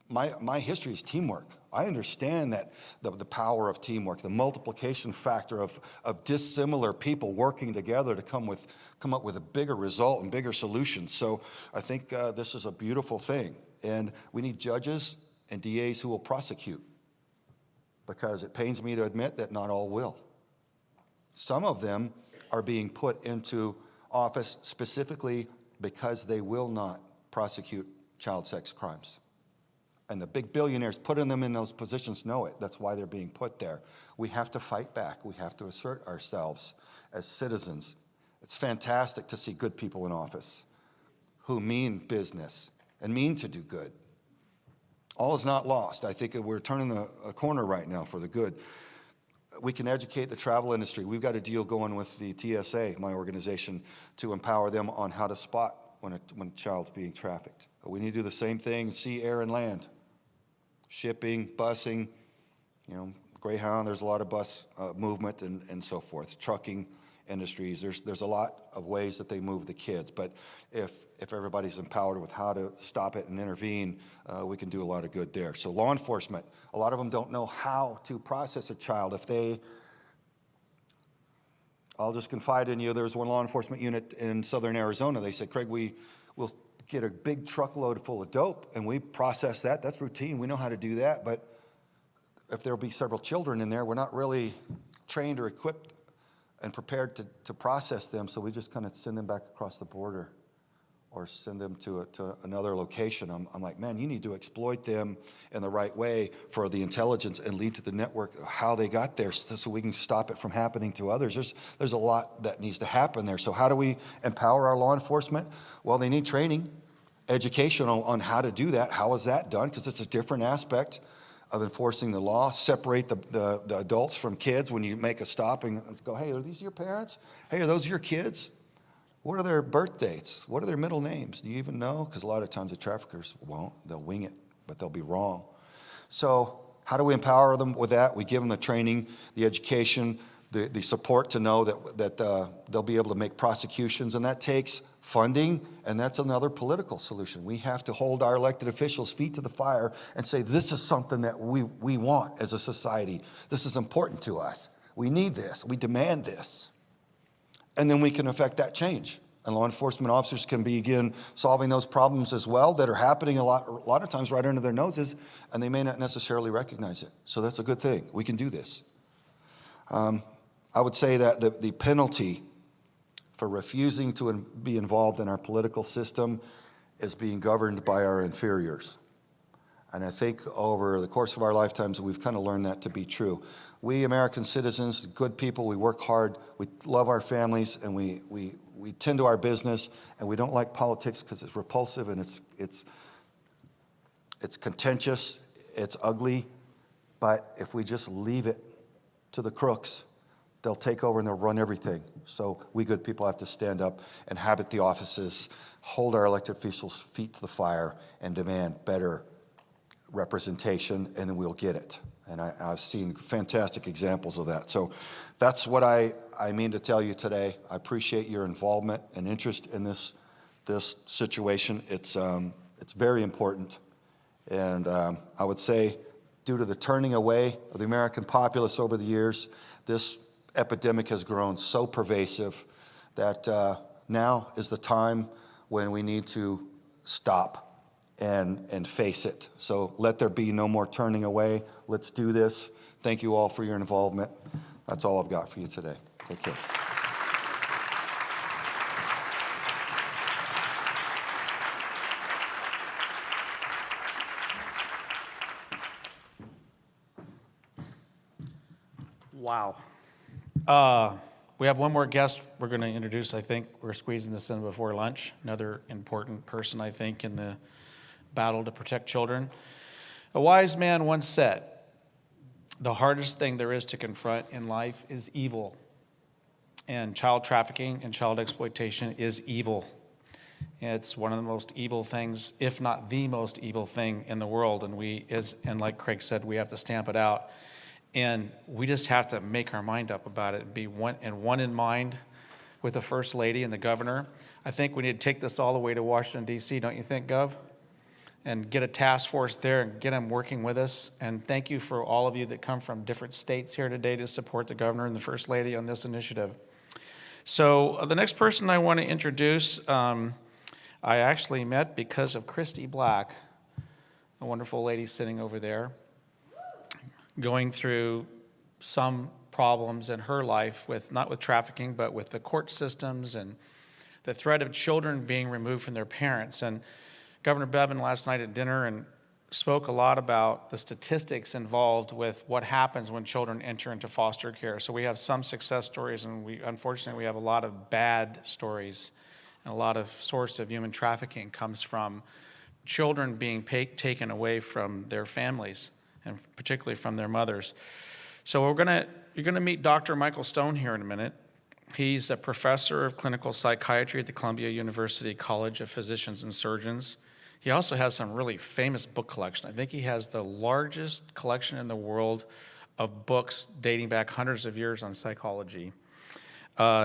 my history is teamwork. I understand that the power of teamwork, the multiplication factor of dissimilar people working together to come up with a bigger result and bigger solutions. So I think this is a beautiful thing. And we need judges and DAs who will prosecute, because it pains me to admit that not all will. Some of them are being put into office specifically because they will not prosecute child sex crimes. And the big billionaires putting them in those positions know it. That's why they're being put there. We have to fight back. We have to assert ourselves as citizens. It's fantastic to see good people in office who mean business and mean to do good. All is not lost. I think we're turning a corner right now for the good. We can educate the travel industry. We've got a deal going with the TSA, my organization, to empower them on how to spot when a child's being trafficked. We need to do the same thing, sea, air, and land. Shipping, busing, Greyhound, there's a lot of bus movement and so forth. Trucking industries, there's a lot of ways that they move the kids. But if everybody's empowered with how to stop it and intervene, we can do a lot of good there. So law enforcement, a lot of them don't know how to process a child. I'll just confide in you, there was one law enforcement unit in southern Arizona. They said, Craig, we will get a big truckload full of dope and we process that. That's routine. We know how to do that. But if there'll be several children in there, we're not really trained or equipped and prepared to process them. So we just kind of send them back across the border. or send them to another location. I'm like, man, you need to exploit them in the right way for the intelligence and lead to the network of how they got there so we can stop it from happening to others. There's a lot that needs to happen there. So how do we empower our law enforcement? Well, they need training, education on how to do that. How is that done? Because it's a different aspect of enforcing the law. Separate the adults from kids when you make a stop and let's go, hey, are these your parents? Hey, are those your kids? What are their birth dates? What are their middle names? Do you even know? Because a lot of times the traffickers won't. They'll wing it, but they'll be wrong. So how do we empower them with that? We give them the training, the education, the support to know that they'll be able to make prosecutions, and that takes funding, and that's another political solution. We have to hold our elected officials' feet to the fire and say, this is something that we want as a society. This is important to us. We need this. We demand this. And then we can affect that change. And law enforcement officers can begin solving those problems as well that are happening a lot of times right under their noses, and they may not necessarily recognize it. So that's a good thing. We can do this. I would say that the penalty for refusing to be involved in our political system is being governed by our inferiors. And I think over the course of our lifetimes, we've kind of learned that to be true. We American citizens, good people, we work hard, we love our families, and we tend to our business, and we don't like politics because it's repulsive and it's contentious, it's ugly. But if we just leave it to the crooks, they'll take over and they'll run everything. So we good people have to stand up, inhabit the offices, hold our elected officials' feet to the fire, and demand better representation, and then we'll get it. And I've seen fantastic examples of that. So that's what I mean to tell you today. I appreciate your involvement and interest in this situation. It's very important. And I would say, due to the turning away of the American populace over the years, this epidemic has grown so pervasive that now is the time when we need to stop and face it. So let there be no more turning away. Let's do this. Thank you all for your involvement. That's all I've got for you today. Take care. Wow. We have one more guest we're going to introduce. I think we're squeezing this in before lunch. Another important person, I think, in the battle to protect children. A wise man once said, the hardest thing there is to confront in life is evil. And child trafficking and child exploitation is evil. It's one of the most evil things, if not the most evil thing in the world. And like Craig said, we have to stamp it out. And we just have to make our mind up about it and be one in mind with the First Lady and the Governor. I think we need to take this all the way to Washington, D.C., don't you think, Gov? And get a task force there and get them working with us. And thank you for all of you that come from different states here today to support the Governor and the First Lady on this initiative. So the next person I want to introduce, I actually met because of Christy Black, a wonderful lady sitting over there, going through some problems in her life not with trafficking, but with the court systems and the threat of children being removed from their parents. And Governor Bevin last night at dinner and spoke a lot about the statistics involved with what happens when children enter into foster care. So we have some success stories, and unfortunately we have a lot of bad stories, and a lot of source of human trafficking comes from children being taken away from their families, and particularly from their mothers. So you're gonna meet Dr. Michael Stone here in a minute. He's a professor of clinical psychiatry at the Columbia University College of Physicians and Surgeons. He also has some really famous book collection. I think he has the largest collection in the world of books dating back hundreds of years on psychology.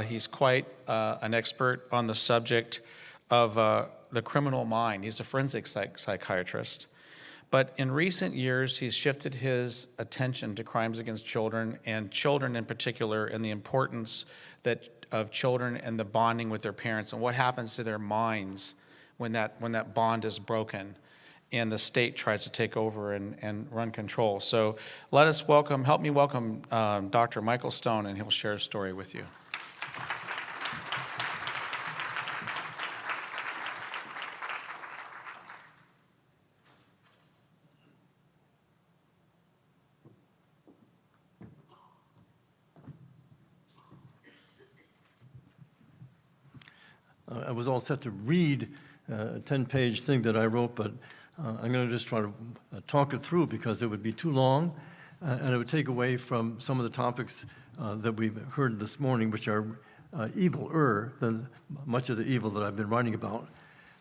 He's quite an expert on the subject of the criminal mind. He's a forensic psychiatrist. But in recent years, he's shifted his attention to crimes against children, and children in particular, and the importance of children and the bonding with their parents, and what happens to their minds when that bond is broken and the state tries to take over and run control. So help me welcome Dr. Michael Stone, and he'll share a story with you. I was all set to read a 10-page thing that I wrote, but I'm going to just try to talk it through because it would be too long, and it would take away from some of the topics that we've heard this morning, which are eviler than much of the evil that I've been writing about.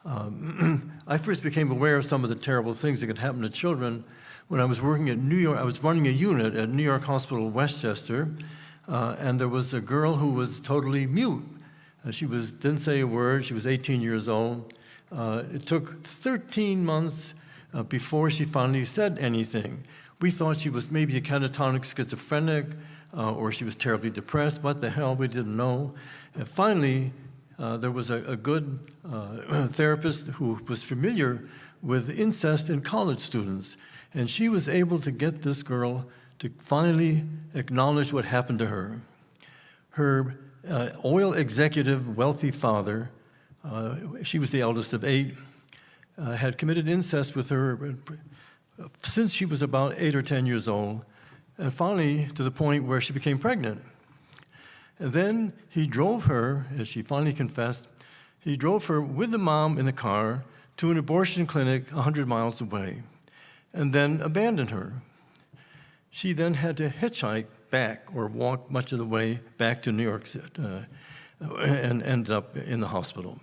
I first became aware of some of the terrible things that could happen to children when I was working at New York. I was running a unit at New York Hospital Westchester, and there was a girl who was totally mute. She didn't say a word. She was 18 years old. It took 13 months before she finally said anything. We thought she was maybe a catatonic schizophrenic, or she was terribly depressed. What the hell? We didn't know. And finally, there was a good therapist who was familiar with incest in college students, and she was able to get this girl to finally acknowledge what happened to her. Her oil executive, wealthy father, she was the eldest of 8, had committed incest with her since she was about 8 or 10 years old, and finally to the point where she became pregnant. And then he drove her, as she finally confessed, he drove her with the mom in the car to an abortion clinic 100 miles away, and then abandoned her. She then had to hitchhike back or walk much of the way back to New York City and ended up in the hospital.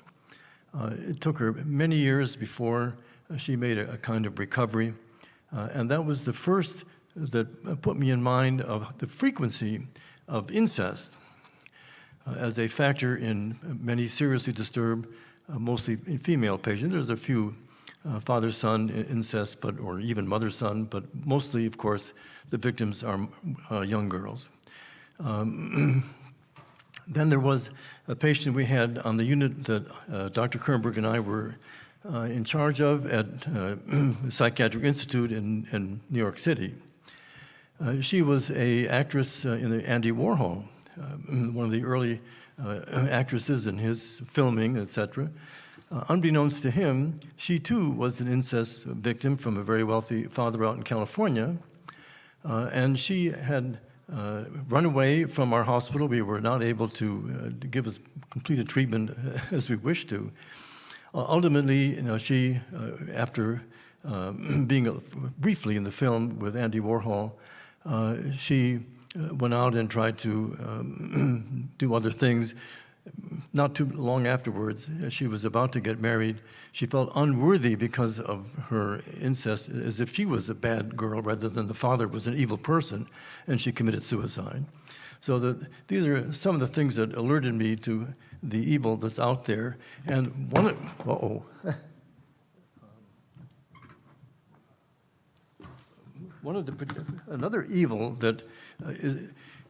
It took her many years before she made a kind of recovery, and that was the first that put me in mind of the frequency of incest as a factor in many seriously disturbed, mostly female patients. There's a few father-son incest, or even mother-son, but mostly, of course, the victims are young girls. Then there was a patient we had on the unit that Dr. Kernberg and I were in charge of at the Psychiatric Institute in New York City. She was an actress in the Andy Warhol, one of the early actresses in his filming, etc. Unbeknownst to him, she too was an incest victim from a very wealthy father out in California, and she had run away from our hospital. We were not able to give us completed treatment as we wished to. Ultimately, she, after being briefly in the film with Andy Warhol, she went out and tried to do other things. Not too long afterwards, she was about to get married. She felt unworthy because of her incest, as if she was a bad girl rather than the father was an evil person, and she committed suicide. So these are some of the things that alerted me to the evil that's out there. And another evil that is,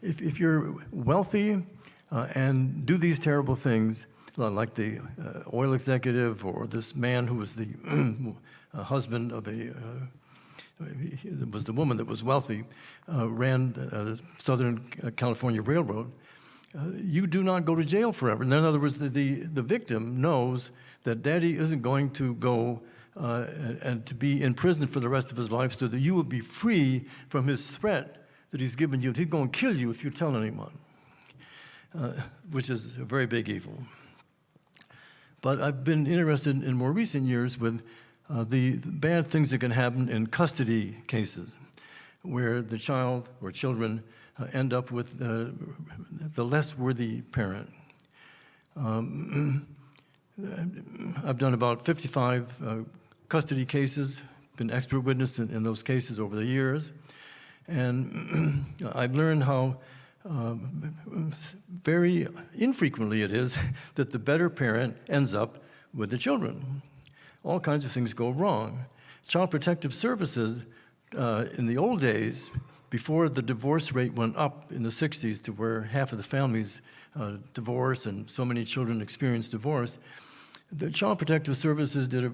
if you're wealthy and do these terrible things, like the oil executive or this man who was the husband of was the woman that was wealthy, ran the Southern California Railroad, you do not go to jail forever. In other words, the victim knows that daddy isn't going to go and to be in prison for the rest of his life, so that you will be free from his threat that he's given you. He's going to kill you if you tell anyone, which is a very big evil. But I've been interested in more recent years with the bad things that can happen in custody cases, where the child or children end up with the less worthy parent. I've done about 55 custody cases, been expert witness in those cases over the years, and I've learned how very infrequently it is that the better parent ends up with the children. All kinds of things go wrong. Child Protective Services, in the old days, before the divorce rate went up in the 60s to where half of the families divorce and so many children experience divorce, the Child Protective Services did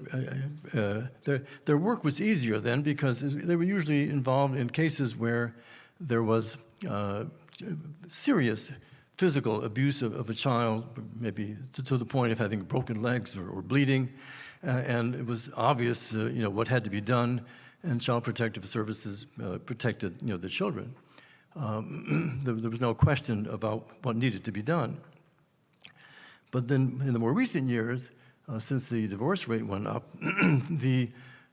their work was easier then, because they were usually involved in cases where there was serious physical abuse of a child, maybe to the point of having broken legs or bleeding, and it was obvious, what had to be done, and Child Protective Services protected, the children. There was no question about what needed to be done. But then in the more recent years, since the divorce rate went up, there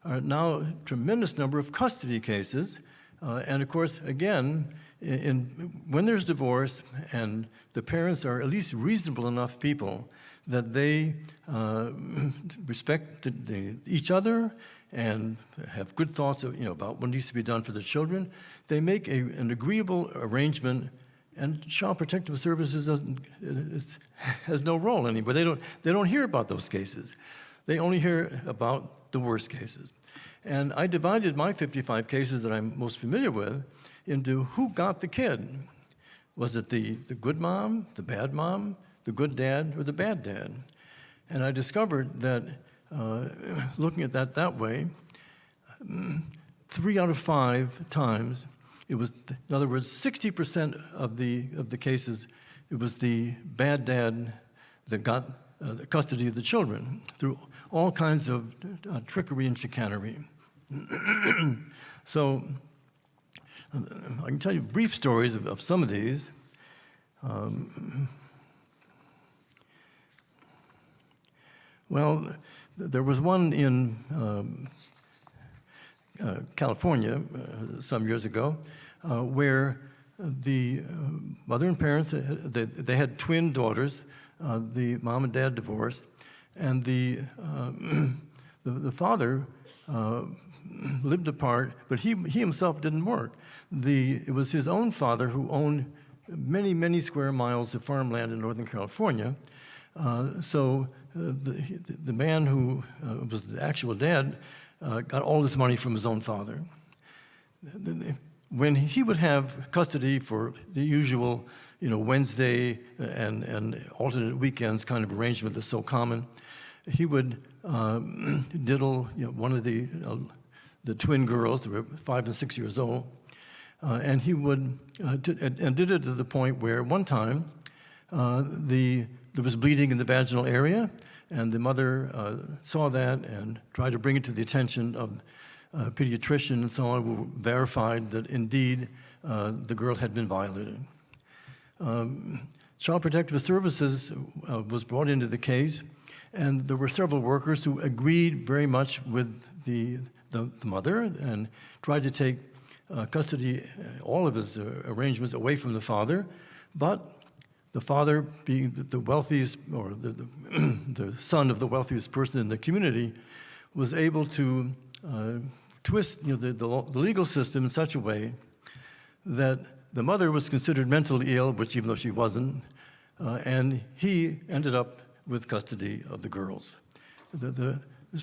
are now a tremendous number of custody cases. And of course, again, when there's divorce and the parents are at least reasonable enough people that they respect each other and have good thoughts about what needs to be done for the children, they make an agreeable arrangement, and Child Protective Services has no role anymore. They don't hear about those cases. They only hear about the worst cases. And I divided my 55 cases that I'm most familiar with into who got the kid. Was it the good mom, the bad mom, the good dad, or the bad dad? And I discovered that looking at that way, 3 out of 5 times, it was, in other words, 60% of the cases, it was the bad dad that got the custody of the children through all kinds of trickery and chicanery. So I can tell you brief stories of some of these. Well, there was one in California some years ago where the mother and parents, they had twin daughters. The mom and dad divorced, and the father lived apart, but he himself didn't work. It was his own father who owned many, many square miles of farmland in Northern California. So the man who was the actual dad got all this money from his own father. When he would have custody for the usual, Wednesday and alternate weekends kind of arrangement that's so common, he would diddle one of the twin girls. They were 5 and 6 years old, and he would and did it to the point where one time there was bleeding in the vaginal area, and the mother saw that and tried to bring it to the attention of a pediatrician and so on, who verified that indeed the girl had been violated. Child Protective Services was brought into the case, and there were several workers who agreed very much with the mother and tried to take custody, all of his arrangements away from the father, but the father, being the wealthiest, or the son of the wealthiest person in the community, was able to twist the legal system in such a way that the mother was considered mentally ill, which even though she wasn't, and he ended up with custody of the girls.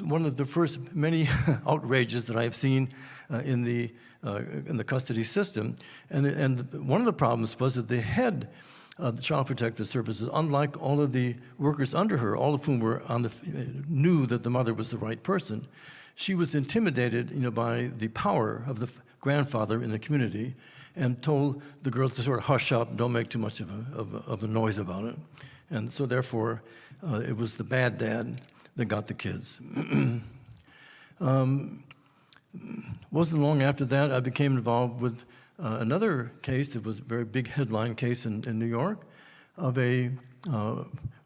One of the first many outrages that I have seen in the custody system, and one of the problems was that the head of the Child Protective Services, unlike all of the workers under her, all of whom were knew that the mother was the right person, she was intimidated, by the power of the grandfather in the community, and told the girls to sort of hush up, don't make too much of a noise about it. And so therefore, it was the bad dad that got the kids. Wasn't long after that, I became involved with another case that was a very big headline case in New York, of a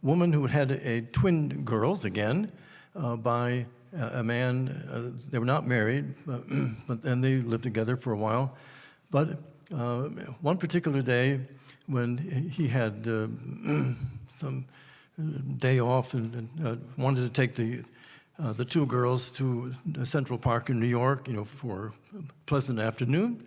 woman who had twin girls, again, by a man. They were not married, but then they lived together for a while. But one particular day, when he had some day off and wanted to take the two girls to Central Park in New York, for a pleasant afternoon,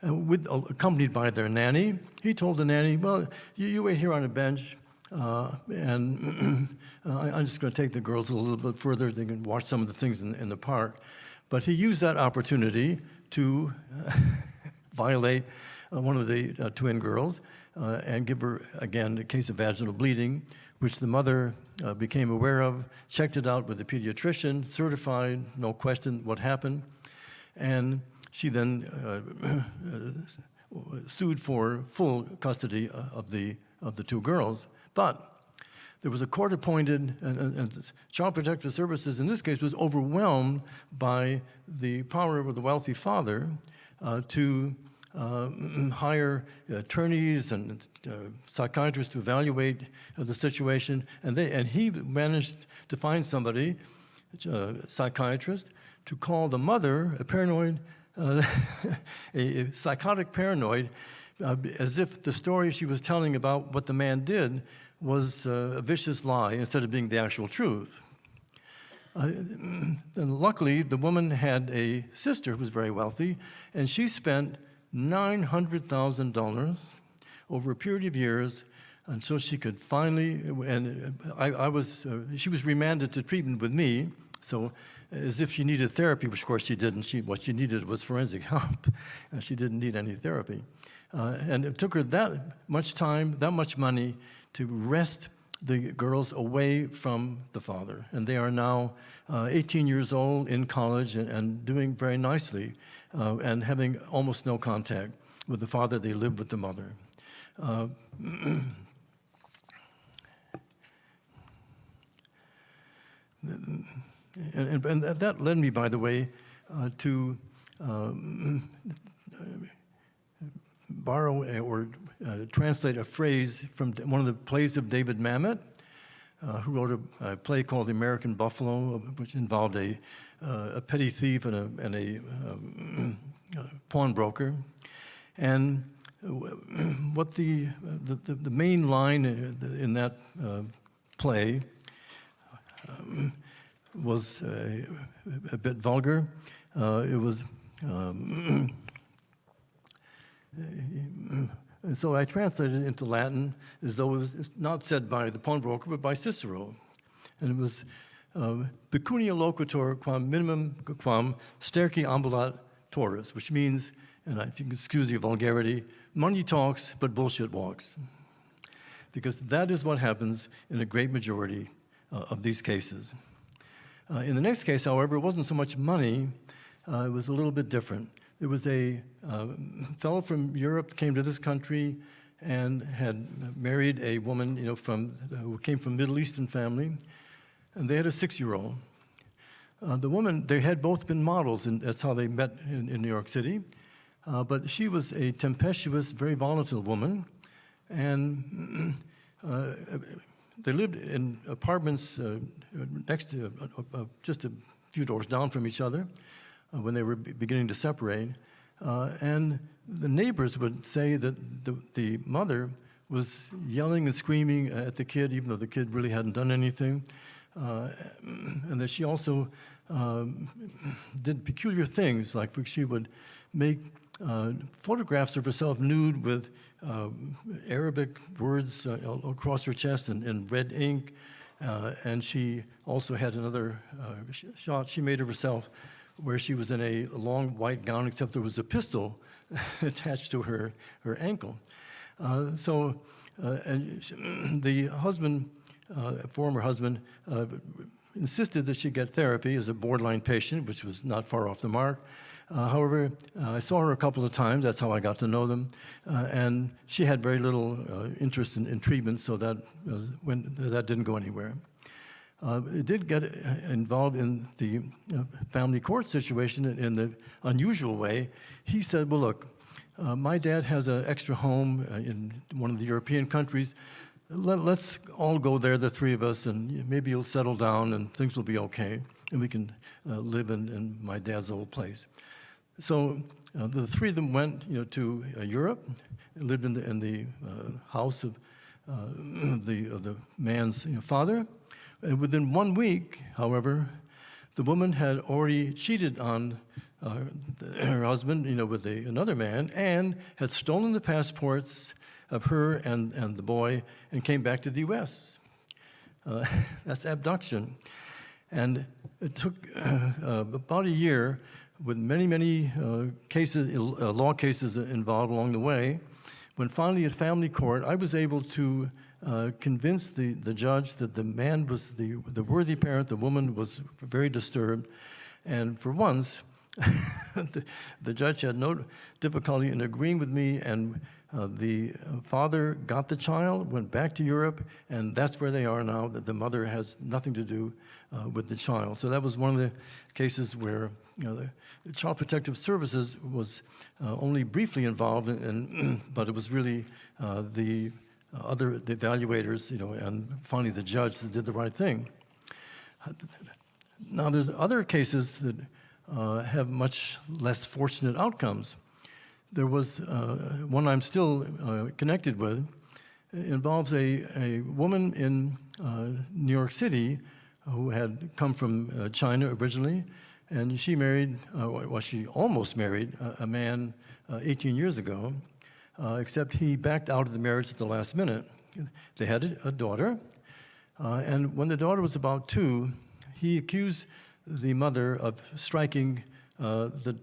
accompanied by their nanny, he told the nanny, well, you wait here on a bench, and I'm just going to take the girls a little bit further. They can watch some of the things in the park. But he used that opportunity to violate one of the twin girls and give her, again, a case of vaginal bleeding, which the mother became aware of, checked it out with the pediatrician, certified, no question what happened, and she then sued for full custody of the two girls. But there was a court-appointed, and Child Protective Services in this case was overwhelmed by the power of the wealthy father to hire attorneys and psychiatrists to evaluate the situation, and he managed to find somebody, a psychiatrist, to call the mother a paranoid, a psychotic paranoid, as if the story she was telling about what the man did was a vicious lie instead of being the actual truth. And luckily, the woman had a sister who was very wealthy, and she spent $900,000 over a period of years until she could finally, and she was remanded to treatment with me, so as if she needed therapy, which of course she didn't. What she needed was forensic help. She didn't need any therapy. And it took her that much time, that much money to wrest the girls away from the father. And they are now 18 years old, in college, and doing very nicely, and having almost no contact with the father. They live with the mother. And that led me, by the way, to borrow or translate a phrase from one of the plays of David Mamet, who wrote a play called The American Buffalo, which involved a petty thief and a pawnbroker. And what the main line in that play was a bit vulgar. It was, and so I translated it into Latin as though it was not said by the pawnbroker, but by Cicero. And it was, pecunia loquitur quam minimum quam sterci ambulat torus, which means, and if you can excuse the vulgarity, money talks, but bullshit walks. Because that is what happens in a great majority of these cases. In the next case, however, it wasn't so much money, it was a little bit different. There was a fellow from Europe came to this country and had married a woman, who came from Middle Eastern family, and they had a 6-year-old. The woman, they had both been models, and that's how they met in New York City. But she was a tempestuous, very volatile woman, and they lived in apartments next to, just a few doors down from each other when they were beginning to separate. And the neighbors would say that the mother was yelling and screaming at the kid, even though the kid really hadn't done anything. And that she also did peculiar things, like she would make photographs of herself nude with Arabic words across her chest in red ink. And she also had another shot she made of herself where she was in a long white gown, except there was a pistol attached to her ankle. And the husband, former husband, insisted that she get therapy as a borderline patient, which was not far off the mark. However, I saw her a couple of times. That's how I got to know them. And she had very little interest in treatment, so that didn't go anywhere. It did get involved in the family court situation in the unusual way. He said, well, look, my dad has an extra home in one of the European countries. Let's all go there, the three of us, and maybe you'll settle down and things will be okay, and we can live in my dad's old place. So the three of them went, to Europe, lived in the house of the man's father. And within 1 week, however, the woman had already cheated on her husband, with another man, and had stolen the passports of her and the boy and came back to the U.S. That's abduction. And it took about a year with many cases, law cases involved along the way, when finally at family court, I was able to convince the judge that the man was the worthy parent, the woman was very disturbed, and for once, the judge had no difficulty in agreeing with me and The father got the child, went back to Europe, and that's where they are now, that the mother has nothing to do with the child. So that was one of the cases where the Child Protective Services was only briefly involved, but it was really the evaluators, and finally the judge that did the right thing. Now, there's other cases that have much less fortunate outcomes. There was one I'm still connected with. It involves a woman in New York City who had come from China originally, and she married, she almost married a man 18 years ago, except he backed out of the marriage at the last minute. They had a daughter, and when the daughter was about 2, he accused the mother of striking the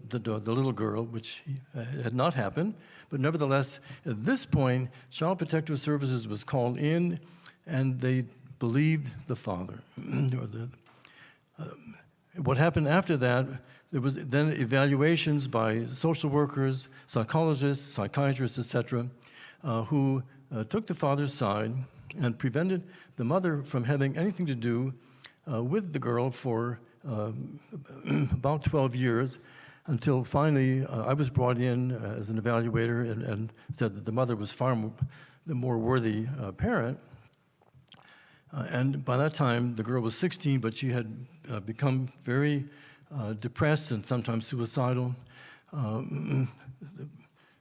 little girl, which had not happened. But nevertheless, at this point, Child Protective Services was called in, and they believed the father. What happened after that, there was then evaluations by social workers, psychologists, psychiatrists, etc., who took the father's side and prevented the mother from having anything to do with the girl for about 12 years, until finally I was brought in as an evaluator and said that the mother was the more worthy parent. And by that time, the girl was 16, but she had become very depressed and sometimes suicidal.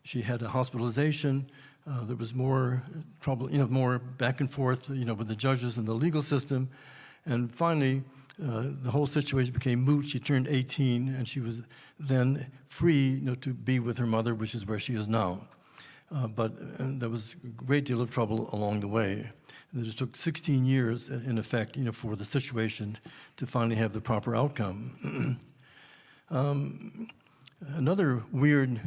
She had a hospitalization. There was more trouble, more back and forth, with the judges and the legal system. And finally, the whole situation became moot. She turned 18, and she was then free to be with her mother, which is where she is now. But there was a great deal of trouble along the way. It took 16 years, in effect, for the situation to finally have the proper outcome. Another weird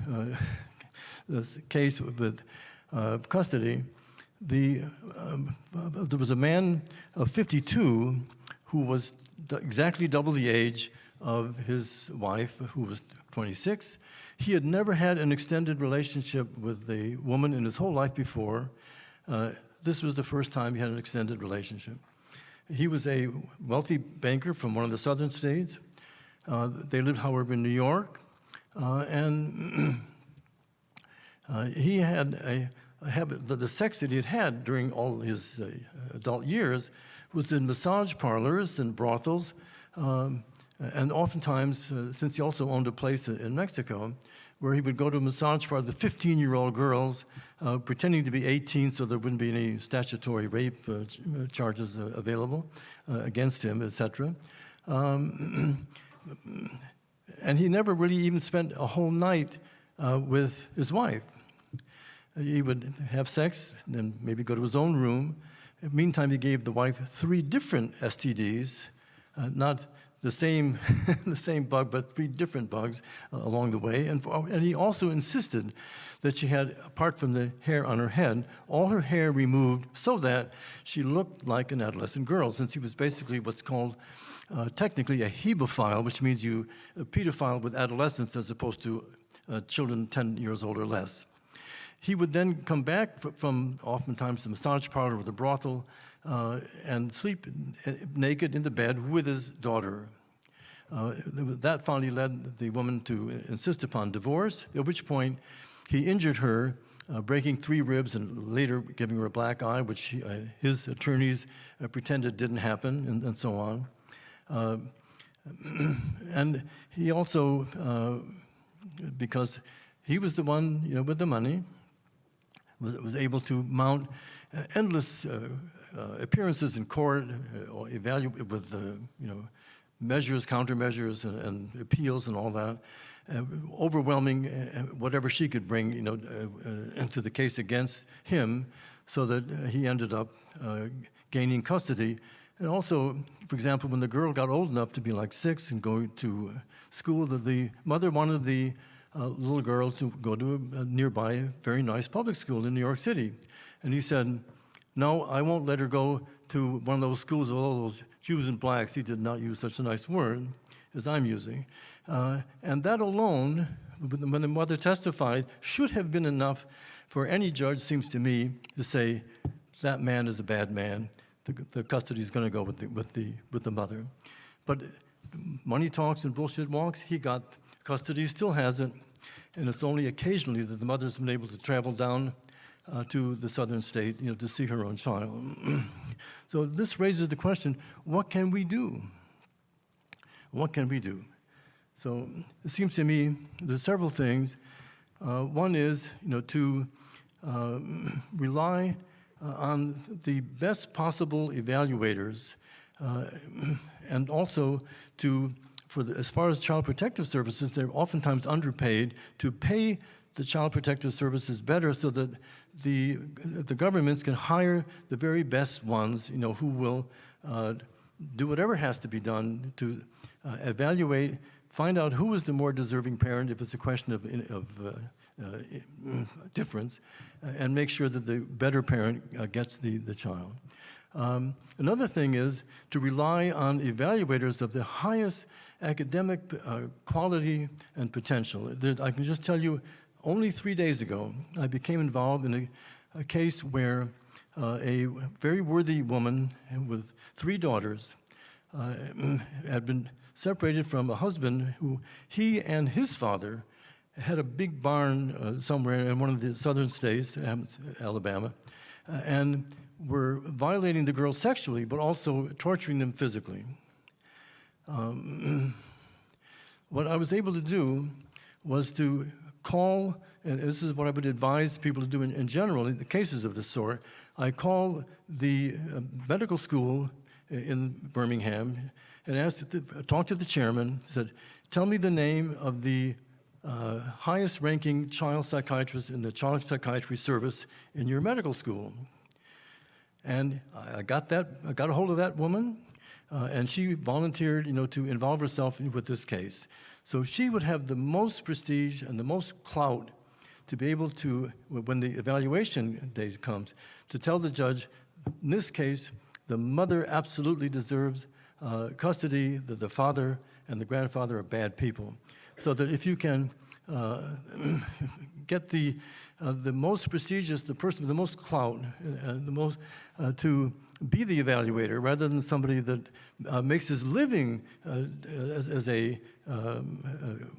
case with custody, there was a man of 52 who was exactly double the age of his wife, who was 26. He had never had an extended relationship with a woman in his whole life before. This was the first time he had an extended relationship. He was a wealthy banker from one of the southern states. They lived, however, in New York. And he had a habit, the sex that he had had during all his adult years was in massage parlors and brothels. And oftentimes, since he also owned a place in Mexico, where he would go to a massage parlor, the 15-year-old girls, pretending to be 18 so there wouldn't be any statutory rape charges available against him, etc. And he never really even spent a whole night with his wife. He would have sex, then maybe go to his own room. In the meantime, he gave the wife 3 different STDs, not the same bug, but 3 different bugs along the way. And he also insisted that she had, apart from the hair on her head, all her hair removed so that she looked like an adolescent girl, since he was basically what's called technically a hebephile, which means you pedophile with adolescents as opposed to children 10 years old or less. He would then come back from oftentimes the massage parlor or the brothel and sleep naked in the bed with his daughter. That finally led the woman to insist upon divorce, at which point he injured her, breaking 3 ribs and later giving her a black eye, which his attorneys pretended didn't happen, and so on. And he also, because he was the one with the money, was able to mount endless appearances in court, with measures, countermeasures, and appeals and all that, overwhelming whatever she could bring into the case against him, so that he ended up gaining custody. And also, for example, when the girl got old enough to be like 6 and going to school, the mother wanted the little girl to go to a nearby, very nice public school in New York City. And he said, no, I won't let her go to one of those schools with all those Jews and blacks. He did not use such a nice word as I'm using. And that alone, when the mother testified, should have been enough for any judge, seems to me, to say that man is a bad man. The custody is going to go with the mother. But money talks and bullshit walks. He got custody, still has it, and it's only occasionally that the mother's been able to travel down to the southern state, to see her own child. So this raises the question: what can we do? What can we do? So it seems to me there's several things. One is, to rely on the best possible evaluators, and also as far as Child Protective Services, they're oftentimes underpaid, to pay the Child Protective Services better so that the governments can hire the very best ones, who will do whatever has to be done to evaluate, find out who is the more deserving parent if it's a question of difference, and make sure that the better parent gets the child. Another thing is to rely on evaluators of the highest academic quality and potential. I can just tell you, only 3 days ago, I became involved in a case where a very worthy woman with 3 daughters had been separated from a husband who he and his father had a big barn somewhere in one of the southern states, Alabama, and were violating the girls sexually, but also torturing them physically. What I was able to do was to call, and this is what I would advise people to do in general in the cases of this sort. I called the medical school in Birmingham and talked to the chairman, said, tell me the name of the highest ranking child psychiatrist in the child psychiatry service in your medical school. And I got a hold of that woman, and she volunteered, to involve herself with this case. So she would have the most prestige and the most clout to be able to, when the evaluation day comes, to tell the judge, in this case, the mother absolutely deserves custody, that the father and the grandfather are bad people. So that if you can get the most prestigious, the person with the most clout, the most to be the evaluator, rather than somebody that makes his living as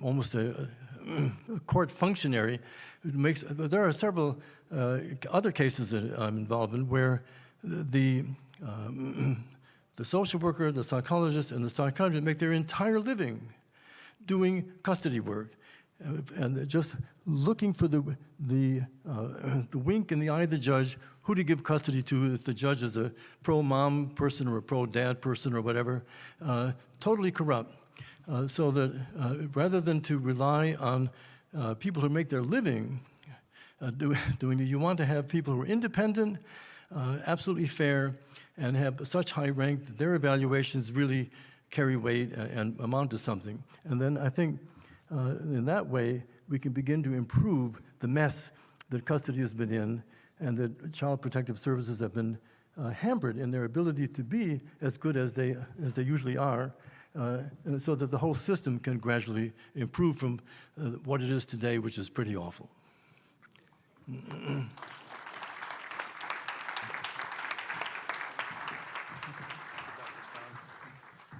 almost a court functionary. There are several other cases that I'm involved in where the social worker, the psychologist, and the psychiatrist make their entire living doing custody work, and just looking for the wink in the eye of the judge, who to give custody to, if the judge is a pro-mom person or a pro-dad person or whatever, totally corrupt. So that rather than to rely on people who make their living doing it, you want to have people who are independent, absolutely fair, and have such high rank that their evaluations really carry weight and amount to something. And then I think in that way, we can begin to improve the mess that custody has been in, and that Child Protective Services have been hampered in their ability to be as good as they usually are, and so that the whole system can gradually improve from what it is today, which is pretty awful.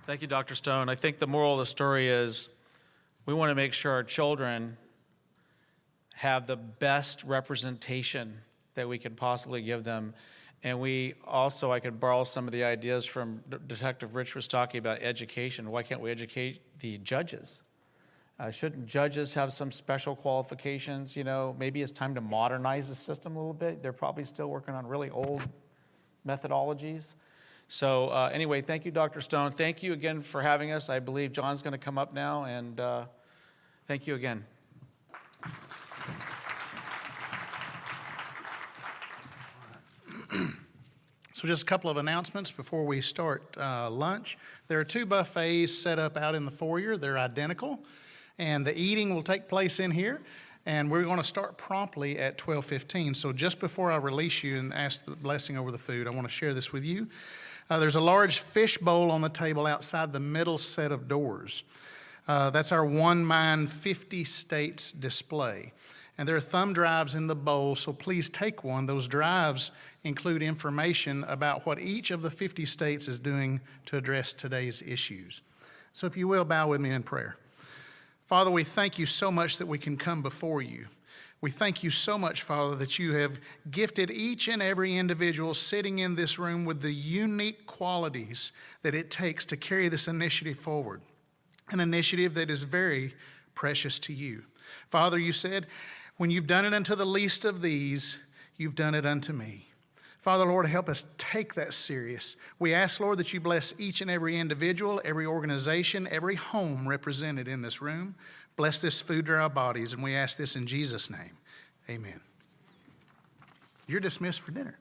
Thank you, Dr. Stone. I think the moral of the story is we want to make sure our children have the best representation that we can possibly give them. And we also, I could borrow some of the ideas from Detective Rich was talking about education. Why can't we educate the judges? Shouldn't judges have some special qualifications? Maybe it's time to modernize the system a little bit. They're probably still working on really old methodologies. So anyway, thank you, Dr. Stone. Thank you again for having us. I believe John's going to come up now, and thank you again. So just a couple of announcements before we start lunch. There are 2 buffets set up out in the foyer. They're identical, and the eating will take place in here. And we're going to start promptly at 12:15. So just before I release you and ask the blessing over the food, I want to share this with you. There's a large fish bowl on the table outside the middle set of doors. That's our One Mind 50 States display. And there are thumb drives in the bowl, so please take one. Those drives include information about what each of the 50 states is doing to address today's issues. So if you will, bow with me in prayer. Father, we thank you so much that we can come before you. We thank you so much, Father, that you have gifted each and every individual sitting in this room with the unique qualities that it takes to carry this initiative forward, an initiative that is very precious to you. Father, you said, when you've done it unto the least of these, you've done it unto me. Father, Lord, help us take that serious. We ask, Lord, that you bless each and every individual, every organization, every home represented in this room. Bless this food to our bodies, and we ask this in Jesus' name. Amen. You're dismissed for dinner.